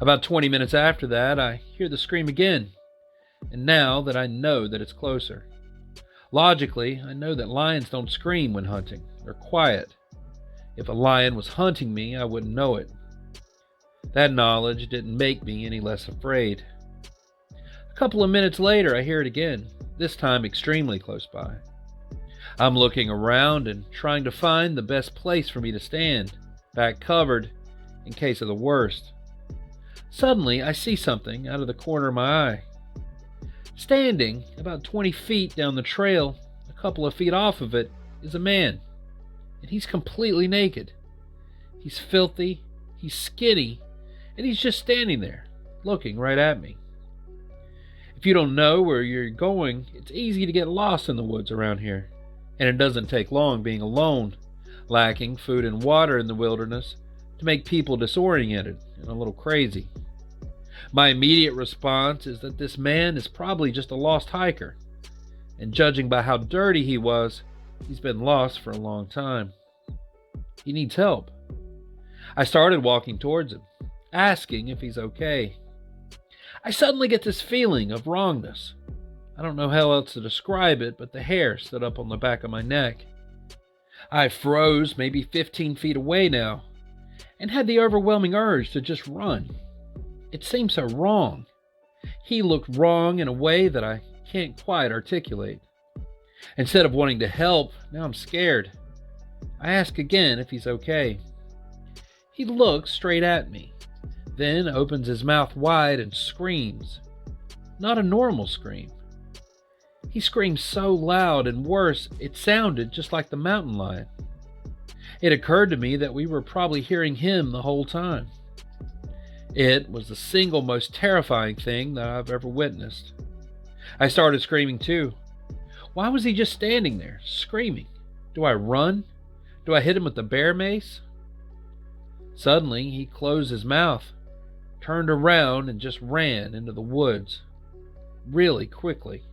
About 20 minutes after that, I hear the scream again, and now that I know that it's closer. Logically, I know that lions don't scream when hunting. They're quiet. If a lion was hunting me, I wouldn't know it. That knowledge didn't make me any less afraid. A couple of minutes later, I hear it again, this time extremely close by. I'm looking around and trying to find the best place for me to stand, back covered, in case of the worst. Suddenly, I see something out of the corner of my eye. Standing about 20 feet down the trail, a couple of feet off of it, is a man, and he's completely naked. He's filthy, he's skinny, and he's just standing there, looking right at me. If you don't know where you're going, it's easy to get lost in the woods around here. And it doesn't take long being alone, lacking food and water in the wilderness, to make people disoriented and a little crazy. My immediate response is that this man is probably just a lost hiker, and judging by how dirty he was, he's been lost for a long time. He needs help. I started walking towards him, asking if he's okay. I suddenly get this feeling of wrongness. I don't know how else to describe it, but the hair stood up on the back of my neck. I froze maybe 15 feet away now, and had the overwhelming urge to just run. It seemed so wrong. He looked wrong in a way that I can't quite articulate. Instead of wanting to help, now I'm scared. I ask again if he's okay. He looks straight at me, then opens his mouth wide and screams. Not a normal scream. He screamed so loud and worse, it sounded just like the mountain lion. It occurred to me that we were probably hearing him the whole time. It was the single most terrifying thing that I've ever witnessed. I started screaming too. Why was he just standing there, screaming? Do I run? Do I hit him with the bear mace? Suddenly, he closed his mouth, turned around, and just ran into the woods, really quickly.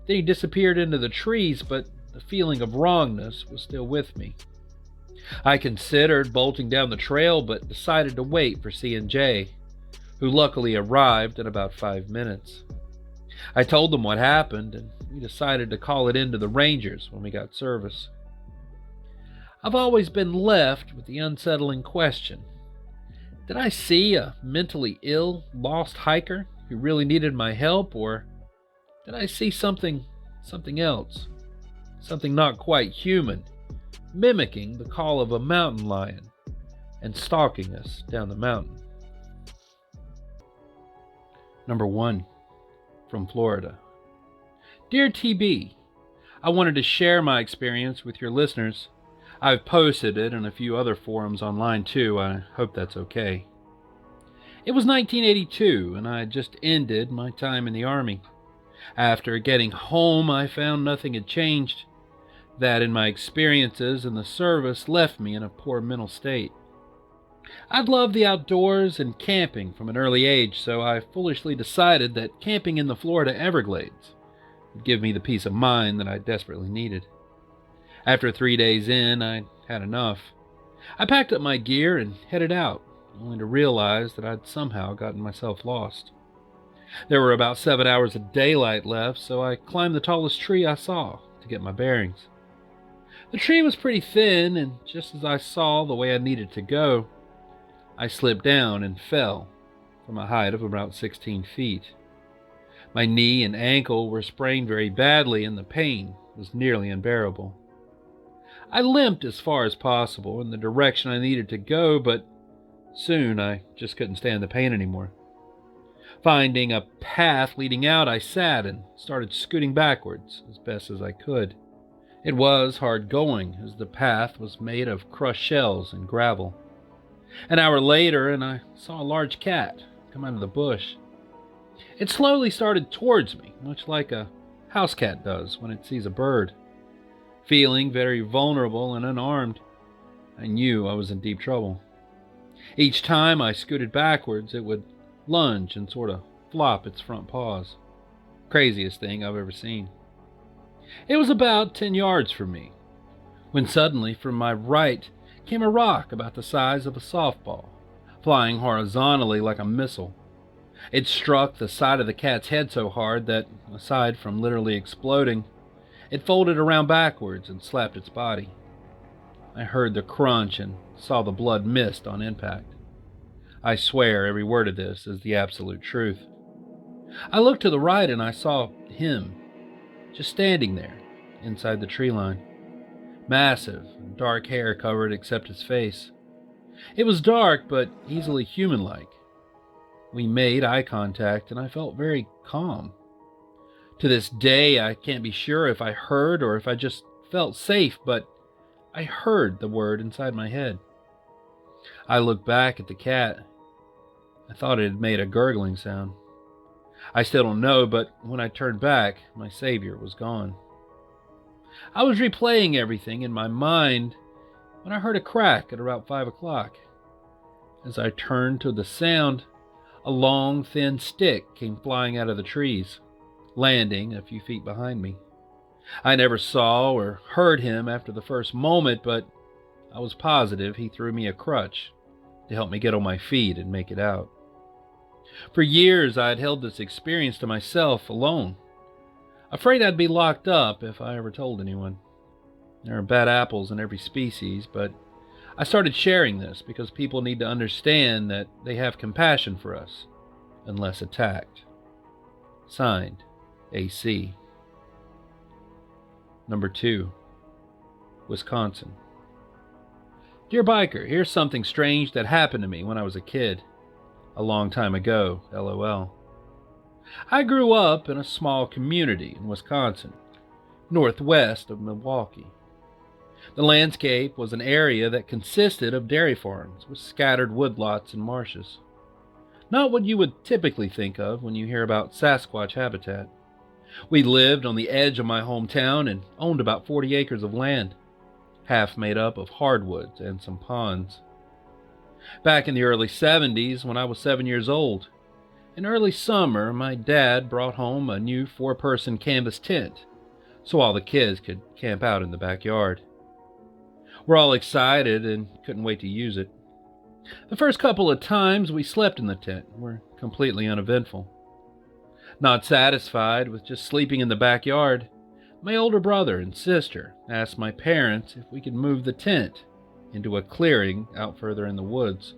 Then he disappeared into the trees, but the feeling of wrongness was still with me. I considered bolting down the trail, but decided to wait for C&J, who luckily arrived in about 5 minutes. I told them what happened, and we decided to call it in to the Rangers when we got service. I've always been left with the unsettling question. Did I see a mentally ill, lost hiker who really needed my help, or did I see something else? Something not quite human, mimicking the call of a mountain lion and stalking us down the mountain. Number 1. From Florida. Dear TB, I wanted to share my experience with your listeners. I've posted it in a few other forums online too. I hope that's okay. It was 1982 and I had just ended my time in the Army. After getting home, I found nothing had changed. That in my experiences in the service left me in a poor mental state. I'd loved the outdoors and camping from an early age, so I foolishly decided that camping in the Florida Everglades would give me the peace of mind that I desperately needed. After 3 days in, I'd had enough. I packed up my gear and headed out, only to realize that I'd somehow gotten myself lost. There were about 7 hours of daylight left, so I climbed the tallest tree I saw to get my bearings. The tree was pretty thin, and just as I saw the way I needed to go, I slipped down and fell from a height of about 16 feet. My knee and ankle were sprained very badly, and the pain was nearly unbearable. I limped as far as possible in the direction I needed to go, but soon I just couldn't stand the pain anymore. Finding a path leading out, I sat and started scooting backwards as best as I could. It was hard going, as the path was made of crushed shells and gravel. An hour later, and I saw a large cat come out of the bush. It slowly started towards me, much like a house cat does when it sees a bird. Feeling very vulnerable and unarmed, I knew I was in deep trouble. Each time I scooted backwards, it would lunge and sort of flop its front paws. Craziest thing I've ever seen. It was about 10 yards from me, when suddenly from my right came a rock about the size of a softball, flying horizontally like a missile. It struck the side of the cat's head so hard that, aside from literally exploding, it folded around backwards and slapped its body. I heard the crunch and saw the blood mist on impact. I swear every word of this is the absolute truth. I looked to the right and I saw him, just standing there, inside the tree line. Massive, dark hair covered except his face. It was dark, but easily human-like. We made eye contact and I felt very calm. To this day, I can't be sure if I heard or if I just felt safe, but I heard the word inside my head. I looked back at the cat. I thought it had made a gurgling sound. I still don't know, but when I turned back, my savior was gone. I was replaying everything in my mind when I heard a crack at about 5 o'clock. As I turned to the sound, a long, thin stick came flying out of the trees, landing a few feet behind me. I never saw or heard him after the first moment, but I was positive he threw me a crutch to help me get on my feet and make it out. For years, I had held this experience to myself alone, afraid I'd be locked up if I ever told anyone. There are bad apples in every species, but I started sharing this because people need to understand that they have compassion for us, unless attacked. Signed, AC. Number 2. Wisconsin. Dear Biker, here's something strange that happened to me when I was a kid. A long time ago, LOL. I grew up in a small community in Wisconsin, northwest of Milwaukee. The landscape was an area that consisted of dairy farms with scattered woodlots and marshes. Not what you would typically think of when you hear about Sasquatch habitat. We lived on the edge of my hometown and owned about 40 acres of land, half made up of hardwoods and some ponds. Back in the early 70s, when I was 7 years old, in early summer, my dad brought home a new 4-person canvas tent so all the kids could camp out in the backyard. We're all excited and couldn't wait to use it. The first couple of times we slept in the tent were completely uneventful. Not satisfied with just sleeping in the backyard, my older brother and sister asked my parents if we could move the tent into a clearing out further in the woods.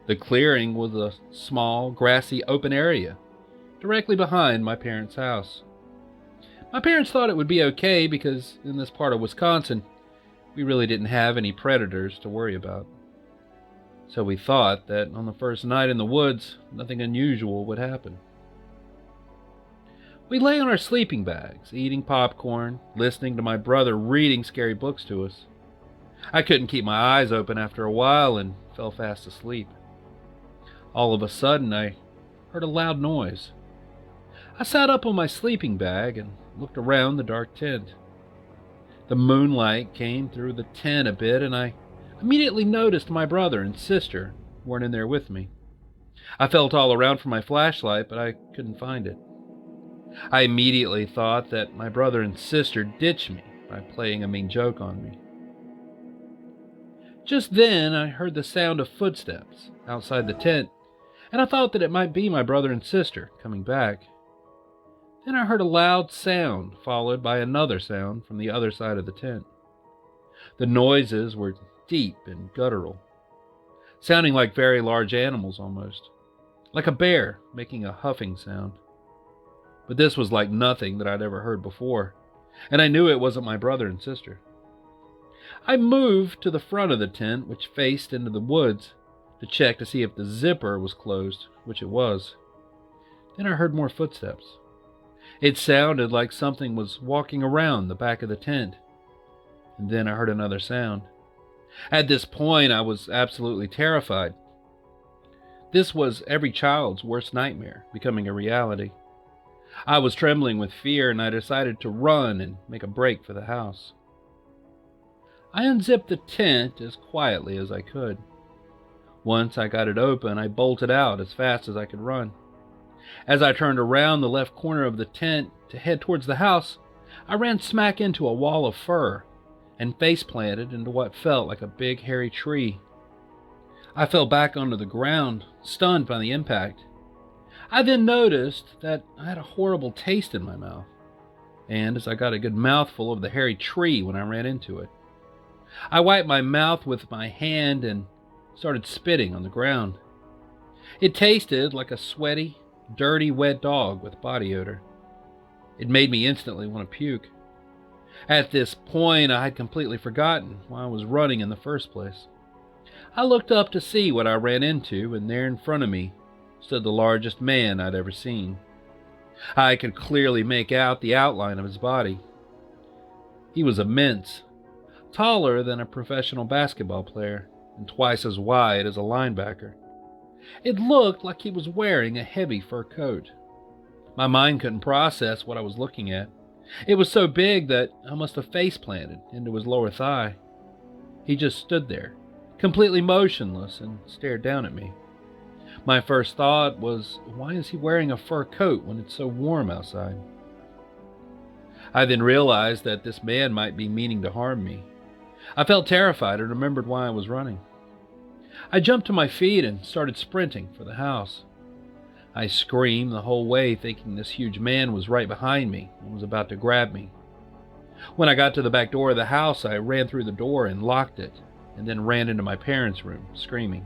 The clearing was a small, grassy, open area directly behind my parents' house. My parents thought it would be okay because in this part of Wisconsin, we really didn't have any predators to worry about. So we thought that on the first night in the woods, nothing unusual would happen. We lay on our sleeping bags, eating popcorn, listening to my brother reading scary books to us. I couldn't keep my eyes open after a while and fell fast asleep. All of a sudden, I heard a loud noise. I sat up on my sleeping bag and looked around the dark tent. The moonlight came through the tent a bit, and I immediately noticed my brother and sister weren't in there with me. I felt all around for my flashlight, but I couldn't find it. I immediately thought that my brother and sister ditched me by playing a mean joke on me. Just then, I heard the sound of footsteps outside the tent, and I thought that it might be my brother and sister coming back. Then I heard a loud sound, followed by another sound from the other side of the tent. The noises were deep and guttural, sounding like very large animals almost, like a bear making a huffing sound. But this was like nothing that I'd ever heard before, and I knew it wasn't my brother and sister. I moved to the front of the tent, which faced into the woods, to check to see if the zipper was closed, which it was. Then I heard more footsteps. It sounded like something was walking around the back of the tent. And then I heard another sound. At this point, I was absolutely terrified. This was every child's worst nightmare becoming a reality. I was trembling with fear, and I decided to run and make a break for the house. I unzipped the tent as quietly as I could. Once I got it open, I bolted out as fast as I could run. As I turned around the left corner of the tent to head towards the house, I ran smack into a wall of fur and face-planted into what felt like a big hairy tree. I fell back onto the ground, stunned by the impact. I then noticed that I had a horrible taste in my mouth, and as I got a good mouthful of the hairy tree when I ran into it. I wiped my mouth with my hand and started spitting on the ground. It tasted like a sweaty, dirty, wet dog with body odor. It made me instantly want to puke. At this point, I had completely forgotten why I was running in the first place. I looked up to see what I ran into, and there in front of me stood the largest man I'd ever seen. I could clearly make out the outline of his body. He was immense, taller than a professional basketball player, and twice as wide as a linebacker. It looked like he was wearing a heavy fur coat. My mind couldn't process what I was looking at. It was so big that I must have face-planted into his lower thigh. He just stood there, completely motionless, and stared down at me. My first thought was, why is he wearing a fur coat when it's so warm outside? I then realized that this man might be meaning to harm me. I felt terrified and remembered why I was running. I jumped to my feet and started sprinting for the house. I screamed the whole way, thinking this huge man was right behind me and was about to grab me. When I got to the back door of the house, I ran through the door and locked it, and then ran into my parents' room, screaming.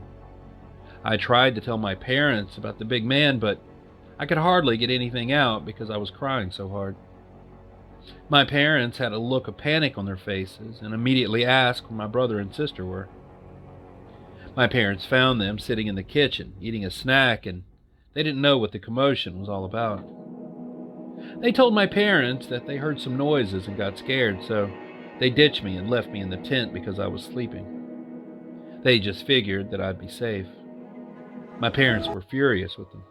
I tried to tell my parents about the big man, but I could hardly get anything out because I was crying so hard. My parents had a look of panic on their faces and immediately asked where my brother and sister were. My parents found them sitting in the kitchen, eating a snack, and they didn't know what the commotion was all about. They told my parents that they heard some noises and got scared, so they ditched me and left me in the tent because I was sleeping. They just figured that I'd be safe. My parents were furious with them.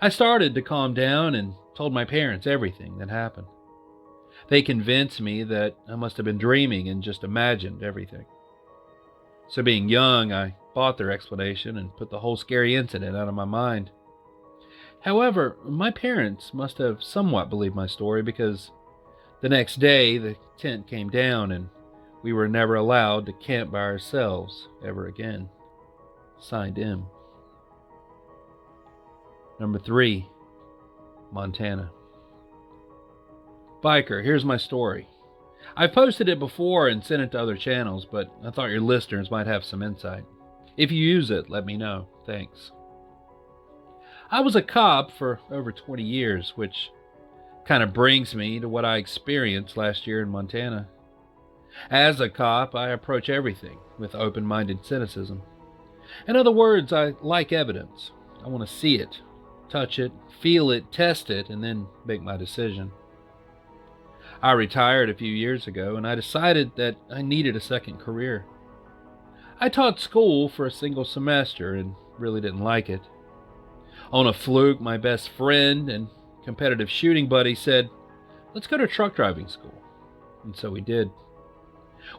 I started to calm down and told my parents everything that happened. They convinced me that I must have been dreaming and just imagined everything. So being young, I bought their explanation and put the whole scary incident out of my mind. However, my parents must have somewhat believed my story because the next day the tent came down and we were never allowed to camp by ourselves ever again. Signed M. Number 3, Montana. Biker, here's my story. I've posted it before and sent it to other channels, but I thought your listeners might have some insight. If you use it, let me know. Thanks. I was a cop for over 20 years, which kind of brings me to what I experienced last year in Montana. As a cop, I approach everything with open-minded cynicism. In other words, I like evidence. I want to see it, touch it, feel it, test it, and then make my decision. I retired a few years ago, and I decided that I needed a second career. I taught school for a single semester and really didn't like it. On a fluke, my best friend and competitive shooting buddy said, "Let's go to truck driving school." And so we did.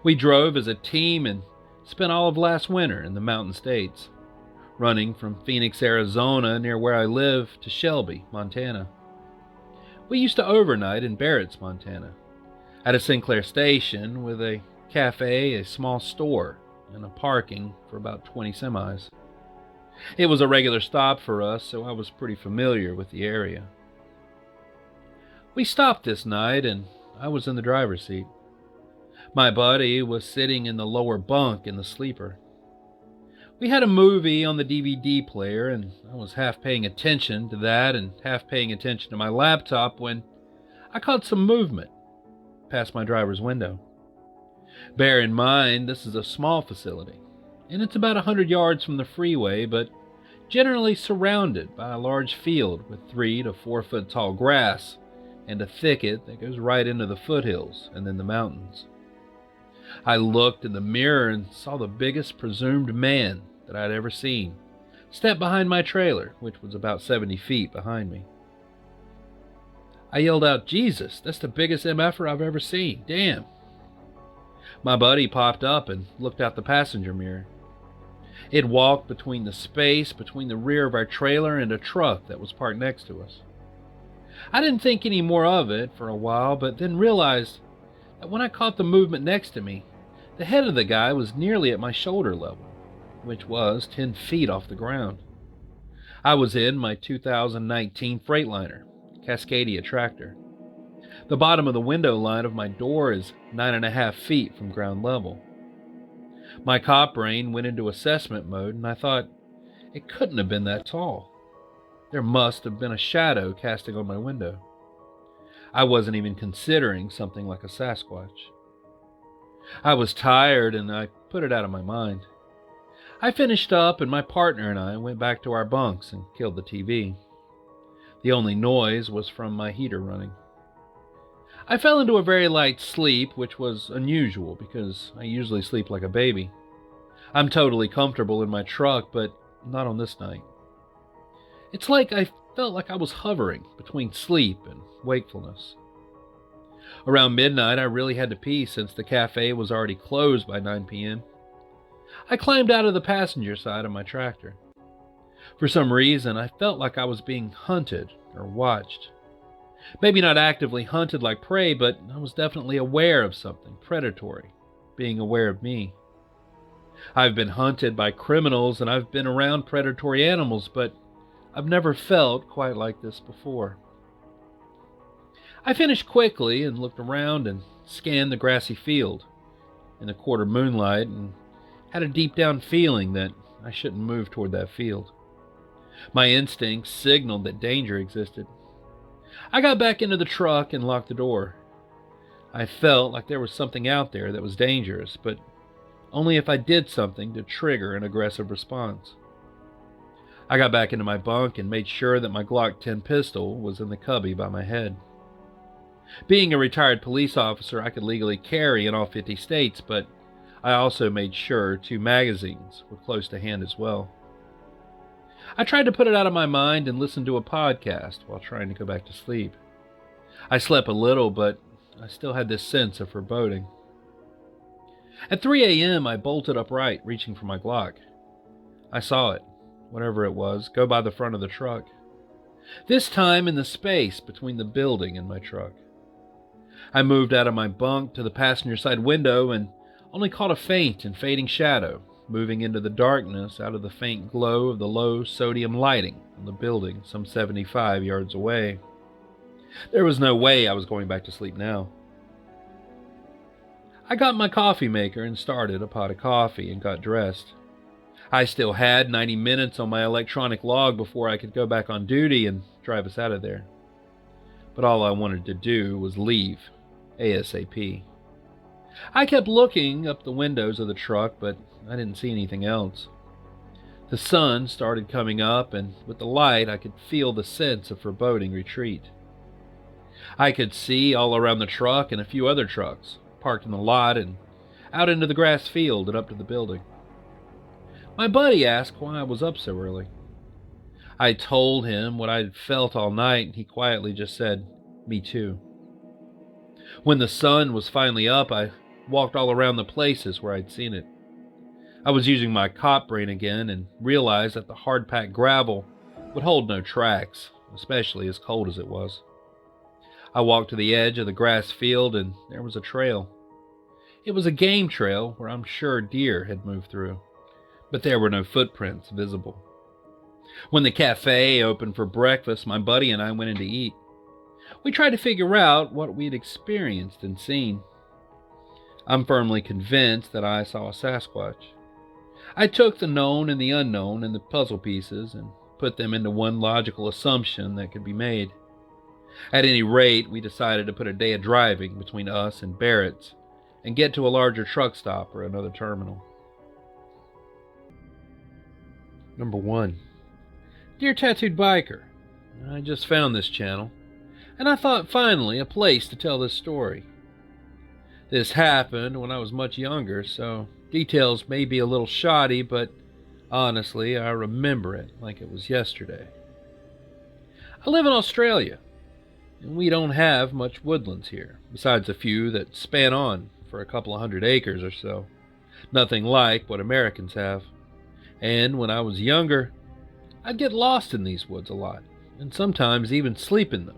We drove as a team and spent all of last winter in the Mountain States, running from Phoenix, Arizona, near where I live, to Shelby, Montana. We used to overnight in Barretts, Montana, at a Sinclair station with a cafe, a small store, and a parking for about 20 semis. It was a regular stop for us, so I was pretty familiar with the area. We stopped this night, and I was in the driver's seat. My buddy was sitting in the lower bunk in the sleeper. We had a movie on the DVD player, and I was half paying attention to that and half paying attention to my laptop when I caught some movement past my driver's window. Bear in mind, this is a small facility, and it's about 100 yards from the freeway, but generally surrounded by a large field with 3 to 4 foot tall grass and a thicket that goes right into the foothills and then the mountains. I looked in the mirror and saw the biggest presumed man that I'd ever seen step behind my trailer, which was about 70 feet behind me. I yelled out, "Jesus, that's the biggest MFer I've ever seen. Damn." My buddy popped up and looked out the passenger mirror. It walked between the space between the rear of our trailer and a truck that was parked next to us. I didn't think any more of it for a while, but then realized that when I caught the movement next to me, the head of the guy was nearly at my shoulder level, which was 10 feet off the ground. I was in my 2019 Freightliner, Cascadia tractor. The bottom of the window line of my door is 9.5 feet from ground level. My cop brain went into assessment mode, and I thought, it couldn't have been that tall. There must have been a shadow casting on my window. I wasn't even considering something like a Sasquatch. I was tired, and I put it out of my mind. I finished up, and my partner and I went back to our bunks and killed the TV. The only noise was from my heater running. I fell into a very light sleep, which was unusual because I usually sleep like a baby. I'm totally comfortable in my truck, but not on this night. It's like I felt like I was hovering between sleep and wakefulness. Around midnight, I really had to pee since the cafe was already closed by 9 p.m. I climbed out of the passenger side of my tractor. For some reason, I felt like I was being hunted or watched. Maybe not actively hunted like prey, but I was definitely aware of something predatory, being aware of me. I've been hunted by criminals and I've been around predatory animals, but I've never felt quite like this before. I finished quickly and looked around and scanned the grassy field in the quarter moonlight and had a deep down feeling that I shouldn't move toward that field. My instincts signaled that danger existed. I got back into the truck and locked the door. I felt like there was something out there that was dangerous, but only if I did something to trigger an aggressive response. I got back into my bunk and made sure that my Glock 10 pistol was in the cubby by my head. Being a retired police officer, I could legally carry in all 50 states, but I also made sure 2 magazines were close to hand as well. I tried to put it out of my mind and listen to a podcast while trying to go back to sleep. I slept a little, but I still had this sense of foreboding. At 3 a.m., I bolted upright, reaching for my Glock. I saw it, whatever it was, go by the front of the truck. This time in the space between the building and my truck. I moved out of my bunk to the passenger side window and only caught a faint and fading shadow, moving into the darkness out of the faint glow of the low sodium lighting on the building some 75 yards away. There was no way I was going back to sleep now. I got my coffee maker and started a pot of coffee and got dressed. I still had 90 minutes on my electronic log before I could go back on duty and drive us out of there. But all I wanted to do was leave, ASAP. I kept looking up the windows of the truck, but I didn't see anything else. The sun started coming up, and with the light I could feel the sense of foreboding retreat. I could see all around the truck and a few other trucks, parked in the lot and out into the grass field and up to the building. My buddy asked why I was up so early. I told him what I'd felt all night, and he quietly just said, "Me too." When the sun was finally up, I walked all around the places where I'd seen it. I was using my cop brain again and realized that the hard-packed gravel would hold no tracks, especially as cold as it was. I walked to the edge of the grass field and there was a trail. It was a game trail where I'm sure deer had moved through, but there were no footprints visible. When the cafe opened for breakfast, my buddy and I went in to eat. We tried to figure out what we'd experienced and seen. I'm firmly convinced that I saw a Sasquatch. I took the known and the unknown and the puzzle pieces and put them into one logical assumption that could be made. At any rate, we decided to put a day of driving between us and Barrett's and get to a larger truck stop or another terminal. Number 1. Dear Tattooed Biker, I just found this channel, and I thought finally a place to tell this story. This happened when I was much younger, so details may be a little shoddy, but honestly, I remember it like it was yesterday. I live in Australia, and we don't have much woodlands here, besides a few that span on for a couple of 100 acres or so. Nothing like what Americans have. And when I was younger, I'd get lost in these woods a lot, and sometimes even sleep in them,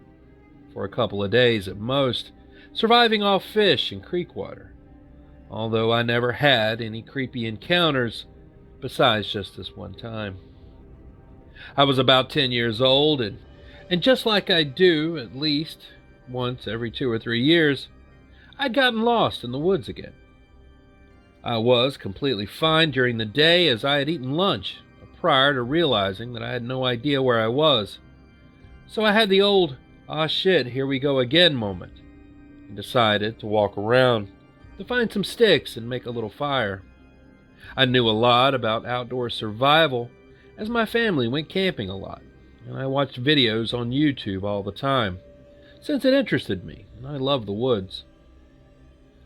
for a couple of days at most, surviving off fish and creek water, although I never had any creepy encounters besides just this one time. I was about 10 years old, and just like I do at least once every 2 or 3 years, I'd gotten lost in the woods again. I was completely fine during the day as I had eaten lunch prior to realizing that I had no idea where I was. So I had the old, "ah shit, here we go again" moment and decided to walk around to find some sticks and make a little fire. I knew a lot about outdoor survival as my family went camping a lot, and I watched videos on YouTube all the time since it interested me and I love the woods.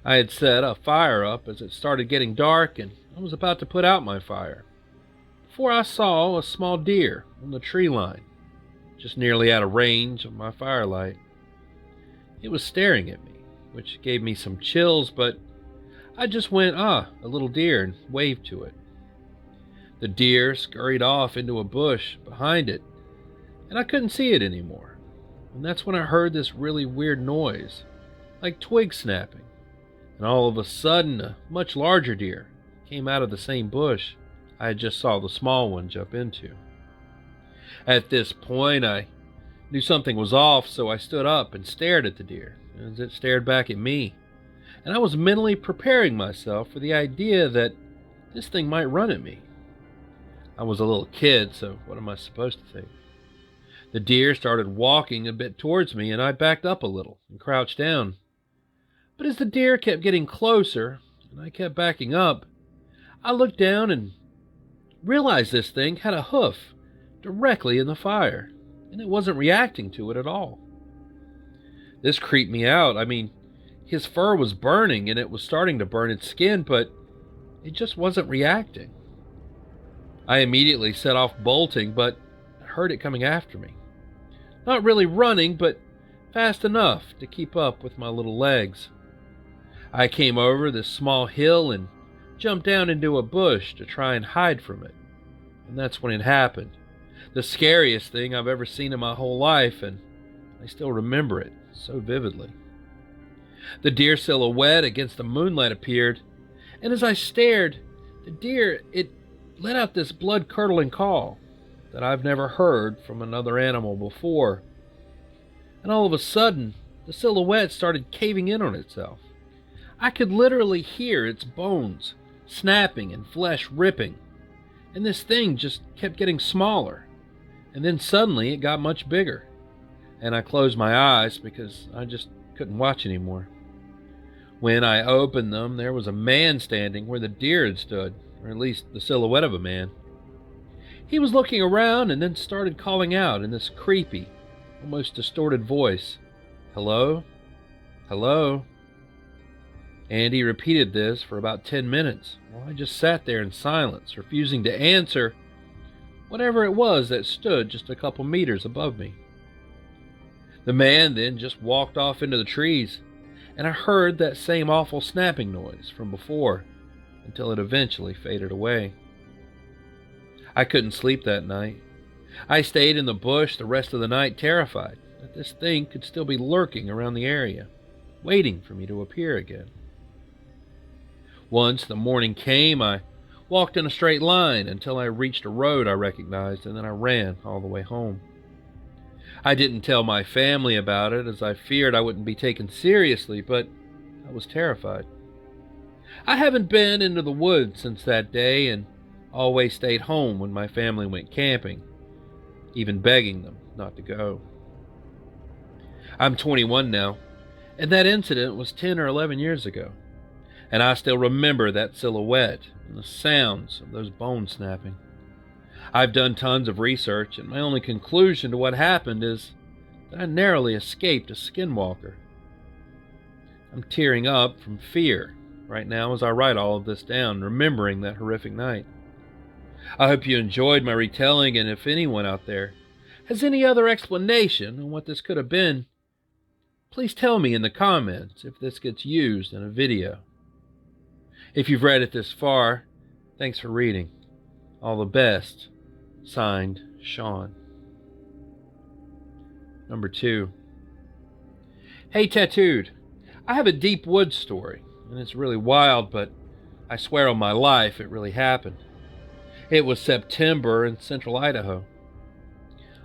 I had set a fire up as it started getting dark, and I was about to put out my fire before I saw a small deer on the tree line, just nearly out of range of my firelight. It was staring at me, which gave me some chills, but I just went, a little deer, and waved to it. The deer scurried off into a bush behind it, and I couldn't see it anymore. And that's when I heard this really weird noise, like twig snapping. And all of a sudden, a much larger deer came out of the same bush I had just saw the small one jump into. At this point, I knew something was off, so I stood up and stared at the deer as it stared back at me. And I was mentally preparing myself for the idea that this thing might run at me. I was a little kid, so what am I supposed to think? The deer started walking a bit towards me, and I backed up a little and crouched down. But as the deer kept getting closer, and I kept backing up, I looked down and realized this thing had a hoof directly in the fire, and it wasn't reacting to it at all. This creeped me out. I mean, his fur was burning, and it was starting to burn its skin, but it just wasn't reacting. I immediately set off bolting, but I heard it coming after me. Not really running, but fast enough to keep up with my little legs. I came over this small hill and jumped down into a bush to try and hide from it. And that's when it happened. The scariest thing I've ever seen in my whole life, and I still remember it so vividly. The deer silhouette against the moonlight appeared, and as I stared, the deer, it let out this blood-curdling call that I've never heard from another animal before. And all of a sudden, the silhouette started caving in on itself. I could literally hear its bones snapping and flesh ripping, and this thing just kept getting smaller. And then suddenly it got much bigger, and I closed my eyes because I just couldn't watch anymore. When I opened them, there was a man standing where the deer had stood, or at least the silhouette of a man. He was looking around and then started calling out in this creepy, almost distorted voice, "Hello? Hello?" And he repeated this for about 10 minutes while I just sat there in silence, refusing to answer whatever it was that stood just a couple meters above me. The man then just walked off into the trees, and I heard that same awful snapping noise from before until it eventually faded away. I couldn't sleep that night. I stayed in the bush the rest of the night, terrified that this thing could still be lurking around the area, waiting for me to appear again. Once the morning came, I walked in a straight line until I reached a road I recognized, and then I ran all the way home. I didn't tell my family about it as I feared I wouldn't be taken seriously, but I was terrified. I haven't been into the woods since that day and always stayed home when my family went camping, even begging them not to go. I'm 21 now, and that incident was 10 or 11 years ago, and I still remember that silhouette and the sounds of those bones snapping. I've done tons of research, and my only conclusion to what happened is that I narrowly escaped a skinwalker. I'm tearing up from fear right now as I write all of this down, remembering that horrific night. I hope you enjoyed my retelling, and if anyone out there has any other explanation on what this could have been, please tell me in the comments if this gets used in a video. If you've read it this far, thanks for reading. All the best. Signed, Sean. Number 2. Hey Tattooed, I have a deep woods story, and it's really wild, but I swear on my life it really happened. It was September in central Idaho.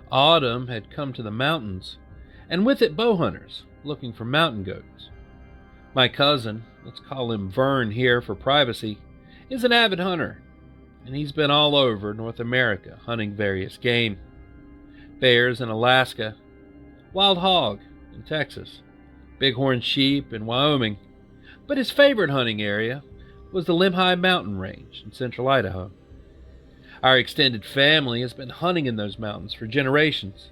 Autumn had come to the mountains, and with it bow hunters looking for mountain goats. My cousin, let's call him Vern here for privacy, is an avid hunter, and he's been all over North America hunting various game. Bears in Alaska, wild hog in Texas, bighorn sheep in Wyoming, but his favorite hunting area was the Lemhi mountain range in central Idaho. Our extended family has been hunting in those mountains for generations,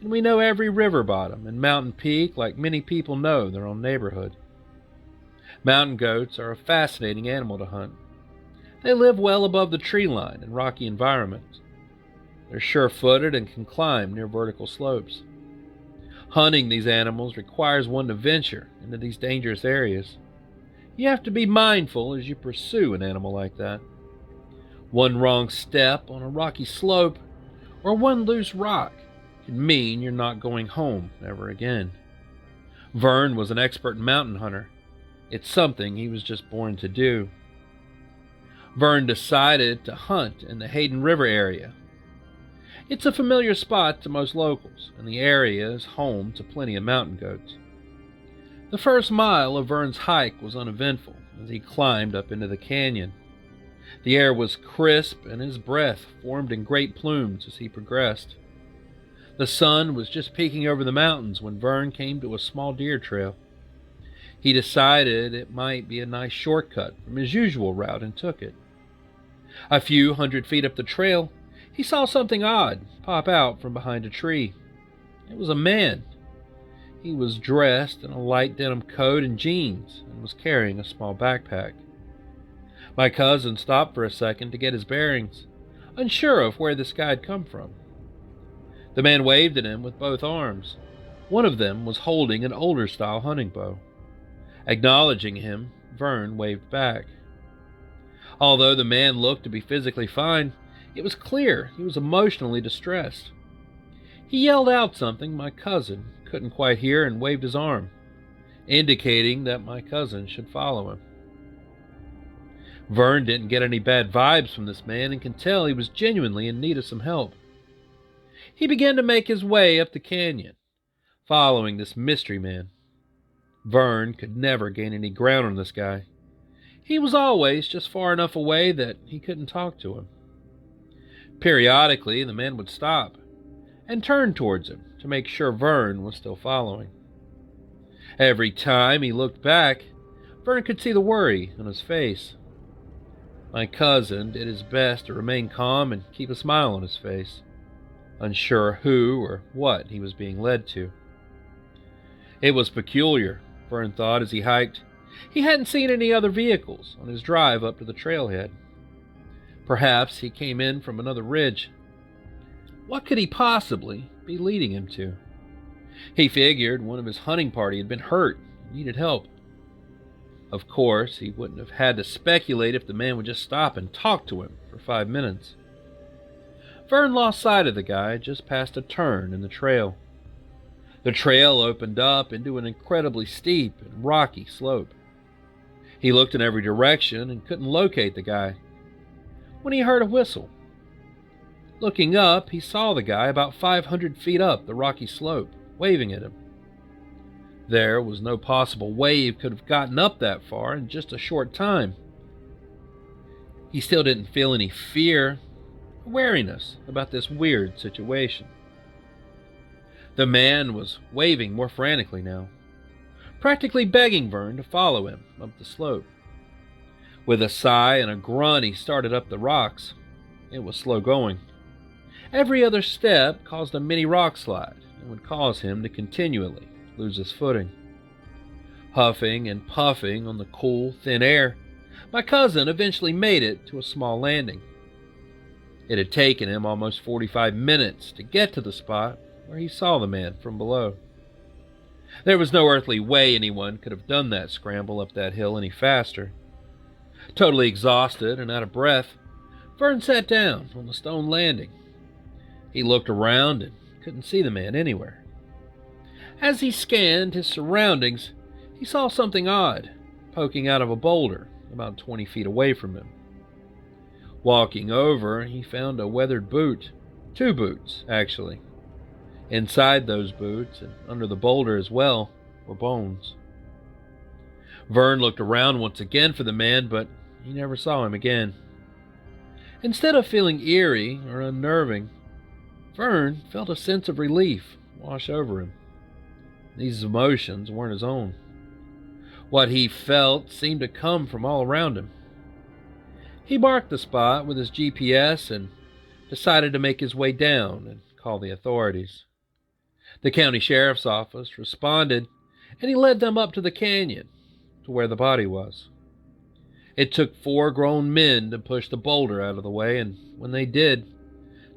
and we know every river bottom and mountain peak like many people know their own neighborhood. Mountain goats are a fascinating animal to hunt. They live well above the tree line in rocky environments. They're sure-footed and can climb near vertical slopes. Hunting these animals requires one to venture into these dangerous areas. You have to be mindful as you pursue an animal like that. One wrong step on a rocky slope or one loose rock can mean you're not going home ever again. Vern was an expert mountain hunter. It's something he was just born to do. Vern decided to hunt in the Hayden River area. It's a familiar spot to most locals, and the area is home to plenty of mountain goats. The first mile of Vern's hike was uneventful as he climbed up into the canyon. The air was crisp and his breath formed in great plumes as he progressed. The sun was just peeking over the mountains when Vern came to a small deer trail. He decided it might be a nice shortcut from his usual route and took it. A few 100 feet up the trail, he saw something odd pop out from behind a tree. It was a man. He was dressed in a light denim coat and jeans and was carrying a small backpack. My cousin stopped for a second to get his bearings, unsure of where this guy had come from. The man waved at him with both arms. One of them was holding an older-style hunting bow. Acknowledging him, Vern waved back. Although the man looked to be physically fine, it was clear he was emotionally distressed. He yelled out something my cousin couldn't quite hear and waved his arm, indicating that my cousin should follow him. Vern didn't get any bad vibes from this man and could tell he was genuinely in need of some help. He began to make his way up the canyon, following this mystery man. Vern could never gain any ground on this guy. He was always just far enough away that he couldn't talk to him. Periodically, the man would stop and turn towards him to make sure Vern was still following. Every time he looked back, Vern could see the worry on his face. My cousin did his best to remain calm and keep a smile on his face, unsure who or what he was being led to. It was peculiar, Vern thought as he hiked. He hadn't seen any other vehicles on his drive up to the trailhead. Perhaps he came in from another ridge. What could he possibly be leading him to? He figured one of his hunting party had been hurt and needed help. Of course, he wouldn't have had to speculate if the man would just stop and talk to him for 5 minutes. Vern lost sight of the guy just past a turn in the trail. The trail opened up into an incredibly steep and rocky slope. He looked in every direction and couldn't locate the guy when he heard a whistle. Looking up, he saw the guy about 500 feet up the rocky slope, waving at him. There was no possible way he could have gotten up that far in just a short time. He still didn't feel any fear or wariness about this weird situation. The man was waving more frantically now, practically begging Vern to follow him up the slope. With a sigh and a grunt, he started up the rocks. It was slow going. Every other step caused a mini rock slide and would cause him to continually lose his footing. Huffing and puffing on the cool, thin air, my cousin eventually made it to a small landing. It had taken him almost 45 minutes to get to the spot where he saw the man from below. There was no earthly way anyone could have done that scramble up that hill any faster. Totally exhausted and out of breath, Vern sat down on the stone landing. He looked around and couldn't see the man anywhere. As he scanned his surroundings, he saw something odd poking out of a boulder about 20 feet away from him. Walking over, he found a weathered boot. 2 boots, actually. Inside those boots, and under the boulder as well, were bones. Vern looked around once again for the man, but he never saw him again. Instead of feeling eerie or unnerving, Vern felt a sense of relief wash over him. These emotions weren't his own. What he felt seemed to come from all around him. He marked the spot with his GPS and decided to make his way down and call the authorities. The county sheriff's office responded, and he led them up to the canyon, to where the body was. It took 4 grown men to push the boulder out of the way, and when they did,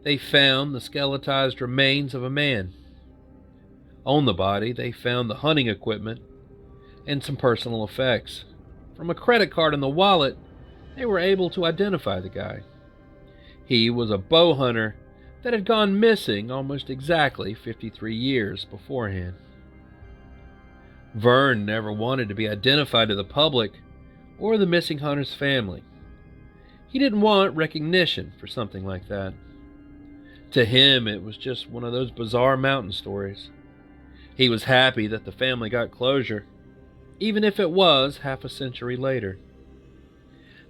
they found the skeletized remains of a man. On the body, they found the hunting equipment and some personal effects. From a credit card in the wallet, they were able to identify the guy. He was a bow hunter that had gone missing almost exactly 53 years beforehand. Vern never wanted to be identified to the public or the missing hunter's family. He didn't want recognition for something like that. To him, it was just one of those bizarre mountain stories. He was happy that the family got closure, even if it was half a century later.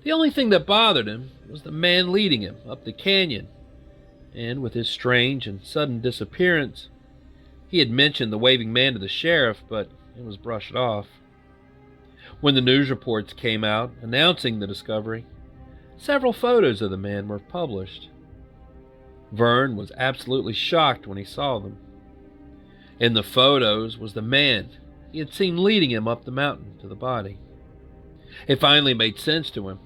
The only thing that bothered him was the man leading him up the canyon, and with his strange and sudden disappearance, he had mentioned the waving man to the sheriff, but it was brushed off. When the news reports came out announcing the discovery, several photos of the man were published. Vern was absolutely shocked when he saw them. In the photos was the man he had seen leading him up the mountain to the body. It finally made sense to him.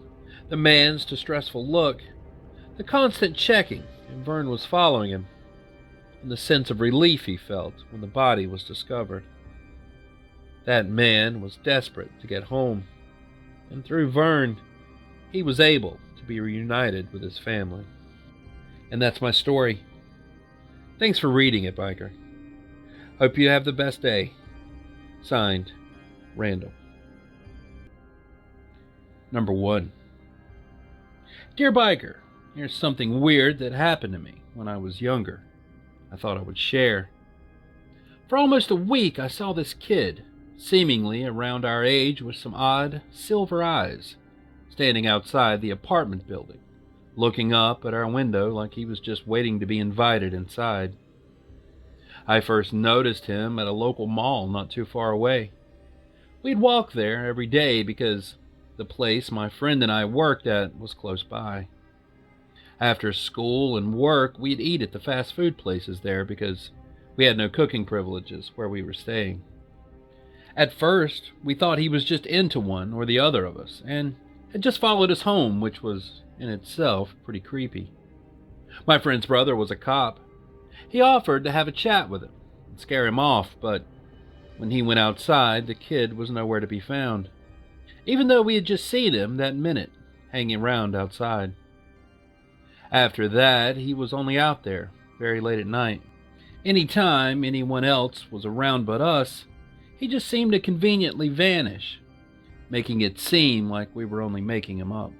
The man's distressful look, the constant checking, and Vern was following him, and the sense of relief he felt when the body was discovered. That man was desperate to get home, and through Vern, he was able to be reunited with his family. And that's my story. Thanks for reading it, Biker. Hope you have the best day. Signed, Randall. Number 1. Dear Biker, here's something weird that happened to me when I was younger. I thought I would share. For almost a week, I saw this kid, seemingly around our age with some odd silver eyes, standing outside the apartment building, looking up at our window like he was just waiting to be invited inside. I first noticed him at a local mall not too far away. We'd walk there every day because the place my friend and I worked at was close by. After school and work, we'd eat at the fast food places there because we had no cooking privileges where we were staying. At first, we thought he was just into one or the other of us and had just followed us home, which was in itself pretty creepy. My friend's brother was a cop. He offered to have a chat with him and scare him off, but when he went outside, the kid was nowhere to be found, even though we had just seen him that minute, hanging around outside. After that, he was only out there, very late at night. Any time anyone else was around but us, he just seemed to conveniently vanish, making it seem like we were only making him up.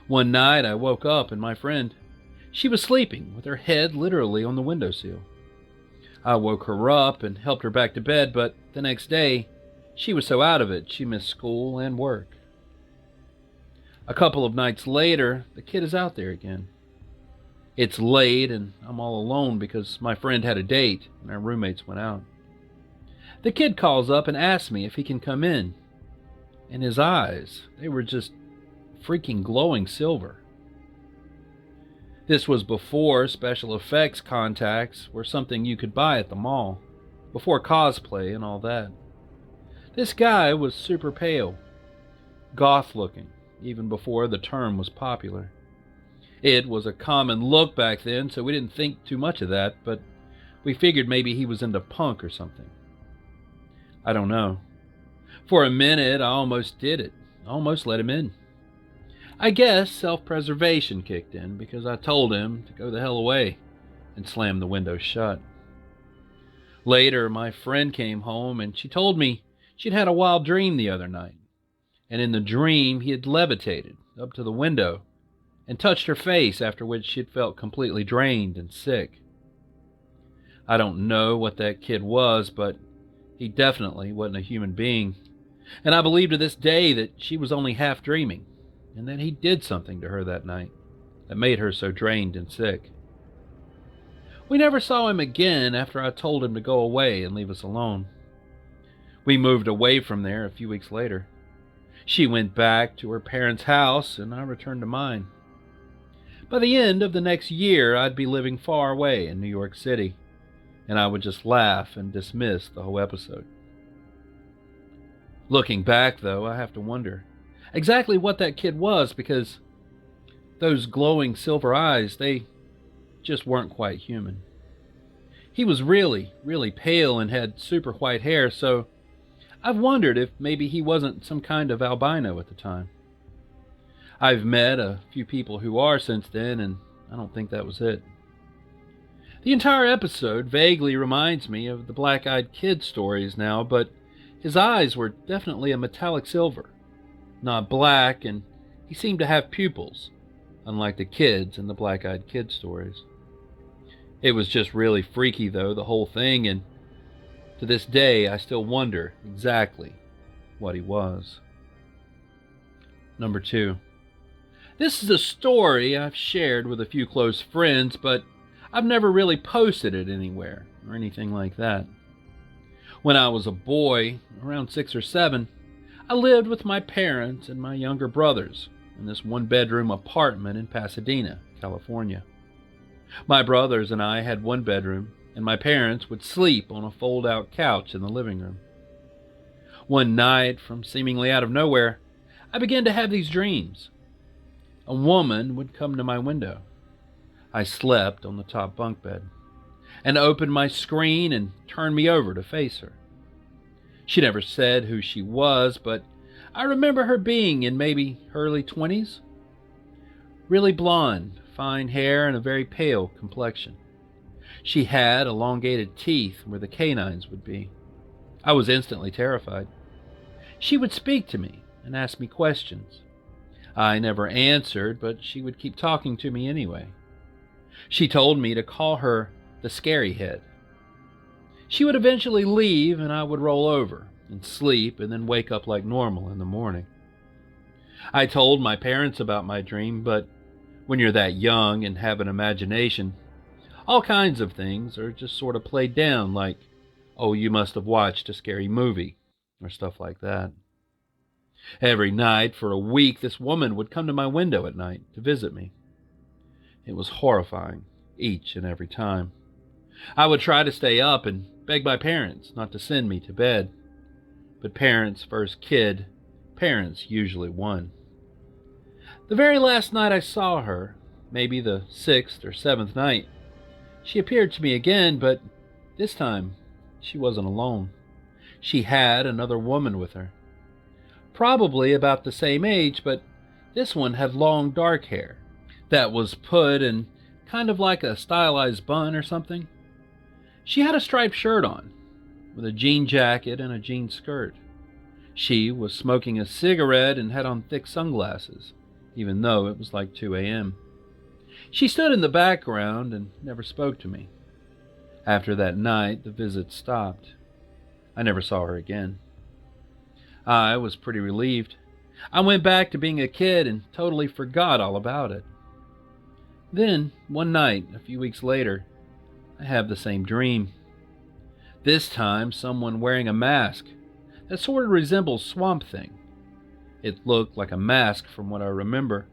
One night I woke up and my friend, she was sleeping with her head literally on the windowsill. I woke her up and helped her back to bed, but the next day, she was so out of it she missed school and work. A couple of nights later, the kid is out there again. It's late and I'm all alone because my friend had a date and our roommates went out. The kid calls up and asks me if he can come in, and his eyes, they were just freaking glowing silver. This was before special effects contacts were something you could buy at the mall, before cosplay and all that. This guy was super pale, goth-looking, even before the term was popular. It was a common look back then, so we didn't think too much of that, but we figured maybe he was into punk or something. I don't know. For a minute, I almost did it. I almost let him in. I guess self-preservation kicked in because I told him to go the hell away and slammed the window shut. Later, my friend came home and she told me she'd had a wild dream the other night. And in the dream, he had levitated up to the window and touched her face, after which she'd felt completely drained and sick. I don't know what that kid was, but he definitely wasn't a human being. And I believe to this day that she was only half dreaming, and that he did something to her that night that made her so drained and sick. We never saw him again after I told him to go away and leave us alone. We moved away from there a few weeks later. She went back to her parents' house, and I returned to mine. By the end of the next year, I'd be living far away in New York City, and I would just laugh and dismiss the whole episode. Looking back, though, I have to wonder exactly what that kid was, because those glowing silver eyes, they just weren't quite human. He was really, really pale and had super white hair, so I've wondered if maybe he wasn't some kind of albino at the time. I've met a few people who are since then, and I don't think that was it. The entire episode vaguely reminds me of the Black-Eyed Kid stories now, but his eyes were definitely a metallic silver, not black, and He seemed to have pupils, unlike the kids in the black-eyed kid stories. It was just really freaky, though, the whole thing, and to this day I still wonder exactly what he was. Number 2. This is a story I've shared with a few close friends, but I've never really posted it anywhere or anything like that. When I was a boy, around 6 or 7, I lived with my parents and my younger brothers in this one-bedroom apartment in Pasadena, California. My brothers and I had one bedroom, and my parents would sleep on a fold-out couch in the living room. One night, from seemingly out of nowhere, I began to have these dreams. A woman would come to my window. I slept on the top bunk bed, and opened my screen and turned me over to face her. She never said who she was, but I remember her being in maybe early 20s. Really blonde, fine hair, and a very pale complexion. She had elongated teeth where the canines would be. I was instantly terrified. She would speak to me and ask me questions. I never answered, but she would keep talking to me anyway. She told me to call her the scary head. She would eventually leave, and I would roll over and sleep and then wake up like normal in the morning. I told my parents about my dream, but when you're that young and have an imagination, all kinds of things are just sort of played down like, oh, you must have watched a scary movie, or stuff like that. Every night for a week, this woman would come to my window at night to visit me. It was horrifying, each and every time. I would try to stay up and beg my parents not to send me to bed. But parents first kid, parents usually won. The very last night I saw her, maybe the 6th or 7th night, she appeared to me again, but this time she wasn't alone. She had another woman with her. Probably about the same age, but this one had long dark hair that was put in kind of like a stylized bun or something. She had a striped shirt on, with a jean jacket and a jean skirt. She was smoking a cigarette and had on thick sunglasses, even though it was like 2 a.m. She stood in the background and never spoke to me. After that night, the visit stopped. I never saw her again. I was pretty relieved. I went back to being a kid and totally forgot all about it. Then, one night, a few weeks later, I have the same dream. This time, someone wearing a mask that sort of resembles Swamp Thing. It looked like a mask from what I remember.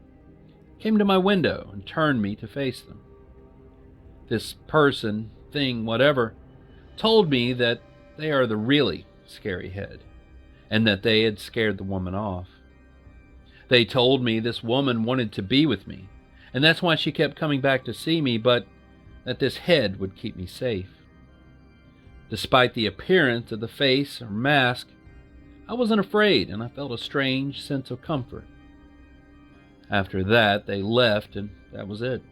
Came to my window and turned me to face them. This person, thing, whatever, told me that they are the really scary head, and that they had scared the woman off. They told me this woman wanted to be with me, and that's why she kept coming back to see me, but that this head would keep me safe. Despite the appearance of the face or mask, I wasn't afraid, and I felt a strange sense of comfort. After that, they left, and that was it.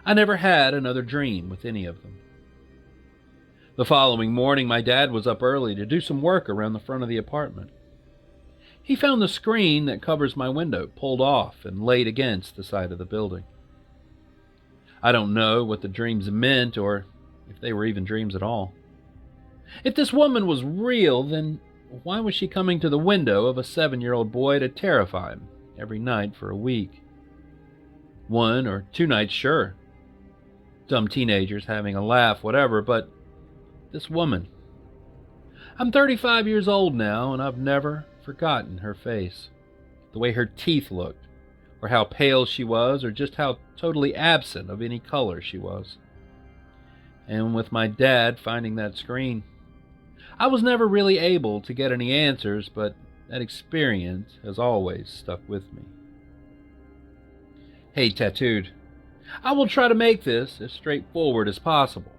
I never had another dream with any of them. The following morning, my dad was up early to do some work around the front of the apartment. He found the screen that covers my window pulled off and laid against the side of the building. I don't know what the dreams meant or if they were even dreams at all. If this woman was real, then why was she coming to the window of a 7-year-old boy to terrify him every night for a week? 1 or 2 nights, sure. Some teenagers having a laugh, whatever, but this woman. I'm 35 years old now, and I've never forgotten her face. The way her teeth looked, or how pale she was, or just how totally absent of any color she was. And with my dad finding that screen, I was never really able to get any answers, but that experience has always stuck with me. Hey, Tattooed. I will try to make this as straightforward as possible,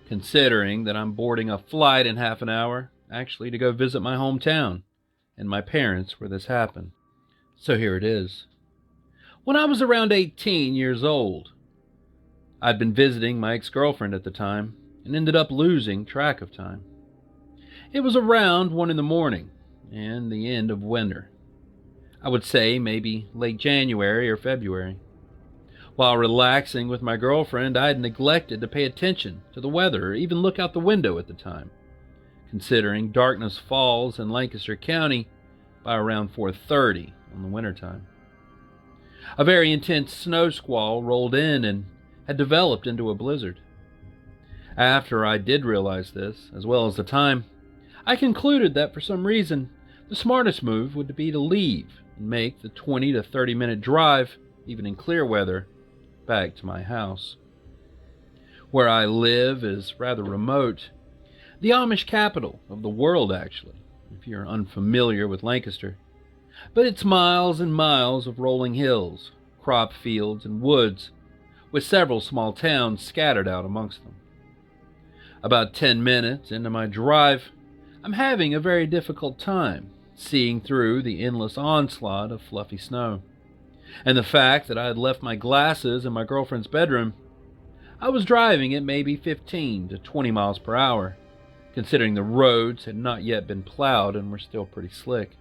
considering that I'm boarding a flight in half an hour, actually to go visit my hometown and my parents where this happened. So here it is. When I was around 18 years old, I'd been visiting my ex-girlfriend at the time and ended up losing track of time. It was around 1 in the morning and the end of winter. I would say maybe late January or February. While relaxing with my girlfriend, I had neglected to pay attention to the weather or even look out the window at the time, considering darkness falls in Lancaster County by around 4:30 in the wintertime. A very intense snow squall rolled in and had developed into a blizzard. After I did realize this, as well as the time, I concluded that for some reason, the smartest move would be to leave and make the 20 to 30-minute drive, even in clear weather, back to my house. Where I live is rather remote, the Amish capital of the world actually, if you're unfamiliar with Lancaster. But it's miles and miles of rolling hills, crop fields, and woods, with several small towns scattered out amongst them. About 10 minutes into my drive, I'm having a very difficult time seeing through the endless onslaught of fluffy snow. And the fact that I had left my glasses in my girlfriend's bedroom, I was driving at maybe 15 to 20 miles per hour, considering the roads had not yet been plowed and were still pretty slick.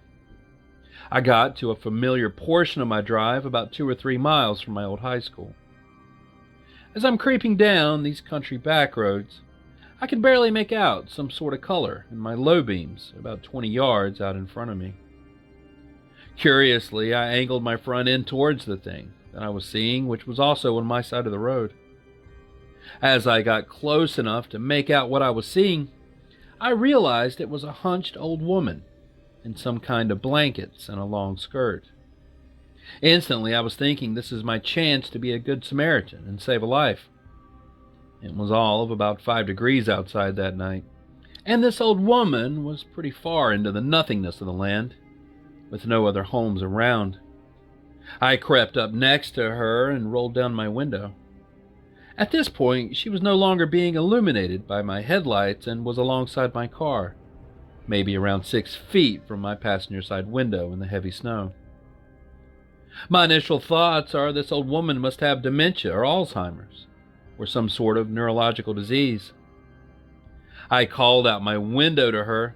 I got to a familiar portion of my drive about 2 or 3 miles from my old high school. As I'm creeping down these country back roads, I can barely make out some sort of color in my low beams about 20 yards out in front of me. Curiously, I angled my front end towards the thing that I was seeing, which was also on my side of the road. As I got close enough to make out what I was seeing, I realized it was a hunched old woman in some kind of blankets and a long skirt. Instantly, I was thinking this is my chance to be a good Samaritan and save a life. It was all of about 5 degrees outside that night, and this old woman was pretty far into the nothingness of the land, with no other homes around. I crept up next to her and rolled down my window. At this point, she was no longer being illuminated by my headlights and was alongside my car, maybe around 6 feet from my passenger side window in the heavy snow. My initial thoughts are this old woman must have dementia or Alzheimer's, or some sort of neurological disease. I called out my window to her.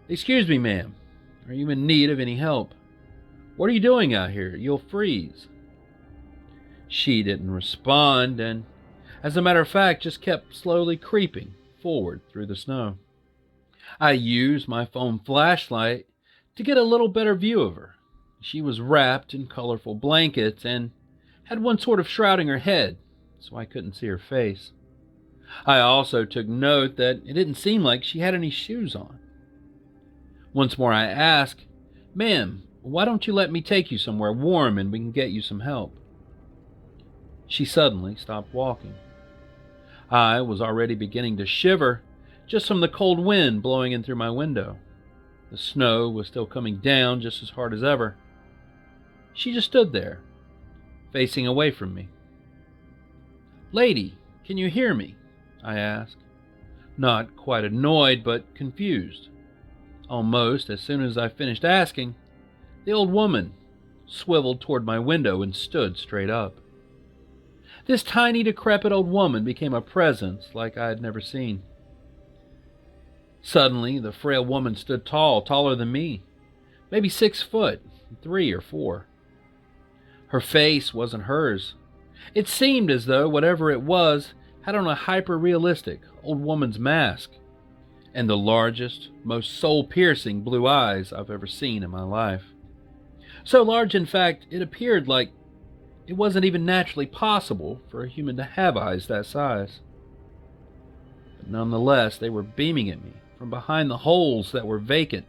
"Excuse me, ma'am, are you in need of any help? What are you doing out here? You'll freeze." She didn't respond and, as a matter of fact, just kept slowly creeping forward through the snow. I used my phone flashlight to get a little better view of her. She was wrapped in colorful blankets and had one sort of shrouding her head, so I couldn't see her face. I also took note that it didn't seem like she had any shoes on. Once more I asked, "Ma'am, why don't you let me take you somewhere warm and we can get you some help?" She suddenly stopped walking. I was already beginning to shiver just from the cold wind blowing in through my window. The snow was still coming down just as hard as ever. She just stood there, facing away from me. "Lady, can you hear me?" I asked, not quite annoyed, but confused. Almost as soon as I finished asking, the old woman swiveled toward my window and stood straight up. This tiny, decrepit old woman became a presence like I had never seen. Suddenly, the frail woman stood tall, taller than me, maybe 6 foot, 3 or 4. Her face wasn't hers. It seemed as though whatever it was had on a hyper-realistic old woman's mask, and the largest, most soul-piercing blue eyes I've ever seen in my life. So large, in fact, it appeared like it wasn't even naturally possible for a human to have eyes that size. But nonetheless, they were beaming at me from behind the holes that were vacant,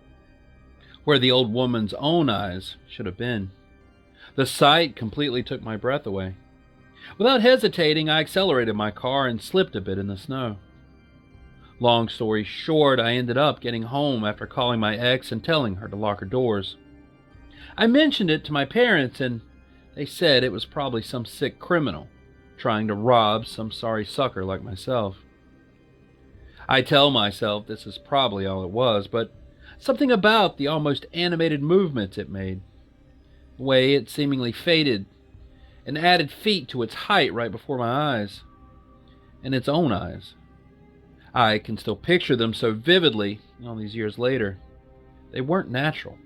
where the old woman's own eyes should have been. The sight completely took my breath away. Without hesitating, I accelerated my car and slipped a bit in the snow. Long story short, I ended up getting home after calling my ex and telling her to lock her doors. I mentioned it to my parents, and they said it was probably some sick criminal trying to rob some sorry sucker like myself. I tell myself this is probably all it was, but something about the almost animated movements it made, the way it seemingly faded and added feet to its height right before my eyes, and its own eyes. I can still picture them so vividly all these years later. They weren't natural.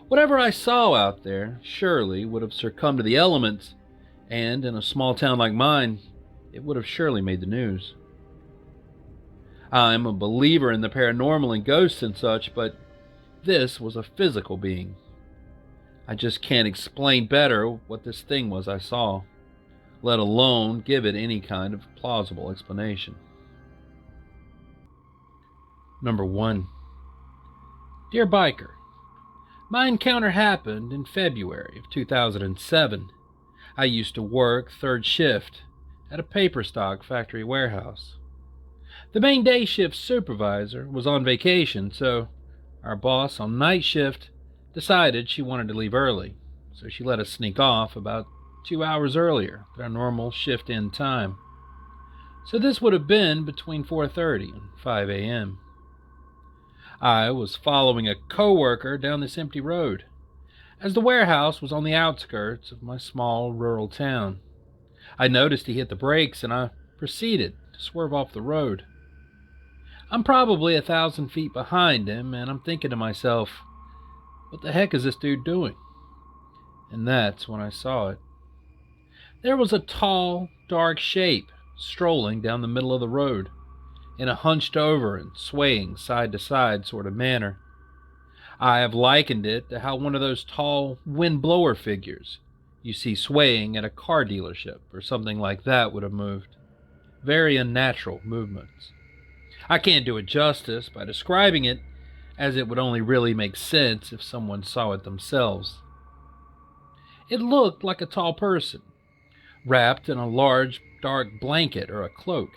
Whatever I saw out there surely would have succumbed to the elements, and in a small town like mine, it would have surely made the news. I'm a believer in the paranormal and ghosts and such, but this was a physical being. I just can't explain better what this thing was I saw, let alone give it any kind of plausible explanation. Number 1. Dear Biker, my encounter happened in February of 2007. I used to work third shift at a paper stock factory warehouse. The main day shift supervisor was on vacation, so our boss on night shift decided she wanted to leave early, so she let us sneak off about 2 hours earlier than our normal shift end time. So this would have been between 4:30 and 5 a.m. I was following a coworker down this empty road, as the warehouse was on the outskirts of my small rural town. I noticed he hit the brakes, and I proceeded to swerve off the road. I'm probably 1,000 feet behind him, and I'm thinking to myself, what the heck is this dude doing? And that's when I saw it. There was a tall, dark shape strolling down the middle of the road in a hunched over and swaying side to side sort of manner. I have likened it to how one of those tall wind-blower figures you see swaying at a car dealership or something like that would have moved. Very unnatural movements. I can't do it justice by describing it, as it would only really make sense if someone saw it themselves. It looked like a tall person, wrapped in a large dark blanket or a cloak.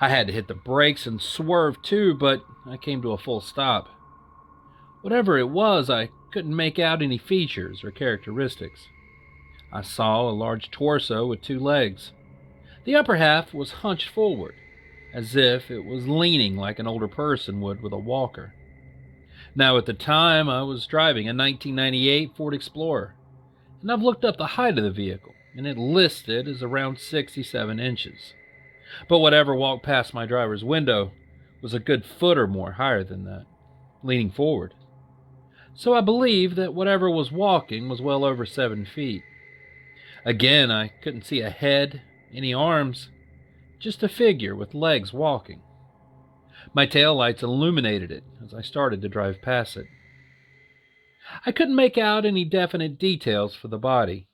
I had to hit the brakes and swerve too, but I came to a full stop. Whatever it was, I couldn't make out any features or characteristics. I saw a large torso with 2 legs. The upper half was hunched forward, as if it was leaning like an older person would with a walker. Now at the time, I was driving a 1998 Ford Explorer, and I've looked up the height of the vehicle, and it listed as around 67 inches. But whatever walked past my driver's window was a good foot or more higher than that, leaning forward. So I believe that whatever was walking was well over 7 feet. Again, I couldn't see a head, any arms, just a figure with legs walking. My taillights illuminated it as I started to drive past it. I couldn't make out any definite details for the body.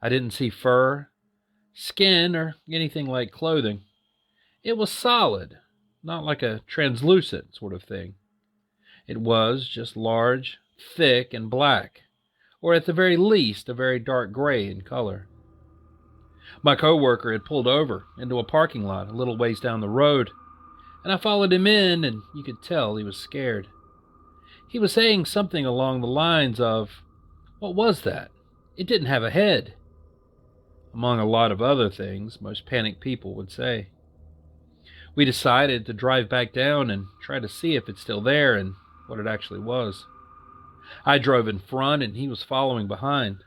I didn't see fur, skin, or anything like clothing. It was solid, not like a translucent sort of thing. It was just large, thick, and black, or at the very least a very dark gray in color. My coworker had pulled over into a parking lot a little ways down the road, and I followed him in, and you could tell he was scared. He was saying something along the lines of, "What was that? It didn't have a head," among a lot of other things most panicked people would say. We decided to drive back down and try to see if it's still there and what it actually was. I drove in front and he was following behind.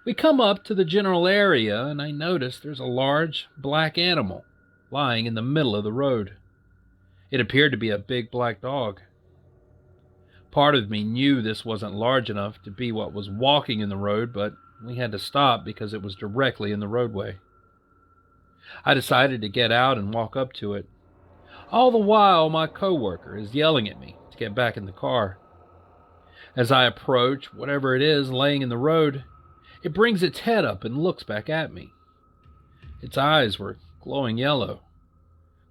We come up to the general area and I noticed there's a large black animal lying in the middle of the road. It appeared to be a big black dog. Part of me knew this wasn't large enough to be what was walking in the road, but we had to stop because it was directly in the roadway. I decided to get out and walk up to it. All the while, my coworker is yelling at me to get back in the car. As I approach whatever it is laying in the road, it brings its head up and looks back at me. Its eyes were glowing yellow,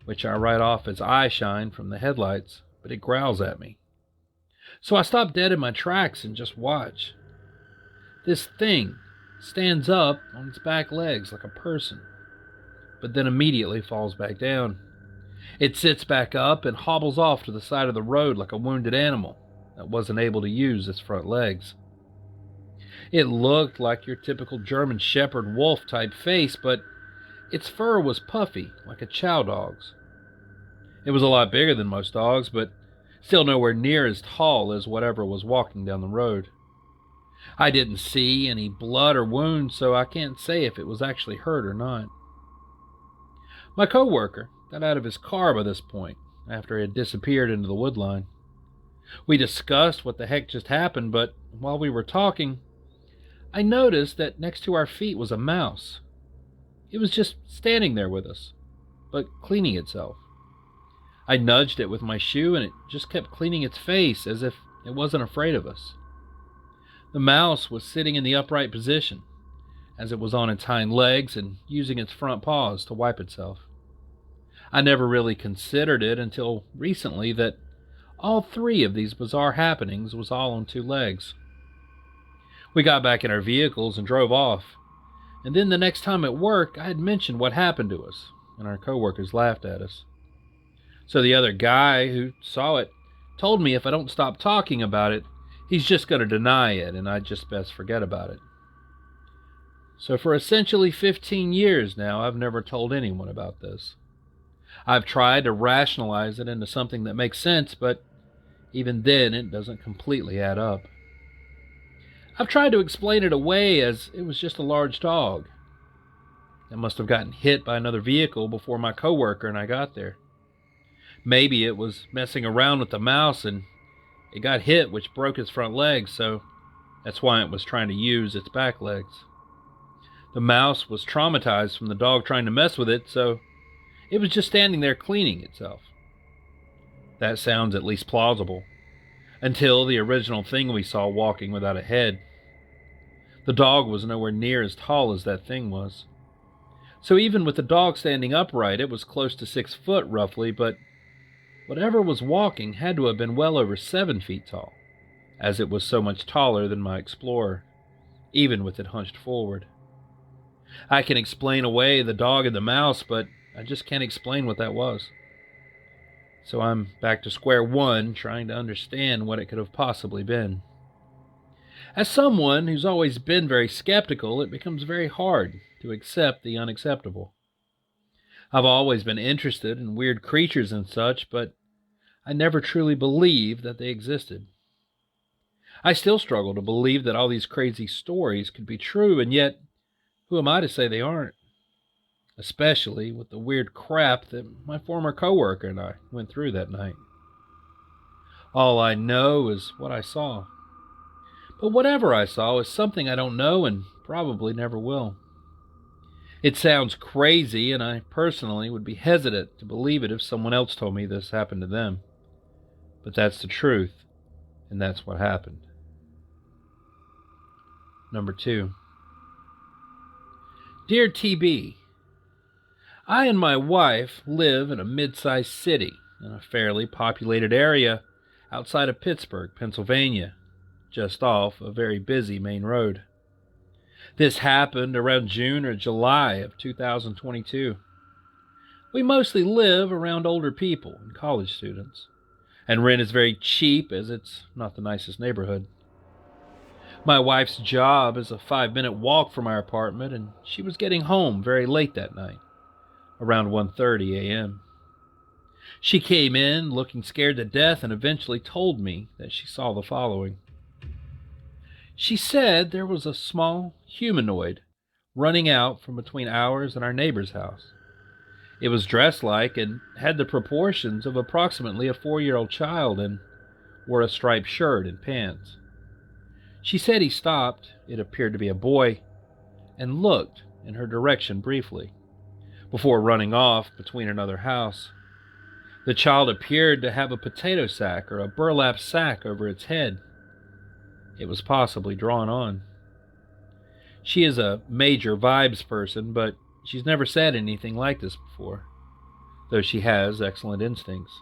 which I write off as eye shine from the headlights, but it growls at me. So I stop dead in my tracks and just watch. This thing stands up on its back legs like a person, but then immediately falls back down. It sits back up and hobbles off to the side of the road like a wounded animal that wasn't able to use its front legs. It looked like your typical German Shepherd wolf type face, but its fur was puffy like a chow dog's. It was a lot bigger than most dogs, but still nowhere near as tall as whatever was walking down the road. I didn't see any blood or wounds, so I can't say if it was actually hurt or not. My coworker got out of his car by this point, after it had disappeared into the woodline. We discussed what the heck just happened, but while we were talking, I noticed that next to our feet was a mouse. It was just standing there with us, but cleaning itself. I nudged it with my shoe and it just kept cleaning its face as if it wasn't afraid of us. The mouse was sitting in the upright position, as it was on its hind legs and using its front paws to wipe itself. I never really considered it until recently that all three of these bizarre happenings was all on two legs. We got back in our vehicles and drove off, and then the next time at work I had mentioned what happened to us, and our coworkers laughed at us. So the other guy who saw it told me if I don't stop talking about it, he's just going to deny it and I'd just best forget about it. So for essentially 15 years now, I've never told anyone about this. I've tried to rationalize it into something that makes sense, but even then it doesn't completely add up. I've tried to explain it away as it was just a large dog. It must have gotten hit by another vehicle before my coworker and I got there. Maybe it was messing around with the mouse and it got hit, which broke its front legs, so that's why it was trying to use its back legs. The mouse was traumatized from the dog trying to mess with it, so it was just standing there cleaning itself. That sounds at least plausible, until the original thing we saw walking without a head. The dog was nowhere near as tall as that thing was. So even with the dog standing upright, it was close to 6 foot roughly, but whatever was walking had to have been well over 7 feet tall, as it was so much taller than my Explorer, even with it hunched forward. I can explain away the dog and the mouse, but I just can't explain what that was. So I'm back to square one, trying to understand what it could have possibly been. As someone who's always been very skeptical, it becomes very hard to accept the unacceptable. I've always been interested in weird creatures and such, but I never truly believed that they existed. I still struggle to believe that all these crazy stories could be true, and yet, who am I to say they aren't? Especially with the weird crap that my former coworker and I went through that night. All I know is what I saw. But whatever I saw is something I don't know and probably never will. It sounds crazy, and I personally would be hesitant to believe it if someone else told me this happened to them. But that's the truth, and that's what happened. Number 2. Dear TB, I and my wife live in a mid-sized city in a fairly populated area outside of Pittsburgh, Pennsylvania, just off a very busy main road. This happened around June or July of 2022. We mostly live around older people and college students, and rent is very cheap as it's not the nicest neighborhood. My wife's job is a 5-minute walk from our apartment, and she was getting home very late that night, around 1:30 a.m. She came in looking scared to death and eventually told me that she saw the following. She said there was a small humanoid running out from between ours and our neighbor's house. It was dressed like and had the proportions of approximately a 4-year-old child and wore a striped shirt and pants. She said he stopped, it appeared to be a boy, and looked in her direction briefly, before running off between another house. The child appeared to have a potato sack or a burlap sack over its head. It was possibly drawn on. She is a major vibes person, but she's never said anything like this before, though she has excellent instincts.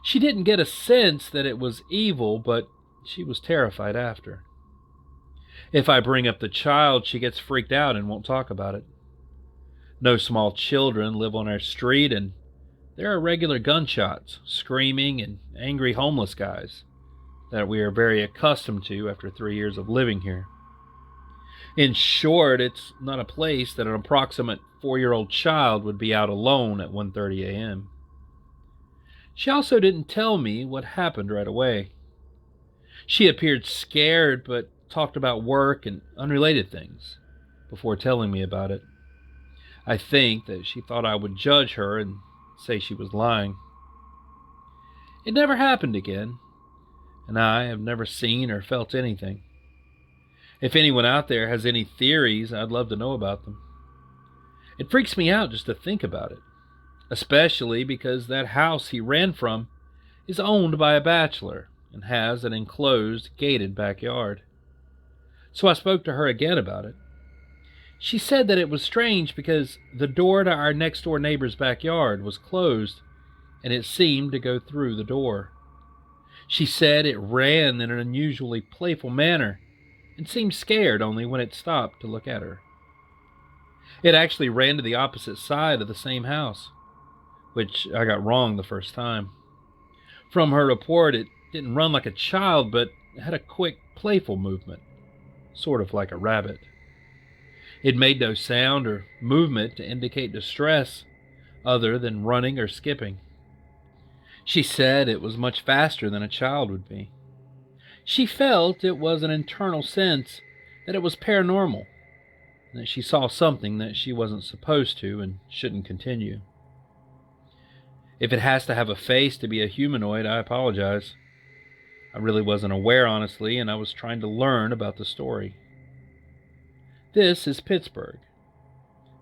She didn't get a sense that it was evil, but she was terrified after. If I bring up the child, she gets freaked out and won't talk about it. No small children live on our street, and there are regular gunshots, screaming, and angry homeless guys that we are very accustomed to after 3 years of living here. In short, it's not a place that an approximate 4-year-old child would be out alone at 1:30 a.m. She also didn't tell me what happened right away. She appeared scared, but talked about work and unrelated things before telling me about it. I think that she thought I would judge her and say she was lying. It never happened again, and I have never seen or felt anything. If anyone out there has any theories, I'd love to know about them. It freaks me out just to think about it, especially because that house he ran from is owned by a bachelor and has an enclosed, gated backyard. So I spoke to her again about it. She said that it was strange because the door to our next door neighbor's backyard was closed and it seemed to go through the door. She said it ran in an unusually playful manner and seemed scared only when it stopped to look at her. It actually ran to the opposite side of the same house, which I got wrong the first time. From her report, it didn't run like a child, but had a quick, playful movement, sort of like a rabbit. It made no sound or movement to indicate distress, other than running or skipping. She said it was much faster than a child would be. She felt it was an internal sense that it was paranormal, that she saw something that she wasn't supposed to and shouldn't continue. If it has to have a face to be a humanoid, I apologize. I really wasn't aware, honestly, and I was trying to learn about the story. This is Pittsburgh.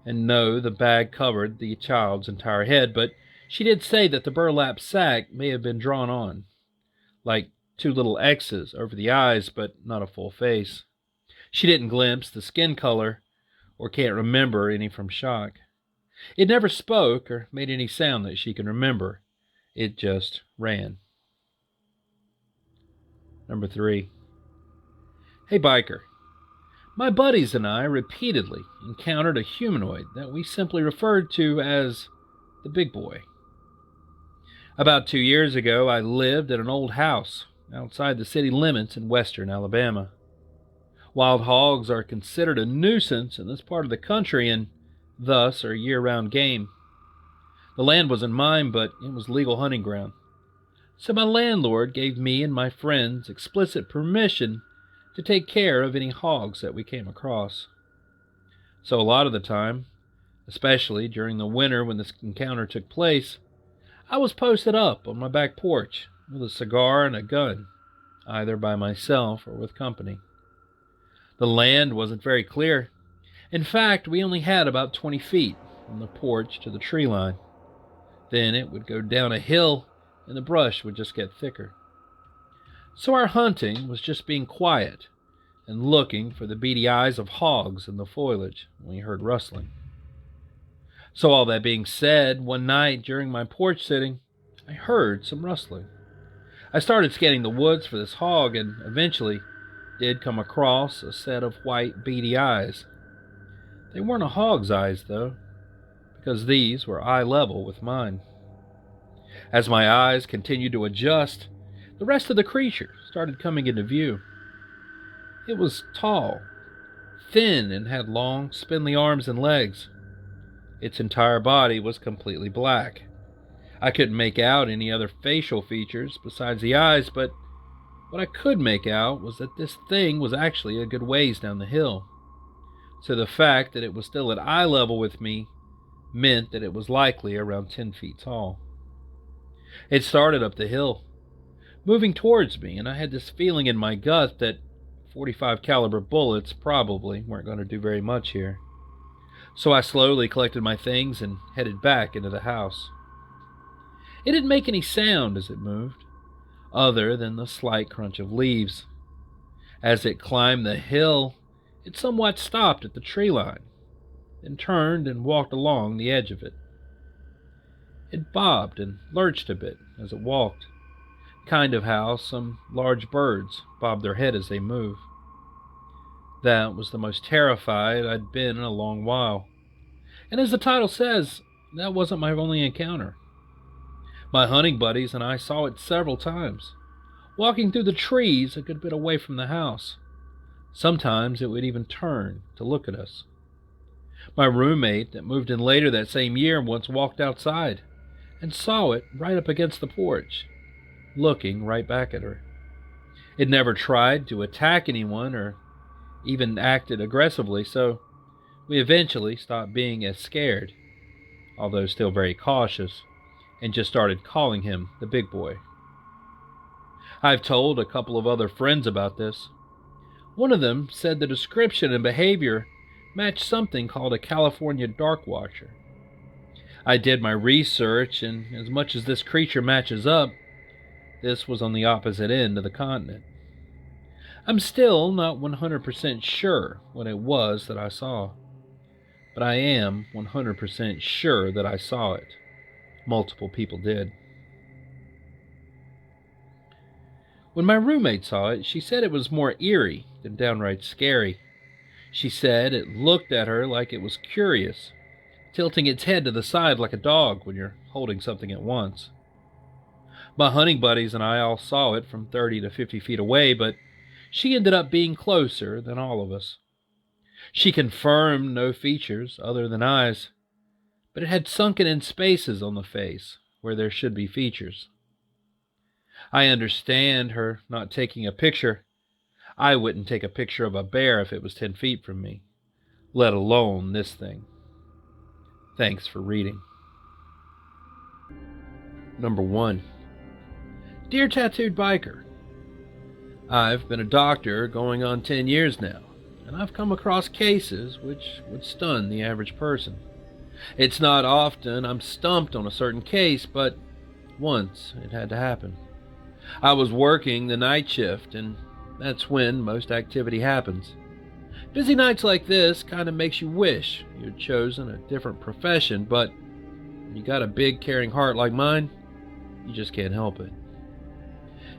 And no, the bag covered the child's entire head, but she did say that the burlap sack may have been drawn on, like two little X's over the eyes, but not a full face. She didn't glimpse the skin color, or can't remember any from shock. It never spoke or made any sound that she can remember. It just ran. Number 3. Hey biker. My buddies and I repeatedly encountered a humanoid that we simply referred to as the big boy. About 2 years ago, I lived at an old house outside the city limits in western Alabama. Wild hogs are considered a nuisance in this part of the country and thus are year-round game. The land wasn't mine, but it was legal hunting ground. So my landlord gave me and my friends explicit permission to take care of any hogs that we came across. So a lot of the time, especially during the winter when this encounter took place, I was posted up on my back porch with a cigar and a gun, either by myself or with company. The land wasn't very clear. In fact, we only had about 20 feet from the porch to the tree line. Then it would go down a hill and the brush would just get thicker. So our hunting was just being quiet and looking for the beady eyes of hogs in the foliage when we heard rustling. So all that being said, one night during my porch sitting, I heard some rustling. I started scanning the woods for this hog and eventually did come across a set of white beady eyes. They weren't a hog's eyes though, because these were eye level with mine. As my eyes continued to adjust, the rest of the creature started coming into view. It was tall, thin, and had long, spindly arms and legs. Its entire body was completely black. I couldn't make out any other facial features besides the eyes, but what I could make out was that this thing was actually a good ways down the hill. So the fact that it was still at eye level with me meant that it was likely around 10 feet tall. It started up the hill, moving towards me, and I had this feeling in my gut that 45 caliber bullets probably weren't going to do very much here. So I slowly collected my things and headed back into the house. It didn't make any sound as it moved, other than the slight crunch of leaves. As it climbed the hill, it somewhat stopped at the tree line, then turned and walked along the edge of it. It bobbed and lurched a bit as it walked, kind of how some large birds bob their head as they move. That was the most terrified I'd been in a long while. And as the title says, that wasn't my only encounter. My hunting buddies and I saw it several times, walking through the trees a good bit away from the house. Sometimes it would even turn to look at us. My roommate that moved in later that same year once walked outside and saw it right up against the porch, looking right back at her. It never tried to attack anyone or even acted aggressively, so we eventually stopped being as scared, although still very cautious, and just started calling him the big boy. I've told a couple of other friends about this. One of them said the description and behavior matched something called a California dark watcher. I did my research, and as much as this creature matches up, this was on the opposite end of the continent. I'm still not 100% sure what it was that I saw, but I am 100% sure that I saw it. Multiple people did. When my roommate saw it, she said it was more eerie than downright scary. She said it looked at her like it was curious, tilting its head to the side like a dog when you're holding something at once. My hunting buddies and I all saw it from 30 to 50 feet away, but she ended up being closer than all of us. She confirmed no features other than eyes, but it had sunken in spaces on the face where there should be features. I understand her not taking a picture. I wouldn't take a picture of a bear if it was 10 feet from me, let alone this thing. Thanks for reading. Number 1. Dear Tattooed Biker, I've been a doctor going on 10 years now, and I've come across cases which would stun the average person. It's not often I'm stumped on a certain case, but once it had to happen. I was working the night shift, and that's when most activity happens. Busy nights like this kind of makes you wish you'd chosen a different profession, but when you got a big caring heart like mine, you just can't help it.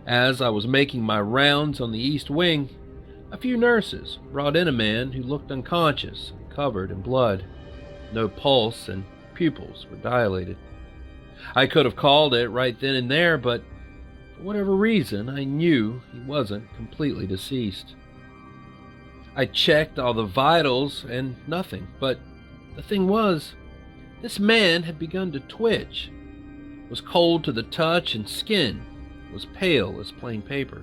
As I was making my rounds on the east wing, a few nurses brought in a man who looked unconscious and covered in blood. No pulse, and pupils were dilated. I could have called it right then and there, but for whatever reason, I knew he wasn't completely deceased. I checked all the vitals and nothing, but the thing was, this man had begun to twitch, was cold to the touch, and skin was pale as plain paper.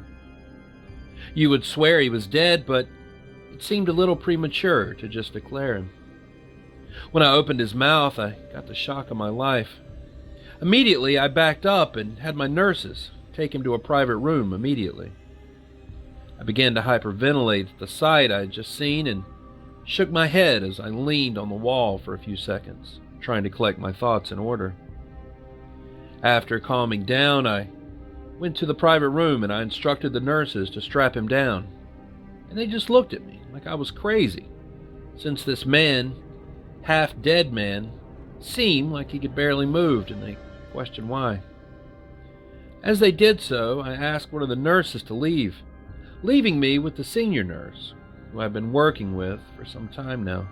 You would swear he was dead, but it seemed a little premature to just declare him. When I opened his mouth, I got the shock of my life. Immediately, I backed up and had my nurses take him to a private room immediately. I began to hyperventilate at the sight I had just seen and shook my head as I leaned on the wall for a few seconds, trying to collect my thoughts in order. After calming down, I went to the private room and I instructed the nurses to strap him down. And they just looked at me like I was crazy, since this man, half-dead man, seemed like he could barely move, and they questioned why. As they did so, I asked one of the nurses to leave, leaving me with the senior nurse, who I've been working with for some time now.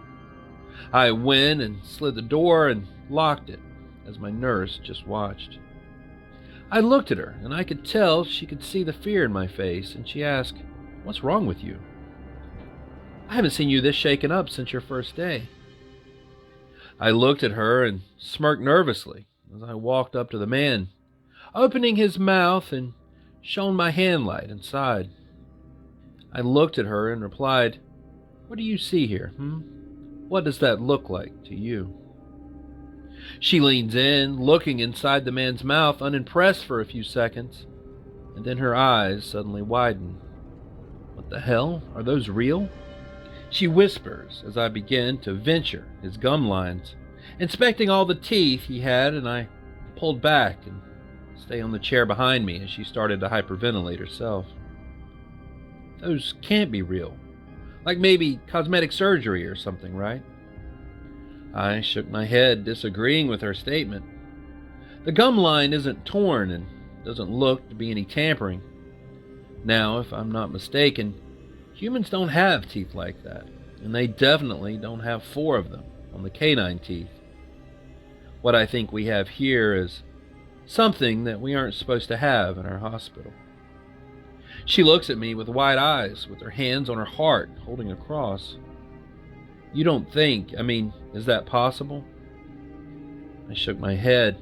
I went and slid the door and locked it, as my nurse just watched. I looked at her, and I could tell she could see the fear in my face, and she asked, "What's wrong with you? I haven't seen you this shaken up since your first day." I looked at her and smirked nervously as I walked up to the man, opening his mouth and shone my hand light inside. I looked at her and replied, "What do you see here, What does that look like to you?" She leans in, looking inside the man's mouth, unimpressed for a few seconds, and then her eyes suddenly widen. "What the hell? Are those real?" She whispers as I begin to venture his gum lines, inspecting all the teeth he had, and I pulled back and stay on the chair behind me as she started to hyperventilate herself. "Those can't be real. Like maybe cosmetic surgery or something, right?" I shook my head, disagreeing with her statement. The gum line isn't torn and doesn't look to be any tampering. Now, if I'm not mistaken, humans don't have teeth like that, and they definitely don't have 4 of them on the canine teeth. What I think we have here is something that we aren't supposed to have in our hospital. She looks at me with wide eyes, with her hands on her heart, holding a cross. "You don't think, is that possible?" I shook my head.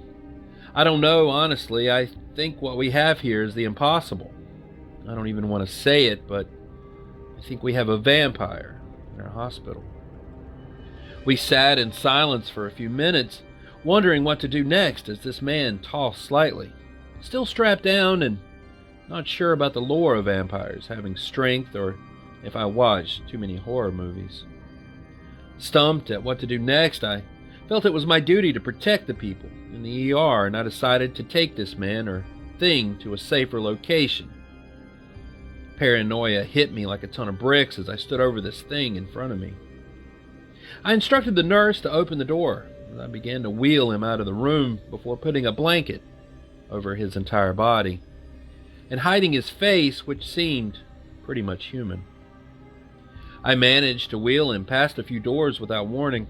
"I don't know, honestly. I think what we have here is the impossible. I don't even want to say it, but I think we have a vampire in our hospital." We sat in silence for a few minutes, wondering what to do next as this man tossed slightly, still strapped down and not sure about the lore of vampires having strength or if I watched too many horror movies. Stumped at what to do next, I felt it was my duty to protect the people in the ER, and I decided to take this man or thing to a safer location. Paranoia hit me like a ton of bricks as I stood over this thing in front of me. I instructed the nurse to open the door as I began to wheel him out of the room before putting a blanket over his entire body and hiding his face, which seemed pretty much human. I managed to wheel him past a few doors without warning.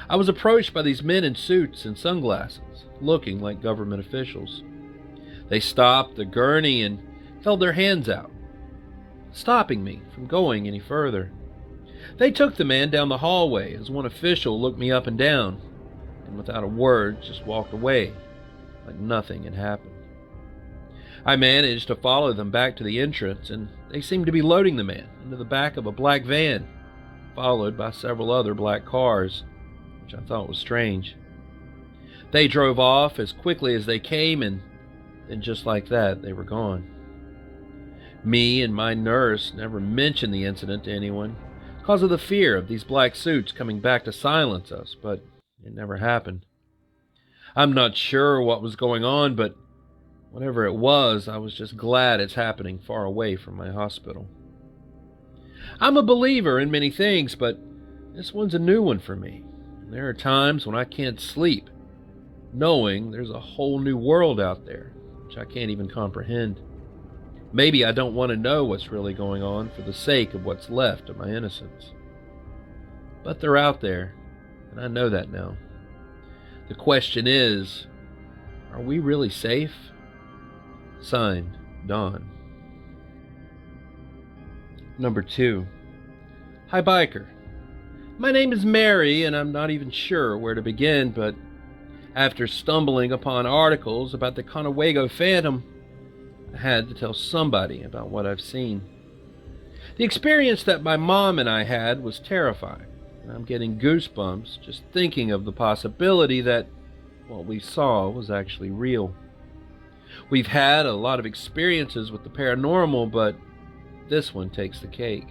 I was approached by these men in suits and sunglasses, looking like government officials. They stopped the gurney and held their hands out, stopping me from going any further. They took the man down the hallway as one official looked me up and down, and without a word just walked away like nothing had happened. I managed to follow them back to the entrance, and they seemed to be loading the man into the back of a black van, followed by several other black cars, which I thought was strange. They drove off as quickly as they came, and then just like that, they were gone. Me and my nurse never mentioned the incident to anyone because of the fear of these black suits coming back to silence us, but it never happened. I'm not sure what was going on, but whatever it was, I was just glad it's happening far away from my hospital. I'm a believer in many things, but this one's a new one for me. And there are times when I can't sleep, knowing there's a whole new world out there, which I can't even comprehend. Maybe I don't want to know what's really going on for the sake of what's left of my innocence. But they're out there, and I know that now. The question is, are we really safe? Signed, Dawn. Number 2. Hi, Biker. My name is Mary, and I'm not even sure where to begin, but after stumbling upon articles about the Conewago Phantom, I had to tell somebody about what I've seen. The experience that my mom and I had was terrifying, and I'm getting goosebumps just thinking of the possibility that what we saw was actually real. We've had a lot of experiences with the paranormal, but this one takes the cake.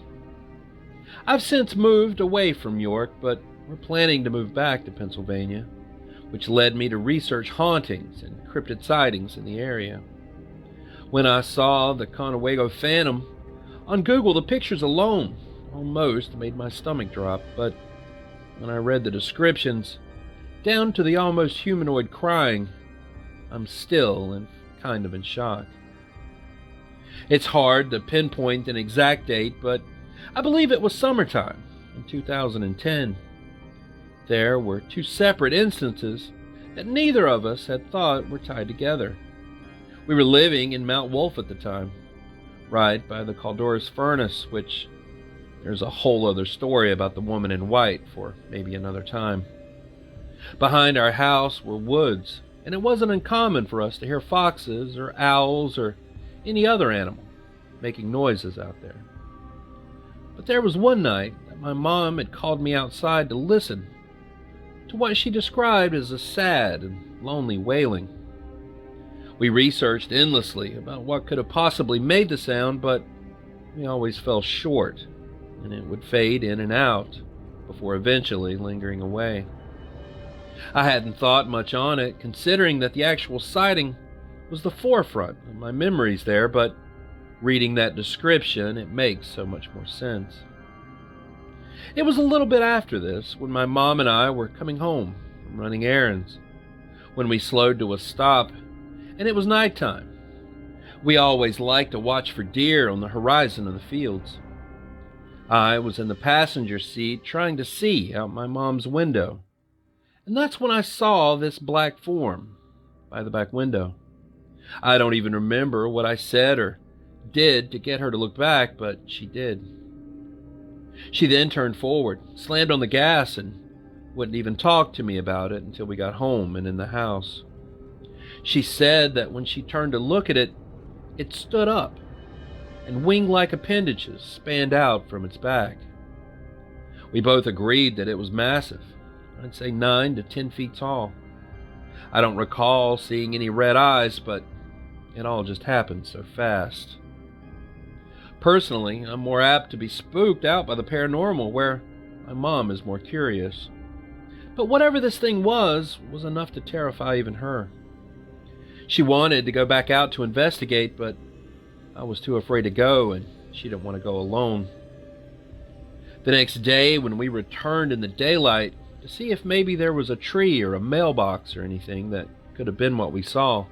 I've since moved away from York, but we're planning to move back to Pennsylvania, which led me to research hauntings and cryptid sightings in the area. When I saw the Conewago Phantom on Google, the pictures alone almost made my stomach drop, but when I read the descriptions, down to the almost humanoid crying, I'm still kind of in shock. It's hard to pinpoint an exact date, but I believe it was summertime in 2010. There were 2 separate instances that neither of us had thought were tied together. We were living in Mount Wolf at the time, right by the Caldorus Furnace, which there's a whole other story about the woman in white for maybe another time. Behind our house were woods, and it wasn't uncommon for us to hear foxes or owls or any other animal making noises out there. But there was one night that my mom had called me outside to listen to what she described as a sad and lonely wailing. We researched endlessly about what could have possibly made the sound, but we always fell short, and it would fade in and out before eventually lingering away. I hadn't thought much on it, considering that the actual sighting was the forefront of my memories there, but reading that description, it makes so much more sense. It was a little bit after this, when my mom and I were coming home from running errands, when we slowed to a stop, and it was nighttime. We always liked to watch for deer on the horizon of the fields. I was in the passenger seat trying to see out my mom's window, and that's when I saw this black form by the back window. I don't even remember what I said or did to get her to look back, but she did. She then turned forward, slammed on the gas, and wouldn't even talk to me about it until we got home and in the house. She said that when she turned to look at it, it stood up, and wing-like appendages spanned out from its back. We both agreed that it was massive. I'd say 9 to 10 feet tall. I don't recall seeing any red eyes, but It all just happened so fast. Personally, I'm more apt to be spooked out by the paranormal, where my mom is more curious. But whatever this thing was enough to terrify even her. She wanted to go back out to investigate, but I was too afraid to go, and she didn't want to go alone. The next day, when we returned in the daylight to see if maybe there was a tree or a mailbox or anything that could have been what we saw,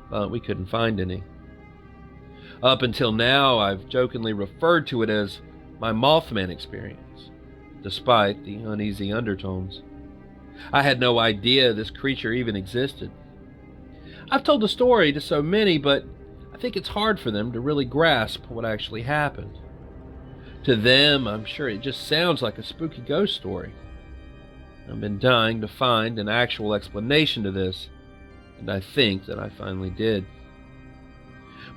but we couldn't find any. Up until now, I've jokingly referred to it as my Mothman experience, despite the uneasy undertones. I had no idea this creature even existed. I've told the story to so many, but I think it's hard for them to really grasp what actually happened. To them, I'm sure it just sounds like a spooky ghost story. I've been dying to find an actual explanation to this, and I think that I finally did.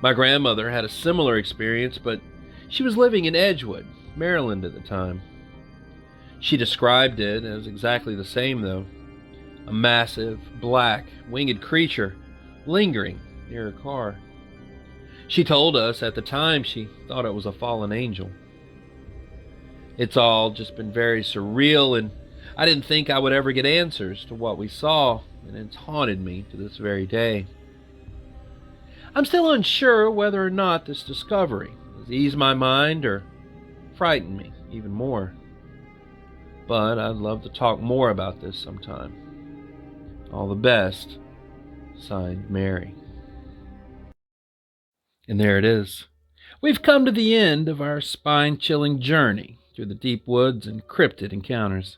My grandmother had a similar experience, but she was living in Edgewood, Maryland at the time. She described it as exactly the same, though. A massive, black, winged creature lingering near her car. She told us at the time she thought it was a fallen angel. It's all just been very surreal, and I didn't think I would ever get answers to what we saw, and it's haunted me to this very day. I'm still unsure whether or not this discovery has eased my mind or frightened me even more. But I'd love to talk more about this sometime. All the best. Signed, Mary. And there it is. We've come to the end of our spine-chilling journey through the deep woods and cryptid encounters.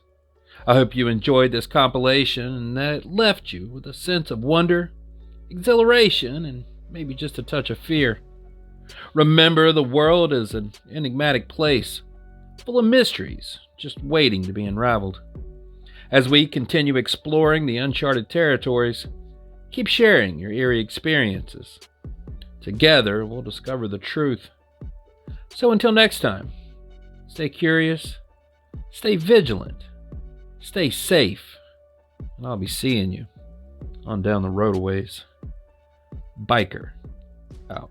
I hope you enjoyed this compilation and that it left you with a sense of wonder, exhilaration, and maybe just a touch of fear. Remember, the world is an enigmatic place, full of mysteries just waiting to be unraveled. As we continue exploring the uncharted territories, keep sharing your eerie experiences. Together, we'll discover the truth. So until next time, stay curious, stay vigilant, stay safe, and I'll be seeing you on down the road a ways. Biker out.